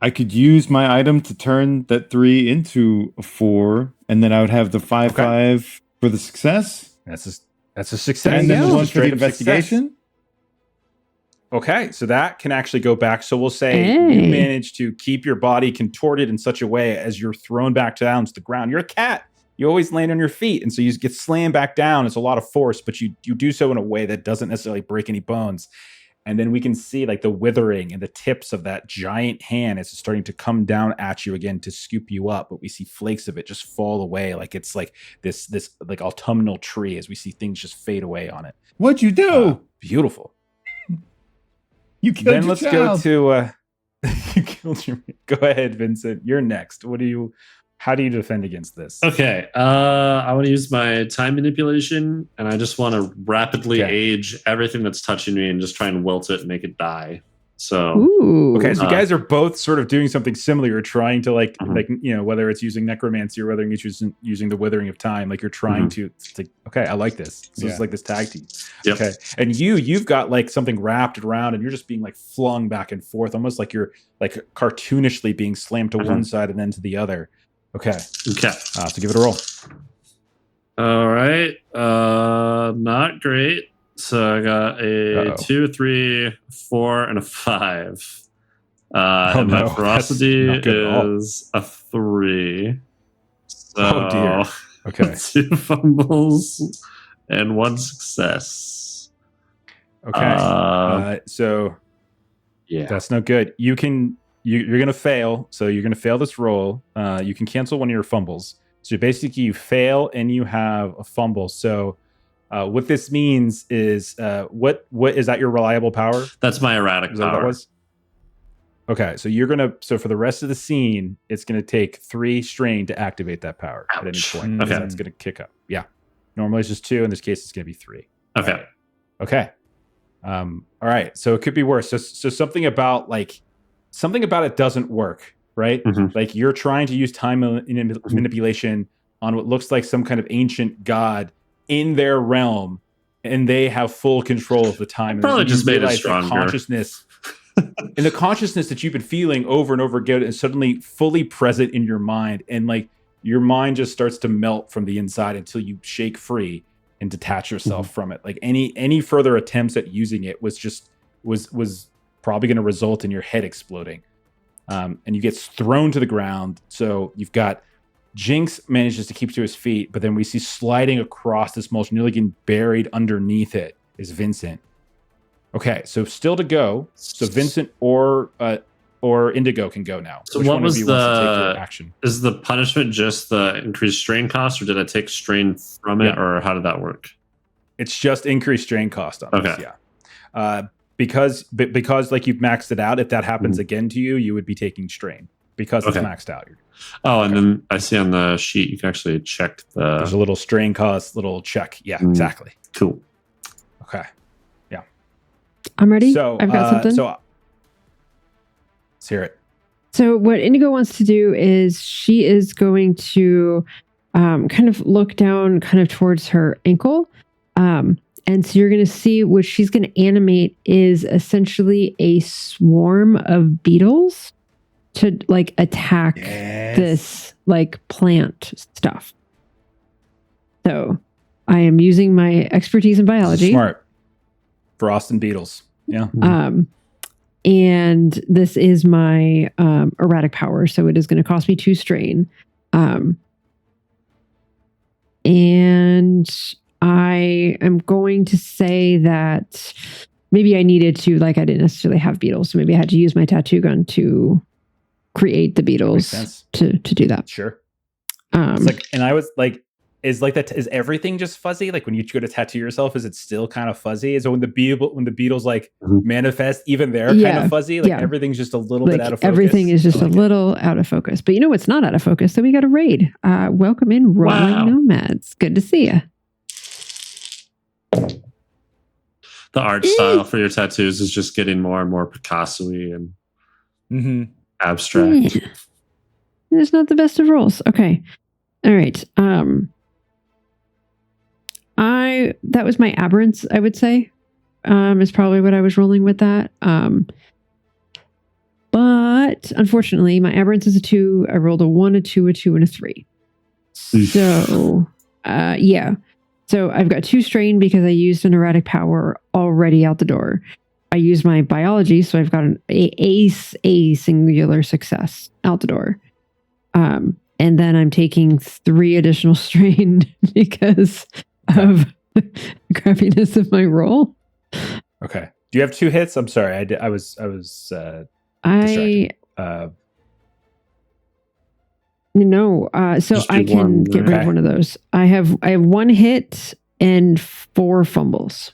S4: I could use my item to turn that 3 into a 4, and then I would have the 5/5 for the success.
S1: That's a success.
S4: And then the 1 for
S1: Straight
S4: the
S1: up
S4: investigation.
S1: success. Okay, so that can actually go back. So we'll say you manage to keep your body contorted in such a way as you're thrown back down to the ground. You're a cat. You always land on your feet, and so you get slammed back down. It's a lot of force, but you do so in a way that doesn't necessarily break any bones. And then we can see like the withering and the tips of that giant hand as it's starting to come down at you again to scoop you up. But we see flakes of it just fall away, like it's like this like autumnal tree as we see things just fade away on it.
S4: What'd you do?
S1: Beautiful.
S4: You killed
S1: then
S4: your
S1: let's
S4: child.
S1: go to you killed your. Go ahead, Vincent. You're next. How do you defend against this?
S2: Okay, I want to use my time manipulation, and I just want to rapidly age everything that's touching me and just try and wilt it and make it die. So,
S1: okay, so you guys are both sort of doing something similar. You're trying to like whether it's using necromancy or whether it's using the withering of time, like you're trying to. Okay, I like this. So it's like this tag team.
S2: Yep.
S1: Okay, and you've got like something wrapped around, and you're just being like flung back and forth, almost like you're like cartoonishly being slammed to one side and then to the other. Okay. So give it a roll.
S2: All right. Not great. So I got a
S1: Uh-oh.
S2: 2, 3, 4, and a 5.
S1: Oh,
S2: and my
S1: no.
S2: ferocity
S1: That's not good at all.
S2: is a 3. So
S1: Oh, dear. Okay.
S2: 2 fumbles and 1 success.
S1: Okay. So
S2: Yeah.
S1: that's no good. You're going to fail. So you're going to fail this roll. You can cancel one of your fumbles. So basically you fail and you have a fumble. So what this means is what is that your reliable power?
S2: That's my erratic
S1: Is that what
S2: power.
S1: that was? Okay, so for the rest of the scene, it's going to take 3 strain to activate that power at any point.
S2: Okay.
S1: That's going to kick up. Yeah. Normally it's just 2. In this case, it's going to be 3.
S2: Okay.
S1: All right. Okay. All right. So it could be worse. So something about it doesn't work, right?
S2: Mhm.
S1: Like you're trying to use time manipulation on what looks like some kind of ancient god in their realm, and they have full control of the time.
S2: Probably
S1: and
S2: just made it
S1: realize
S2: stronger.
S1: Consciousness. And the consciousness that you've been feeling over and over again is suddenly fully present in your mind, and like your mind just starts to melt from the inside until you shake free and detach yourself from it. Like any further attempts at using it was probably going to result in your head exploding, and you get thrown to the ground. So you've got Jinx manages to keep to his feet, but then we see sliding across this mulch, nearly getting buried underneath it, is Vincent. Okay, so still to go. So Vincent or Indigo can go now.
S2: So
S1: Which
S2: what
S1: one
S2: was
S1: of you wants to take your action?
S2: Is the punishment just the increased strain cost, or did I take strain from it, or how did that work?
S1: It's just increased strain cost on this, yeah. Because like you've maxed it out, if that happens again to you, you would be taking strain because it's maxed out.
S2: And then I see on the sheet you can actually check
S1: There's a little strain cost, little check. Yeah, exactly.
S2: Cool.
S1: Okay.
S3: I'm ready.
S1: So
S3: I've got something.
S1: So let's hear it.
S3: So what Indigo wants to do is she is going to kind of look down kind of towards her ankle. And so you're going to see what she's going to animate is essentially a swarm of beetles to like attack this like plant stuff. So I am using my expertise in biology.
S1: Smart. Frost and beetles. Yeah.
S3: And this is my erratic power, so it is going to cost me 2 strain. And I am going to say that maybe I needed to, like, I didn't necessarily have beetles, so maybe I had to use my tattoo gun to create the beetles to do that.
S1: Sure. It's like, and I was like, is everything just fuzzy? Like when you go to tattoo yourself, is it still kind of fuzzy? Is it when the beetles like manifest, even they're kind of fuzzy? Like everything's just a little bit out of focus.
S3: Everything is just a little out of focus. But you know what's not out of focus? So we got a raid. Welcome in, Rolling Nomads. Good to see you.
S2: The art style for your tattoos is just getting more and more Picasso-y and abstract.
S3: Yeah. It's not the best of roles. Okay. All right. That was my aberrance, I would say. Is probably what I was rolling with that. But unfortunately, my aberrance is a 2. I rolled a 1, a 2, a 2, and a 3. So, yeah. So I've got 2 strain because I used an erratic power already out the door. I used my biology, so I've got a singular success out the door. And then I'm taking 3 additional strain because of the crappiness of my roll.
S1: Okay. Do you have 2 hits? I'm sorry. I was distracted.
S3: No. So I can get rid of one of those. I have 1 hit and 4 fumbles.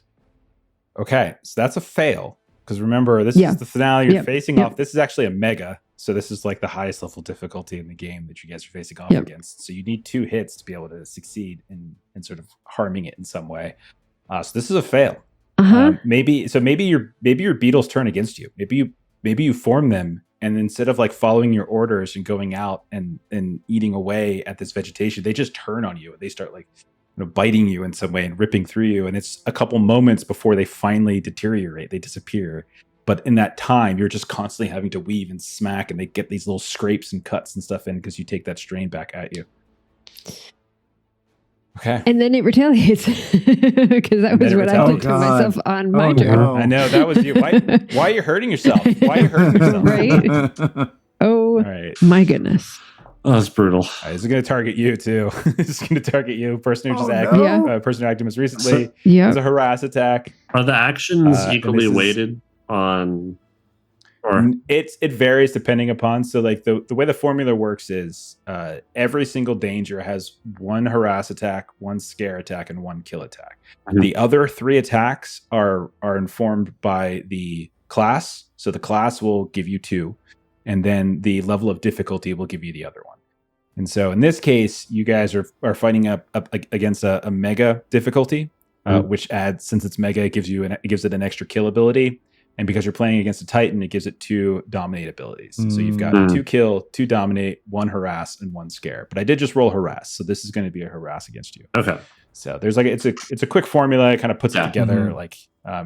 S1: Okay. So that's a fail. Because remember, this is the finale you're facing off. This is actually a mega. So this is like the highest level difficulty in the game that you guys are facing off against. So you need 2 hits to be able to succeed in sort of harming it in some way. So this is a fail. Maybe your beetles turn against you. Maybe you form them, and instead of like following your orders and going out and eating away at this vegetation, they just turn on you. They start like biting you in some way and ripping through you. And it's a couple moments before they finally deteriorate. They disappear. But in that time, you're just constantly having to weave and smack, and they get these little scrapes and cuts and stuff in because you take that strain back at you. Okay.
S3: And then it retaliates because that was what I did to myself on my turn.
S4: no.
S1: I know that was you. Why are you hurting yourself? Why are you hurting yourself?
S3: Right? Oh,
S1: All right.
S3: my goodness.
S2: Oh, that's brutal.
S1: All right, this is going to target you too. This is going to target you. Person who just acted.
S4: no.
S3: Yeah.
S1: Person who acted most recently.
S2: So-
S3: Yeah.
S1: It's a harass attack.
S2: Are the actions
S1: and
S2: equally
S1: this is-
S2: weighted on? Or
S1: It varies depending upon. So like the way the formula works is every single danger has one harass attack, one scare attack, and one kill attack.
S2: Mhm.
S1: The other 3 attacks are informed by the class. So the class will give you 2, and then the level of difficulty will give you the other one. And so in this case, you guys are fighting up against a mega difficulty, which adds, since it's mega, it gives it an extra kill ability. And because you're playing against a Titan, it gives it 2 dominate abilities. So you've got 2 kill, 2 dominate, 1 harass, and 1 scare. But I did just roll harass, so this is going to be a harass against you.
S2: okay.
S1: So there's it's a quick formula. It kind of puts it
S2: Yeah.
S1: together.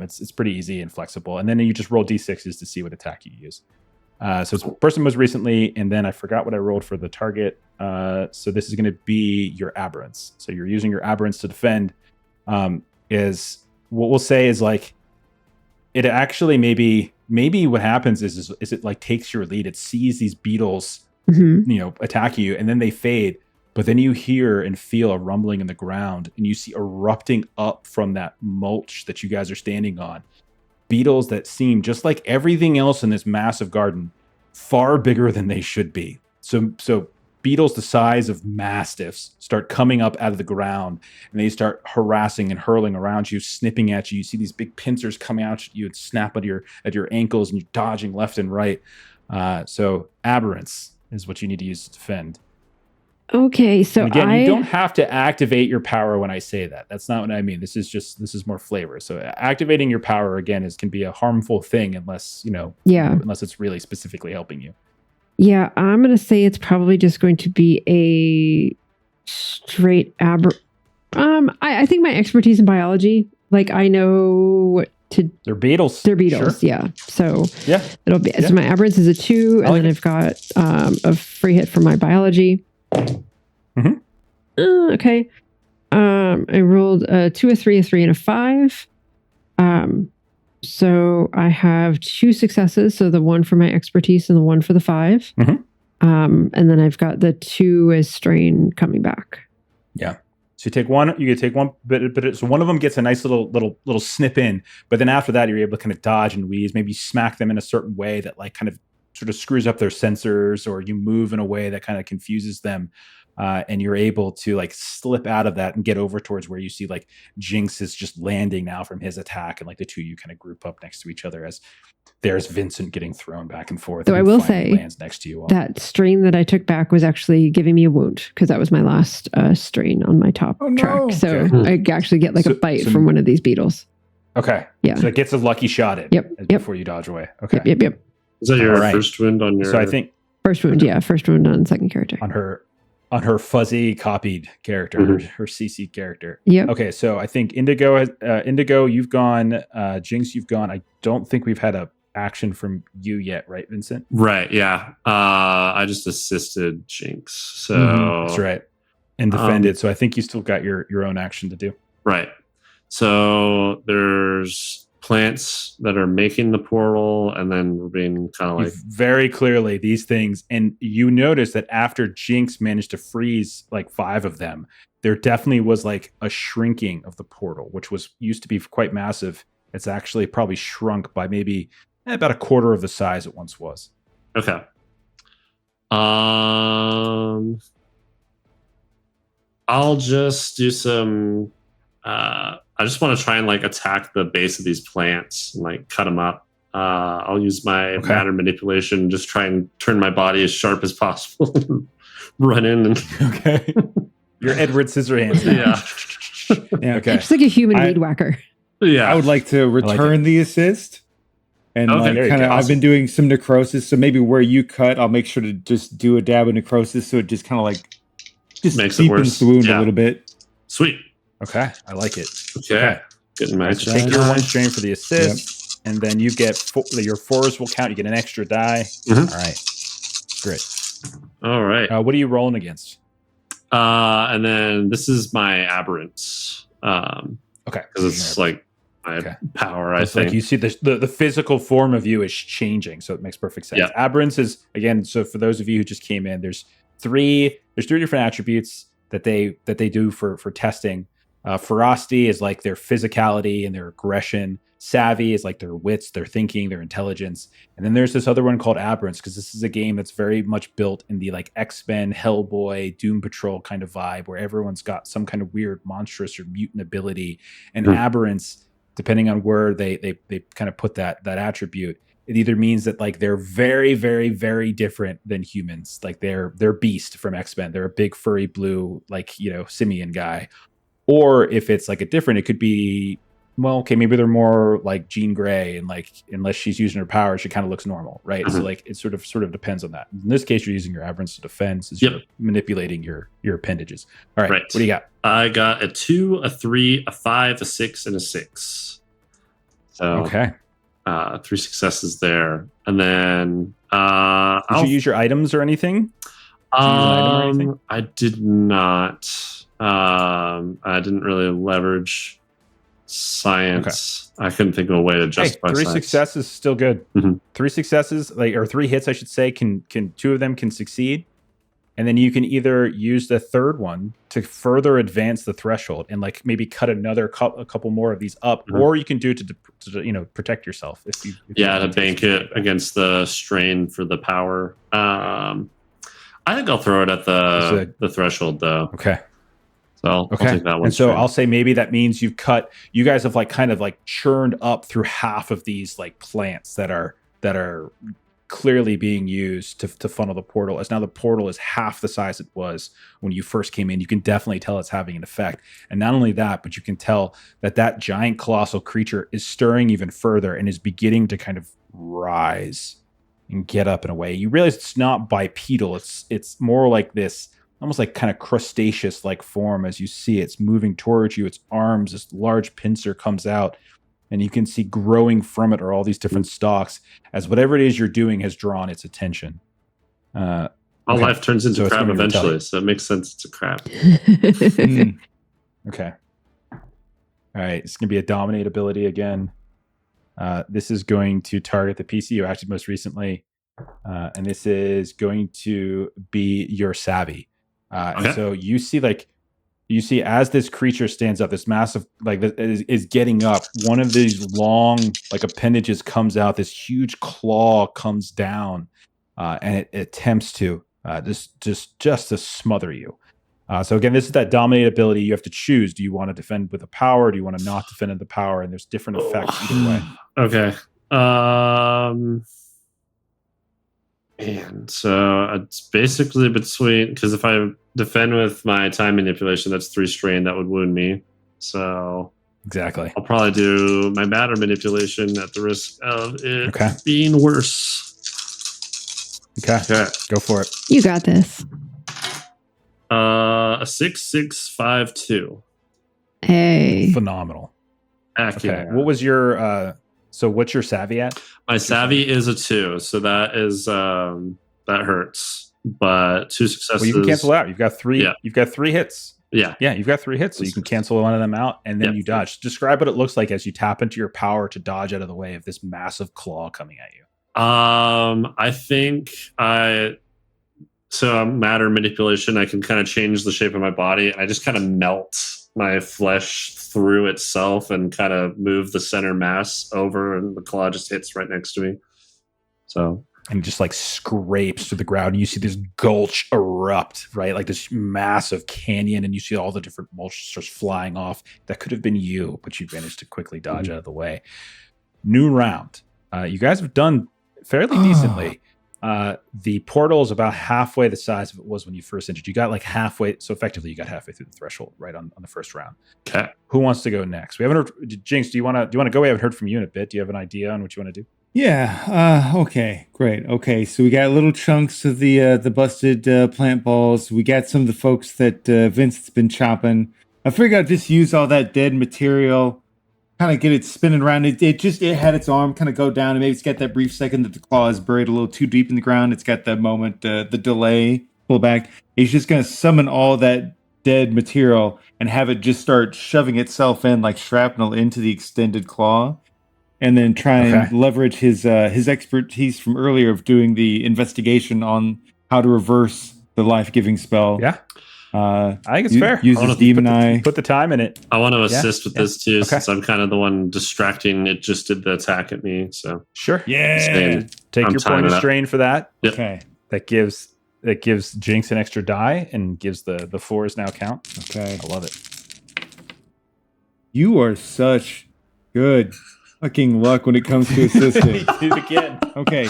S1: It's pretty easy and flexible. And then you just roll d6s to see what attack you use. So it's person most recently, and then I forgot what I rolled for the target. So this is going to be your aberrance. So you're using your aberrance to defend. Is what we'll say is like, it actually maybe what happens is it like takes your lead. It sees these beetles, attack you, and then they fade. But then you hear and feel a rumbling in the ground, and you see erupting up from that mulch that you guys are standing on, beetles that seem just like everything else in this massive garden, far bigger than they should be. So beetles the size of mastiffs start coming up out of the ground, and they start harassing and hurling around you, snipping at you. You see these big pincers coming out at you and snap at your ankles, and you're dodging left and right. So aberrance is what you need to use to defend.
S3: Okay, so
S1: And again, you don't have to activate your power when I say that. That's not what I mean. This is more flavor. So activating your power again can be a harmful thing unless unless it's really specifically helping you.
S3: Yeah, I'm going to say it's probably just going to be a straight I think my expertise in biology, like I know what to.
S1: They're beetles.
S3: They're beetles,
S1: Sure.
S3: yeah. So
S1: Yeah.
S3: it'll be.
S1: Yeah.
S3: So my aberrance is a 2, and
S1: like
S3: then I've got a free hit for my biology.
S1: Mhm.
S3: Okay. I rolled a 2, a 3, a 3, and a 5. So I have 2 successes. So the 1 for my expertise and the 1 for the 5.
S1: Mhm.
S3: And then I've got the 2 as strain coming back.
S1: Yeah. So you take one. You take one, but so one of them gets a nice little snip in. But then after that, you're able to kind of dodge and wheeze. Maybe you smack them in a certain way that like kind of sort of screws up their sensors, or you move in a way that kind of confuses them. And you're able to like slip out of that and get over towards where you see like Jinx is just landing now from his attack, and like the 2 of you kind of group up next to each other as there's Vincent getting thrown back and forth.
S3: So
S1: and
S3: I will
S1: finally
S3: say
S1: lands next to you all.
S3: that strain that I took back was actually giving me a wound, because that was my last strain on my top
S4: Oh, no.
S3: track. So
S1: Okay.
S3: I actually get like a bite from one of these beetles.
S1: Okay.
S3: Yeah.
S1: So it gets a lucky shot in.
S3: Yep.
S1: Before you dodge away. Okay.
S3: Yep.
S2: Is that your
S1: All right.
S2: first wound on your?
S1: So I think
S3: First wound, yeah. First wound on second character.
S1: on her fuzzy copied character,
S2: Mhm.
S1: her CC character.
S3: Yep.
S1: Okay, so I think Indigo, you've gone. Jinx, you've gone. I don't think we've had a action from you yet, right, Vincent?
S2: Right. Yeah. I just assisted Jinx. So
S1: That's right, and defended. So I think you still got your own action to do.
S2: Right. So there's plants that are making the portal, and then we're being kind of like
S1: Very clearly these things, and you notice that after Jinx managed to freeze like 5 of them, there definitely was like a shrinking of the portal, which used to be quite massive. It's actually probably shrunk by maybe about a quarter of the size it once was.
S2: okay. I'll just do some. I just want to try and like attack the base of these plants and like cut them up. I'll use my matter manipulation, just try and turn my body as sharp as possible. Run in and
S1: Okay. You're Edward Scissorhands now.
S2: yeah.
S1: Okay.
S3: Just like a human weed whacker.
S2: Yeah.
S4: I would like to return the assist. And
S2: Okay,
S4: like
S2: there you
S4: kind of,
S2: go.
S4: I've been doing some necrosis, so maybe where you cut, I'll make sure to just do a dab of necrosis, so it just kind of like just
S2: Makes it
S4: deepens
S2: worse.
S4: the wound
S2: Yeah.
S4: a little bit.
S2: Sweet.
S1: Okay. I like it.
S2: Okay. Getting my
S1: So take your 1 strain for the assist, and then you get your Forrest will count. You get an extra die.
S2: Mhm.
S1: All right. Great.
S2: All right.
S1: What are you rolling against?
S2: And then this is my aberrance.
S1: Okay.
S2: Because it's like my power, I
S1: it's
S2: think.
S1: like you see the physical form of you is changing, so it makes perfect sense.
S2: Yeah.
S1: Aberrance is, again, so for those of you who just came in, there's three different attributes that they do for testing. Ferocity is like their physicality and their aggression. Savvy is like their wits, their thinking, their intelligence. And then there's this other one called Aberrance, because this is a game that's very much built in the like X-Men, Hellboy, Doom Patrol kind of vibe, where everyone's got some kind of weird monstrous or mutant ability. And Aberrance, depending on where they kind of put that attribute, it either means that like they're very, very, very different than humans. Like they're Beast from X-Men. They're a big furry blue, like, simian guy. Or if it's like a different, it could be, well, okay, maybe they're more like Jean Grey, and like unless she's using her power, she kind of looks normal, right? So like it sort of depends on that. In this case, you're using your aberrance to defend, so you're manipulating your appendages. All right, what do you got?
S2: I got a 2, a 3, a 5, a 6, and a 6. So
S1: okay,
S2: 3 successes there, and then
S1: did you use your items or anything?
S2: I did not. I didn't really leverage science. Okay. I couldn't think of a way to justify
S1: 3
S2: science.
S1: Successes is still good. 3 successes, or 3 hits, I should say, can 2 of them can succeed, and then you can either use the third one to further advance the threshold and like maybe cut a couple more of these up, or you can do it to protect yourself if you
S2: to bank it against the strain for the power. I think I'll throw it at the threshold though.
S1: Okay.
S2: So I'll take that one.
S1: And so I'll say maybe that means you guys have like kind of like churned up through half of these like plants that are clearly being used to funnel the portal. As now the portal is half the size it was when you first came in. You can definitely tell it's having an effect. And not only that, but you can tell that giant colossal creature is stirring even further and is beginning to kind of rise and get up in a way. You realize it's not bipedal. It's more like this, almost like kind of crustaceous like form. As you see it's moving towards you, its arms, this large pincer comes out, and you can see growing from it are all these different stalks, as whatever it is you're doing has drawn its attention.
S2: Life turns into crab eventually, so it makes sense it's a crab.
S1: Okay. All right, it's going to be a dominate ability again. This is going to target the PC you acted most recently, and this is going to be your savvy. And so you see as this creature stands up, this massive, like, is getting up, one of these long, like, appendages comes out, this huge claw comes down, and it attempts to just to smother you. So again, this is that dominate ability. You have to choose. Do you want to defend with a power? Do you want to not defend with the power? And there's different effects either way.
S2: Okay. And so it's basically between, because if I defend with my time manipulation, that's 3 strain, that would wound me. So
S1: exactly,
S2: I'll probably do my matter manipulation at the risk of it being worse.
S1: Okay, go for it.
S3: You got this.
S2: A 6, 6, 5, 2.
S3: Hey,
S1: phenomenal.
S2: Accurate.
S1: Okay, what was your so what's your savvy at?
S2: My savvy is a 2, so that is that hurts. But 2 successes.
S1: Well, you can cancel out. You've got 3. Yeah. You've got 3 hits.
S2: Yeah,
S1: you've got 3 hits, so you can cancel one of them out, and then you dodge. Describe what it looks like as you tap into your power to dodge out of the way of this massive claw coming at you.
S2: I think matter manipulation, I can kind of change the shape of my body, and I just kind of melt my flesh through itself and kind of move the center mass over, and the claw just hits right next to me. So,
S1: and just like scrapes to the ground, and you see this gulch erupt, right? Like this massive canyon, and you see all the different monsters flying off. That could have been you, but you managed to quickly dodge out of the way. New round. You guys have done fairly decently. The portal is about halfway the size of it was when you first entered. You got like halfway, so effectively you got halfway through the threshold right on the first round.
S2: Okay.
S1: Who wants to go next? We haven't heard. Jinx, do you want to go? We haven't heard from you in a bit. Do you have an idea on what you want to do?
S4: Yeah. Okay. Great. Okay. So we got little chunks of the busted plant balls. We got some of the folks that Vince's been chopping. I figured I'd just use all that dead material, kind of get it spinning around. It had its arm kind of go down, and maybe it's got that brief second that the claw is buried a little too deep in the ground. It's got that moment, the delay pull back. He's just going to summon all that dead material and have it just start shoving itself in like shrapnel into the extended claw, and then try and leverage his expertise from earlier of doing the investigation on how to reverse the life-giving spell.
S1: Yeah. I think it's fair.
S4: Use his demon eye.
S1: Put the time in it.
S2: I want to assist with this too, since I'm kind of the one distracting. It just did the attack at me, so
S1: sure.
S4: Yeah.
S1: Take your point of strain for that.
S2: Yep.
S4: Okay.
S1: That gives Jinx an extra die and gives the 4s now count.
S4: Okay.
S1: I love it.
S4: You are such good fucking luck when it comes to assisting.
S1: Do it again.
S4: Okay.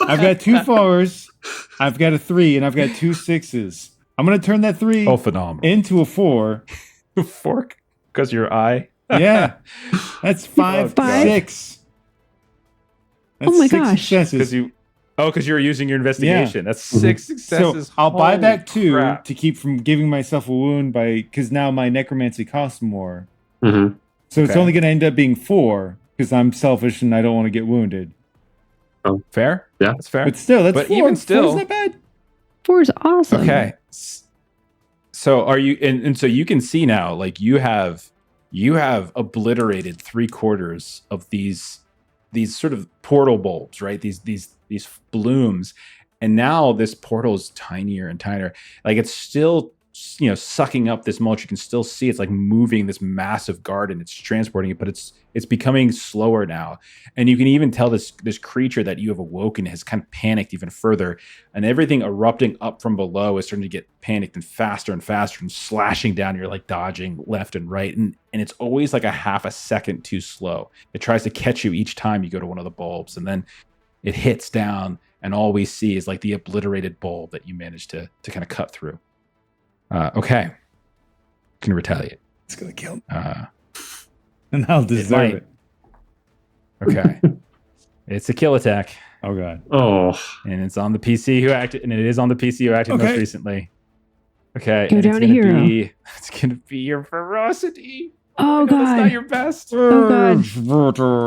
S4: I've got 2 4s, I've got a 3, and I've got 2 6s. I'm going to turn that 3
S1: phenomenal.
S4: into a 4.
S1: Fork? Because your eye?
S4: Yeah. That's 5, 6. That's
S3: Oh my
S4: 6
S3: gosh.
S4: successes.
S1: Because you were using your investigation. That's 6 successes.
S4: So I'll buy back 2
S1: crap.
S4: to keep from giving myself a wound because now my necromancy costs more.
S2: Mm-hmm.
S4: So it's only going to end up being 4 because I'm selfish and I don't want to get wounded.
S1: Fair?
S2: Yeah.
S1: That's fair.
S4: But still, that's
S1: But
S4: 4.
S1: even still-
S4: 4's not bad.
S3: 4 is awesome.
S1: Okay. So are you and so you can see now, like you have obliterated 3/4 of these sort of portal bulbs, right? These blooms. And now this portal is tinier and tinier. Like it's still, sucking up this mulch. You can still see it's like moving this massive garden. It's transporting it, but it's becoming slower now. And you can even tell this creature that you have awoken has kind of panicked even further. And everything erupting up from below is starting to get panicked and faster and slashing down. You're like dodging left and right. And it's always like a half a second too slow. It tries to catch you each time you go to one of the bulbs. And then it hits down. And all we see is like the obliterated bulb that you managed to kind of cut through. Okay. Can retaliate.
S4: It's going to kill me. And I'll deserve it.
S1: Okay. It's a kill attack.
S4: Oh, God.
S2: Oh.
S1: And it's on the PC who acted, and it is on the PC who acted most recently. Okay.
S3: Go down a hero.
S1: It's going to be your ferocity.
S3: Oh, God.
S1: That's not your best.
S3: Oh, God.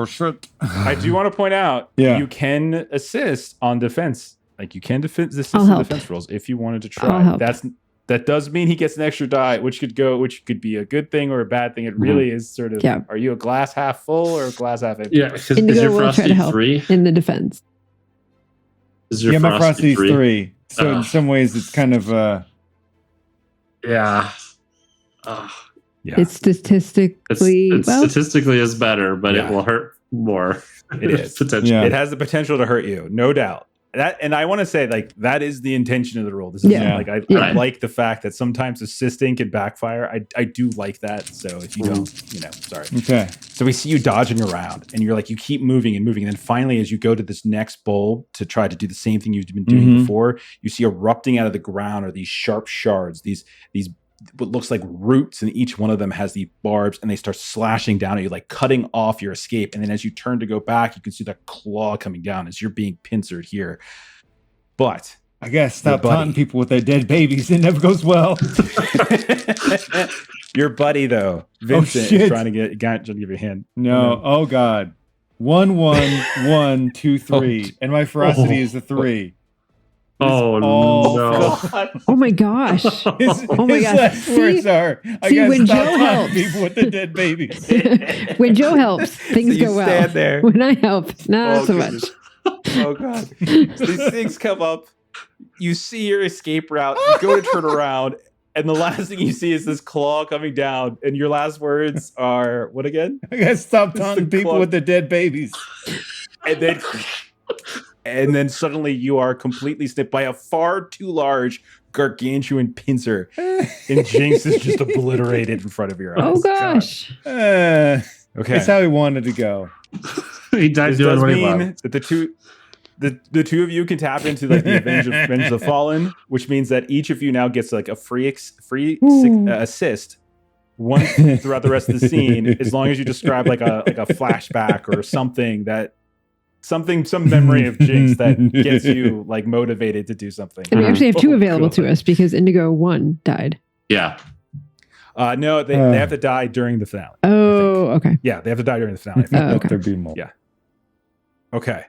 S4: Shit.
S1: I do want to point out,
S4: Yeah.
S1: you can assist on defense. Like you can assist
S3: I'll
S1: on
S3: help.
S1: defense rolls if you wanted to
S3: I'll
S1: try.
S3: help.
S1: That does mean he gets an extra die, which could be a good thing or a bad thing. It really is sort of,
S3: Yeah.
S1: Are you a glass half full or a glass half empty?
S2: Yeah, because is
S3: Indigo
S2: your
S3: will try to
S2: ferocity
S3: help
S2: 3?
S3: in the defense.
S2: Is your
S4: My ferocity is 3. So
S2: Oh.
S4: in some ways, it's kind of...
S2: Yeah.
S1: Yeah.
S3: It's statistically
S2: It's statistically is better, but
S1: Yeah.
S2: it will hurt more.
S1: It is.
S2: Potentially.
S4: Yeah.
S1: It has the potential to hurt you, no doubt. And I want to say, like, that is the intention of the rule. This is
S3: Yeah.
S1: like I
S3: Yeah.
S1: like the fact that sometimes assisting can backfire. I do like that. So if you don't, sorry.
S4: Okay.
S1: So we see you dodging around, and you're like, you keep moving and moving, and then finally, as you go to this next bulb to try to do the same thing you've been doing before, you see erupting out of the ground are these sharp shards, these what looks like roots, and each one of them has these barbs, and they start slashing down at you, like cutting off your escape. And then as you turn to go back, you can see that claw coming down as you're being pincered here. But
S4: I gotta stop
S1: buddy.
S4: taunting people with their dead babies. It never goes well.
S1: your buddy, though, Vincent,
S4: shit.
S1: is trying to give you a hand.
S4: No. Oh, God. 1, 1, 1, 2, 3. And my ferocity is a 3.
S2: Oh, no.
S3: Oh my gosh.
S4: His
S3: my gosh.
S4: last words are, I
S3: see,
S4: gotta
S3: when
S4: stop
S3: Joe
S4: taunting
S3: helps.
S4: people with the dead babies.
S3: When Joe helps, things
S1: So you
S3: go well.
S1: stand there.
S3: When I help, not
S1: Oh,
S3: so
S1: goodness.
S3: much.
S1: Oh God! So these things come up. You see your escape route. You go to turn around, and the last thing you see is this claw coming down. And your last words are what again?
S4: I gotta stop
S1: It's
S4: taunting
S1: the
S4: people
S1: club.
S4: with their dead babies.
S1: And then suddenly you are completely snipped by a far too large gargantuan pincer, and Jinx is just obliterated in front of your eyes.
S3: Oh gosh.
S1: Okay.
S4: That's how he wanted to go.
S2: He died
S1: This
S2: doing
S1: does
S2: what he
S1: mean
S2: loved.
S1: that the two of you can tap into like the Avenge of the Fallen, which means that each of you now gets like a free assist once throughout the rest of the scene, as long as you describe like a flashback or some memory of Jinx that gets you like motivated to do something.
S3: And we actually have 2
S1: Oh,
S3: available
S1: God.
S3: to us because Indigo 1 died.
S2: Yeah.
S1: No, they have to die during the finale.
S3: Oh, okay.
S1: Yeah, they have to die during the finale.
S3: Oh, okay.
S4: There be more.
S1: Yeah. Okay.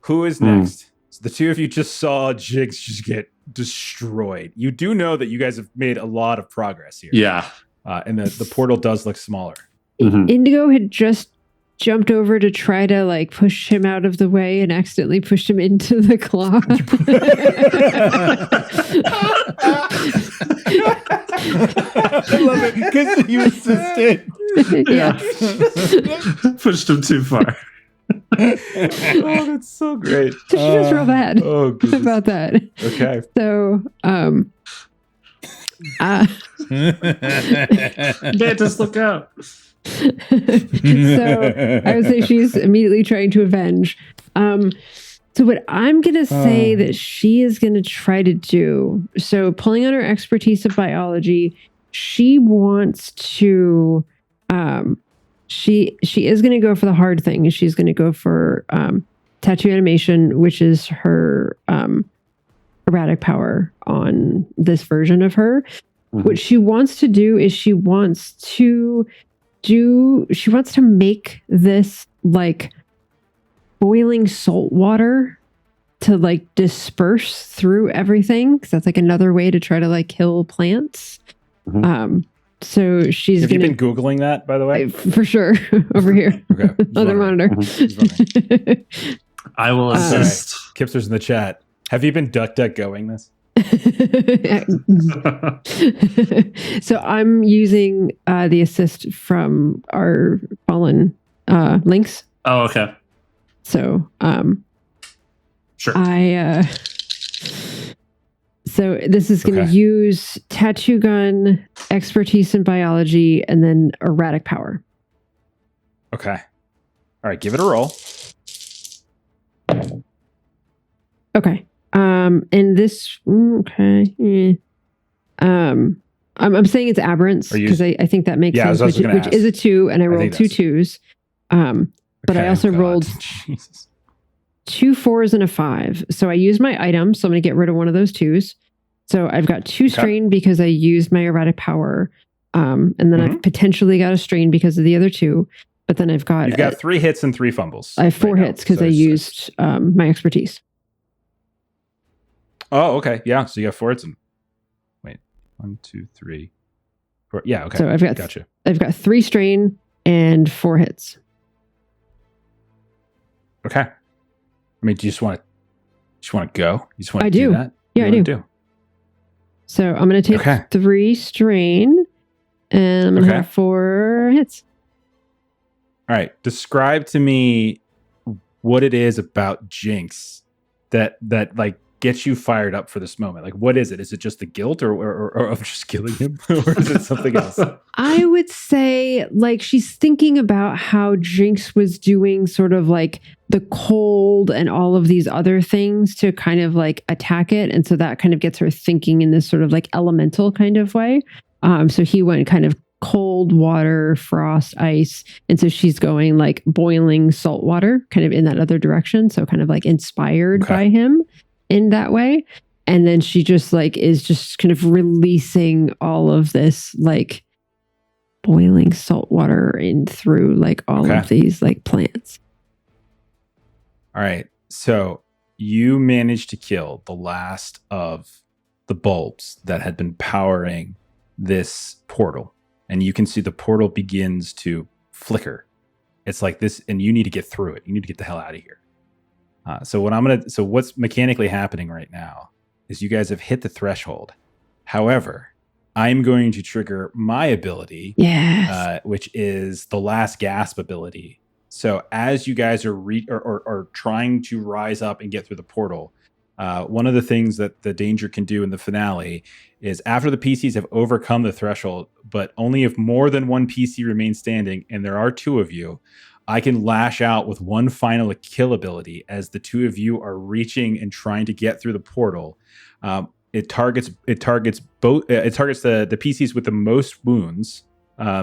S1: Who is next? So the two of you just saw Jigs just get destroyed. You do know that you guys have made a lot of progress here.
S2: Yeah.
S1: And the portal does look smaller.
S2: Mhm.
S3: Indigo had just jumped over to try to like push him out of the way and accidentally pushed him into the claw.
S4: I love it because you insisted.
S3: Yeah.
S2: Pushed him too far.
S1: Oh, that's so great.
S3: She was real bad
S1: Oh, goodness.
S3: about that.
S1: Okay.
S3: So,
S2: Mantis, look out.
S3: so I would say she's immediately trying to avenge. So what I'm gonna say that she is gonna try to do, so pulling on her expertise of biology, she wants to she is gonna go for the hard thing. She's gonna go for tattoo animation, which is her erratic power on this version of her.
S2: Mhm.
S3: What she wants to do is she wants to make this like boiling salt water to like disperse through everything, because that's like another way to try to like kill plants.
S2: Mhm.
S3: So she's
S1: Have
S3: gonna
S1: you been Googling that, by the way?
S3: for sure over here.
S1: Okay. Just
S3: Other
S1: wondering.
S3: monitor.
S2: I will assist.
S1: Kipster's in the chat. Have you been going this?
S3: So I'm using the assist from our fallen links.
S2: Oh, okay.
S3: So
S2: Sure.
S3: so this is going to
S1: Okay.
S3: use tattoo gun, expertise in biology, and then erratic power.
S1: Okay. All right, give it a roll.
S3: Okay. And this I'm saying it's aberrance
S1: Are you-
S3: because I think that makes
S1: Yeah,
S3: sense,
S1: I was
S3: which
S1: gonna ask.
S3: is a 2, and I rolled
S1: think
S3: 2
S1: that's-
S3: 2s. But I
S1: Okay,
S3: also
S1: oh God.
S3: rolled
S1: Jesus.
S3: 2 4s and a 5. So I used my item, so I'm going to get rid of one of those 2s. So I've got 2 strain because I used my erratic power. And then I've potentially got a strain because of the other 2. But then I've got,
S1: You've got 3 hits and 3 fumbles.
S3: I have 4
S1: right now,
S3: hits because
S1: so
S3: I
S1: it's
S3: used my expertise.
S1: Oh, okay. Yeah. So you got 4 hits and wait. 1, 2, 3, 4. Yeah. Okay.
S3: So I've got
S1: Gotcha.
S3: 3 strain and 4 hits.
S1: Okay. I mean, do you just want to go? You just want to
S3: I
S1: do
S3: do.
S1: that?
S3: Yeah,
S1: What
S3: I
S1: do you wanna
S3: So I'm going to take
S1: Okay.
S3: 3 strain and I'm going to
S1: Okay.
S3: have 4 hits.
S1: All right. Describe to me what it is about Jinx that like gets you fired up for this moment. Like, what is it? Is it just the guilt or of just killing him, or is it something else?
S3: I would say like she's thinking about how Jinx was doing sort of like the cold and all of these other things to kind of like attack it. And so that kind of gets her thinking in this sort of like elemental kind of way. So he went kind of cold water, frost, ice. And so she's going like boiling salt water kind of in that other direction. So kind of like inspired
S1: Okay.
S3: by him in that way. And then she just like is just kind of releasing all of this like boiling salt water in through like all
S1: Okay.
S3: of these like plants.
S1: All right. So you managed to kill the last of the bulbs that had been powering this portal. And you can see the portal begins to flicker. It's like this, and you need to get through it. You need to get the hell out of here. So what's mechanically happening right now is you guys have hit the threshold. However, I'm going to trigger my ability,
S3: Yes.
S1: which is the last gasp ability. So as you guys are trying to rise up and get through the portal, one of the things that the Danger can do in the finale is after the PCs have overcome the threshold, but only if more than one PC remains standing, and there are 2 of you, I can lash out with one final kill ability as the 2 of you are reaching and trying to get through the portal. It targets the PCs with the most wounds.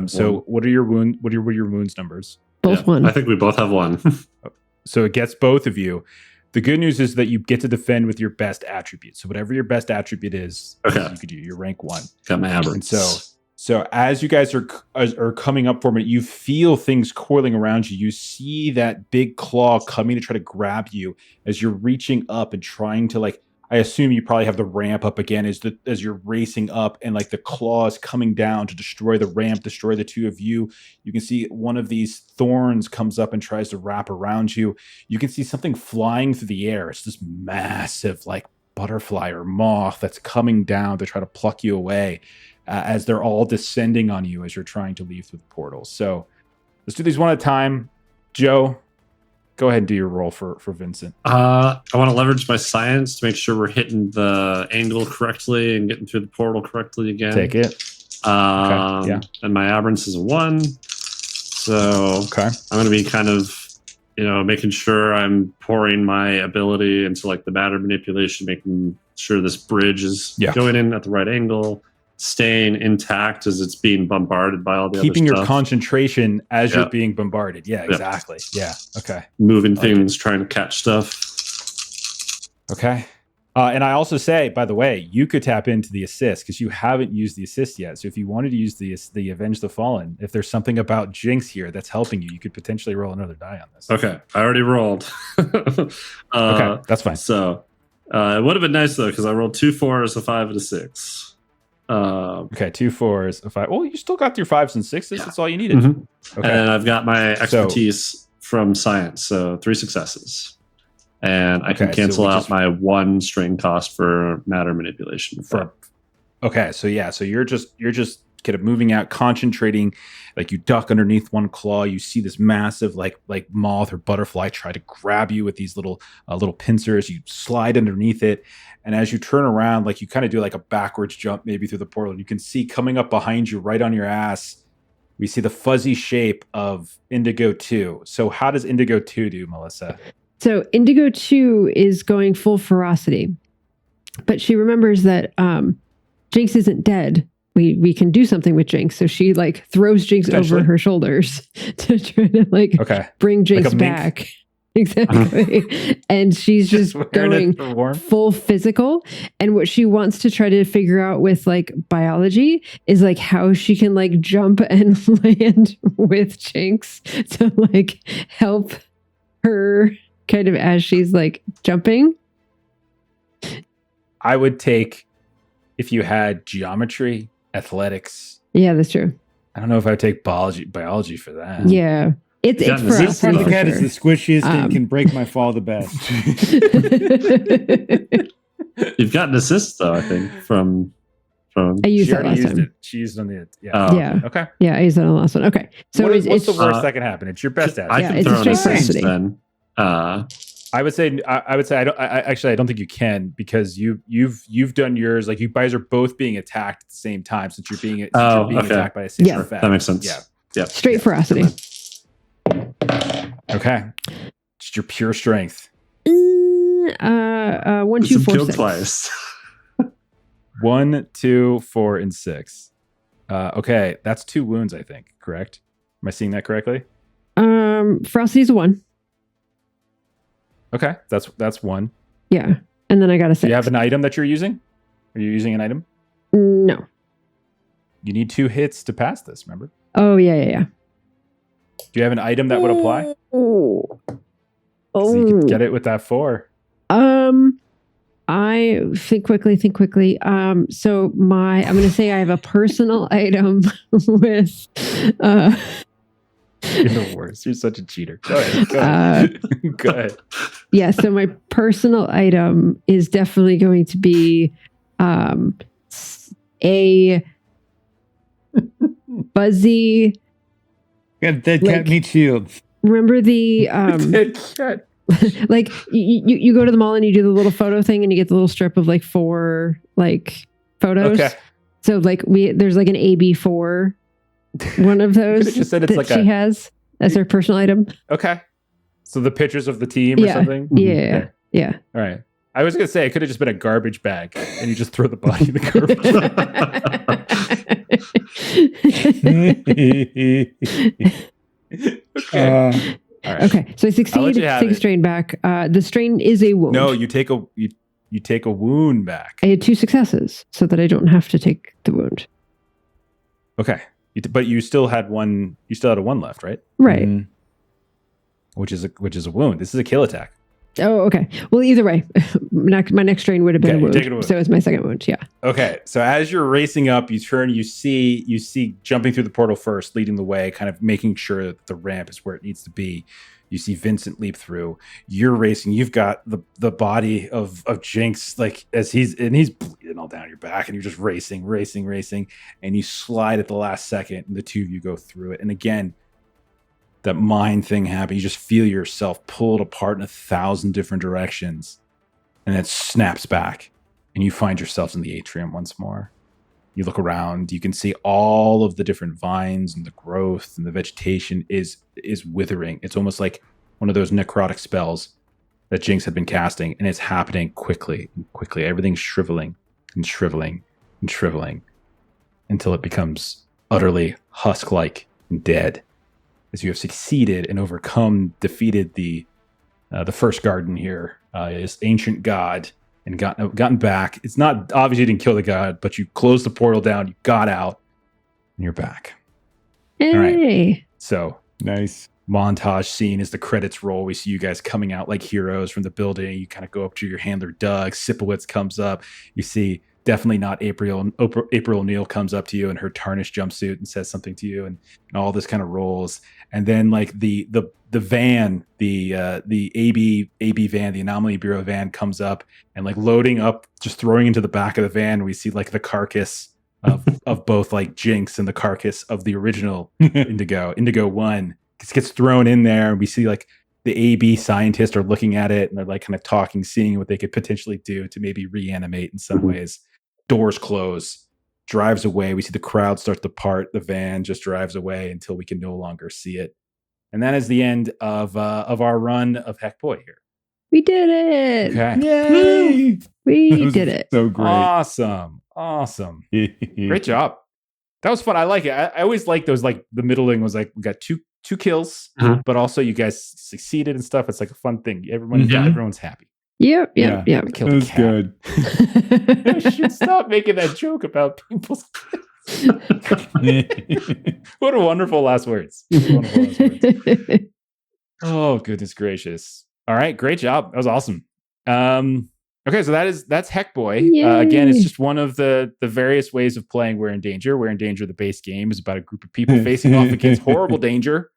S1: So what are your wounds numbers?
S3: Both
S2: Yeah,
S3: one.
S2: I think we both have 1.
S1: So it gets both of you. The good news is that you get to defend with your best attribute. So whatever your best attribute is,
S2: Okay.
S1: you could do your rank 1.
S2: Got my
S1: And
S2: aberrance.
S1: So as you guys are coming up for it, you feel things coiling around you. You see that big claw coming to try to grab you as you're reaching up and trying to, like, I assume you probably have the ramp up again as you're racing up, and like the claws coming down to destroy the ramp, destroy the two of you. You can see one of these thorns comes up and tries to wrap around you. You can see something flying through the air. It's this massive, like, butterfly or moth that's coming down to try to pluck you away. As they're all descending on you as you're trying to leave through the portal. So let's do these one at a time. Joe, go ahead and do your roll for Vincent.
S2: I want to leverage my science to make sure we're hitting the angle correctly and getting through the portal correctly again.
S1: Take it. Okay. Yeah.
S2: And my aberrance is a 1. So I'm going to be kind of, making sure I'm pouring my ability into like the matter manipulation, making sure this bridge is going in at the right angle, staying intact as it's being bombarded by all the
S1: keeping
S2: other
S1: your
S2: stuff.
S1: Concentration as you're being bombarded. Yeah, exactly. Yeah. Okay.
S2: Moving things, trying to catch stuff.
S1: Okay. And I also say, by the way, you could tap into the assist because you haven't used the assist yet. So if you wanted to use the Avenge the Fallen, if there's something about Jinx here that's helping you, you could potentially roll another die on this.
S2: Okay. I already rolled.
S1: Okay. That's fine.
S2: So it would have been nice though, because I rolled 2 4s, a 5, and a 6.
S1: Okay, 2 4s, a 5. Well, you still got your 5s and 6s. That's all you needed.
S2: Mm-hmm. Okay. And I've got my expertise from science, so 3 successes. And I can cancel out my 1 strain cost for matter manipulation.
S1: Okay, so you're just kind of moving out, concentrating, like you duck underneath one claw. You see this massive like moth or butterfly try to grab you with these little pincers. You slide underneath it, and as you turn around, like you kind of do like a backwards jump maybe through the portal. You can see coming up behind you, right on your ass, we see the fuzzy shape of Indigo 2. So how does Indigo 2 do, Melissa?
S3: So Indigo 2 is going full ferocity, but she remembers that Jinx isn't dead. We can do something with Jinx. So she like throws Jinx over her shoulders to try to bring Jinx back. Exactly. And she's just going full physical. And what she wants to try to figure out with like biology is like how she can like jump and land with Jinx to like help her kind of as she's like jumping.
S1: I would take, if you had geometry, athletics.
S3: Yeah, that's true.
S1: I don't know if I would take biology for that.
S3: Yeah. It's for us.
S4: Part of the cat is the squishiest and can break my fall the best.
S2: You've got an assist though, I think, from
S3: I used that last time.
S1: She used it on the
S3: Okay. Yeah, I used that on the last one. Okay. So
S1: what's the worst that can happen? It's your best at it.
S2: I can throw an assist then.
S1: I would say I don't think you can, because you've done yours, like you guys are both being attacked at the same time since you're being attacked by a same effect.
S2: That makes sense.
S1: Yeah.
S3: Straight ferocity.
S1: Okay. Just your pure strength.
S3: 1, 2, 4, 6.
S2: Twice.
S1: 1, 2, 4, and 6. Okay, that's 2 wounds, I think. Correct? Am I seeing that correctly?
S3: Frosty's 1.
S1: Okay, that's 1.
S3: Yeah, and then I got a 6.
S1: Do you have an item that you're using? Are you using an item?
S3: No.
S1: You need 2 hits to pass this. Remember?
S3: Oh yeah.
S1: Do you have an item that would apply?
S3: Oh.
S1: So you can get it with that 4.
S3: I think quickly. So I'm going to say I have a personal item with.
S1: You're the worst. You're such a cheater. Go ahead. Go ahead.
S3: Yeah. So my personal item is definitely going to be a buzzy.
S4: Got dead cat meat shield.
S3: Remember the
S1: dead cat.
S3: Like you go to the mall and you do the little photo thing and you get the little strip of like 4 like photos. Okay. So like there's like an AB4, one of those
S1: just said it's
S3: that
S1: like
S3: she has as her personal item.
S1: Okay. So the pictures of the team or something?
S3: Yeah.
S1: All right. I was going to say, it could have just been a garbage bag and you just throw the body in the garbage bag. Okay. All right.
S3: Okay. So I succeed. Take a strain back. The strain is a wound.
S1: No, you take a wound back.
S3: I had 2 successes so that I don't have to take the wound.
S1: Okay. But you still had one. You still had a 1 left, right?
S3: Right.
S4: Mhm.
S1: Which is a wound. This is a kill attack.
S3: Oh, okay. Well, either way, my next strain would have been
S1: Okay,
S3: a
S1: you're taking a
S3: wound.
S1: wound.
S3: So it's my second wound. Yeah.
S1: Okay, so as you're racing up, you turn, you see jumping through the portal first, leading the way, kind of making sure that the ramp is where it needs to be. You see Vincent leap through. You're racing. You've got the body of Jinx, like as he's bleeding all down your back, and you're just racing, and you slide at the last second, and the two of you go through it. And again, that mind thing happens. You just feel yourself pulled apart in 1,000 different directions, and it snaps back. And you find yourselves in the atrium once more. You look around, you can see all of the different vines and the growth and the vegetation is withering. It's almost like one of those necrotic spells that Jinx had been casting, and it's happening quickly and quickly. Everything's shriveling and shriveling and shriveling until it becomes utterly husk-like and dead. As you have succeeded and defeated the first garden here, this ancient god, and gotten back. It's not obvious you didn't kill the god, but you closed the portal down, you got out, and you're back.
S3: Hey.
S1: All right. So
S4: Nice.
S1: montage scene as the credits roll. We see you guys coming out like heroes from the building. You kind of go up to your handler, Doug. Sipowicz comes up. You see definitely not April. April O'Neil comes up to you in her tarnished jumpsuit and says something to you, and all this kind of rolls. And then like the van, the AB van, the Anomaly Bureau van comes up and like loading up, just throwing into the back of the van. We see like the carcass of both like Jinx and the carcass of the original Indigo 1. It gets thrown in there, and we see like the AB scientists are looking at it, and they're like kind of talking, seeing what they could potentially do to maybe reanimate in some ways. Doors close, drives away. We see the crowd start to part. The van just drives away until we can no longer see it. And that is the end of our run of Heckboy here.
S3: We did it.
S1: Okay.
S4: Yay!
S3: We
S4: That
S3: did
S4: was
S3: it.
S4: So great.
S1: Awesome. Great job. That was fun. I like it. I always like those, like the middling was like, we got two kills, but also you guys succeeded and stuff. It's like a fun thing. Everyone's happy.
S3: Yep.
S1: I
S4: That
S1: killed a
S4: was
S1: cat.
S4: good.
S1: I should stop making that joke about people's What a wonderful last words. Oh, goodness gracious. All right, great job. That was awesome. Okay, so that's Heckboy. Again, it's just one of the various ways of playing We're in Danger. We're in Danger, the base game, is about a group of people facing off against horrible danger.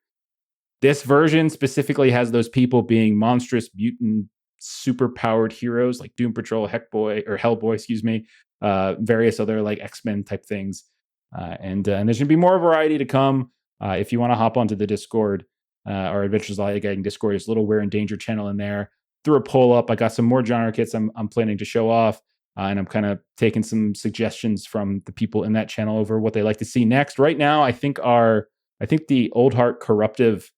S1: This version specifically has those people being monstrous, mutant, super-powered heroes like Doom Patrol, Hellboy, various other like X-Men type things. And there's going to be more variety to come. If you want to hop onto the Discord, our Adventures Lollygagging Discord, there's a little We're in Danger channel in there. Threw a poll up. I got some more genre kits I'm planning to show off. And I'm kind of taking some suggestions from the people in that channel over what they like to see next. Right now, I think the Old Heart Corruptive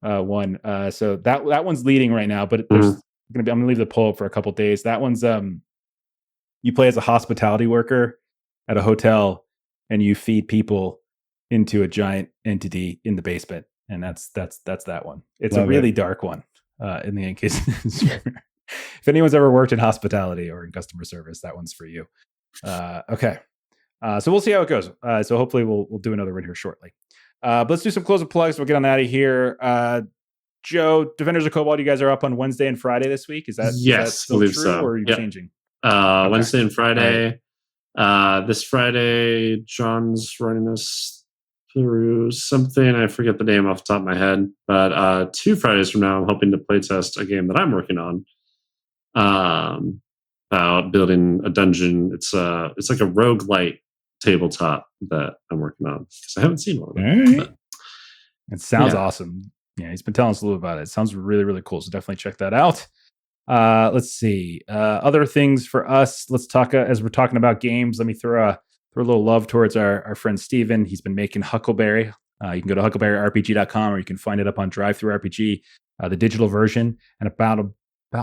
S1: one. So that one's leading right now, but I'm gonna leave the poll up for a couple days. That one's you play as a hospitality worker at a hotel, and you feed people into a giant entity in the basement, and that's that one. It's a really dark one. In case if anyone's ever worked in hospitality or in customer service, that one's for you. Okay, so we'll see how it goes. So hopefully we'll do another one here shortly. But let's do some closing plugs. We'll get on out of here. Joe, Defenders of Cobalt, you guys are up on Wednesday and Friday this week. Is that still true,
S2: so.
S1: or are you changing?
S2: Okay. Wednesday and Friday. Right. This Friday, John's running us through something. I forget the name off the top of my head. But 2 Fridays from now, I'm hoping to play test a game that I'm working on. About building a dungeon. It's like a roguelite tabletop that I'm working on because I haven't seen one of them.
S4: Right.
S1: It sounds awesome. Yeah, he's been telling us a little about it. It sounds really, really cool. So definitely check that out. Let's see. Other things for us. Let's talk as we're talking about games. Let me throw a little love towards our friend Steven. He's been making Huckleberry. You can go to huckleberryrpg.com, or you can find it up on Drive-Thru-RPG, the digital version, and about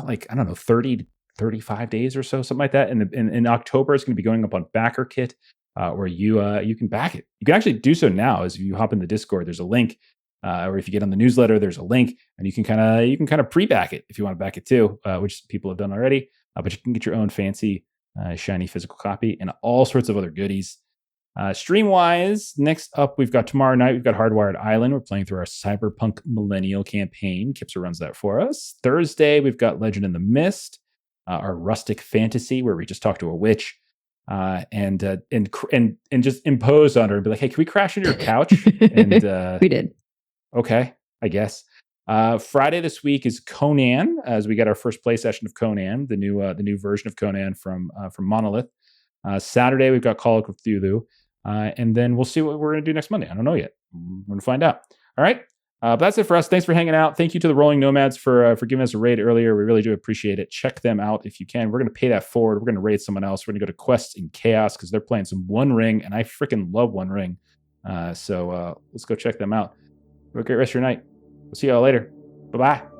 S1: like, I don't know, 30 to 35 days or so, something like that. And in October, it's going to be going up on BackerKit, where you can back it. You can actually do so now. As you hop in the Discord, there's a link. Or if you get on the newsletter, there's a link, and you can kind of pre-back it if you want to back it too, which people have done already. But you can get your own fancy, shiny physical copy and all sorts of other goodies. Stream-wise, next up, we've got tomorrow night, we've got Hardwired Island. We're playing through our Cyberpunk Millennial campaign. Kipser runs that for us. Thursday, we've got Legend in the Mist, our rustic fantasy, where we just talk to a witch and just impose on her and be like, hey, can we crash into your couch? And
S3: we did.
S1: Okay, I guess. Friday this week is Conan, as we get our first play session of Conan, the new version of Conan from Monolith. Saturday, we've got Call of Cthulhu. And then we'll see what we're going to do next Monday. I don't know yet. We're going to find out. All right. But that's it for us. Thanks for hanging out. Thank you to the Rolling Nomads for giving us a raid earlier. We really do appreciate it. Check them out if you can. We're going to pay that forward. We're going to raid someone else. We're going to go to Quests in Chaos because they're playing some One Ring, and I freaking love One Ring. So let's go check them out. Have a great rest of your night. We'll see y'all later. Bye-bye.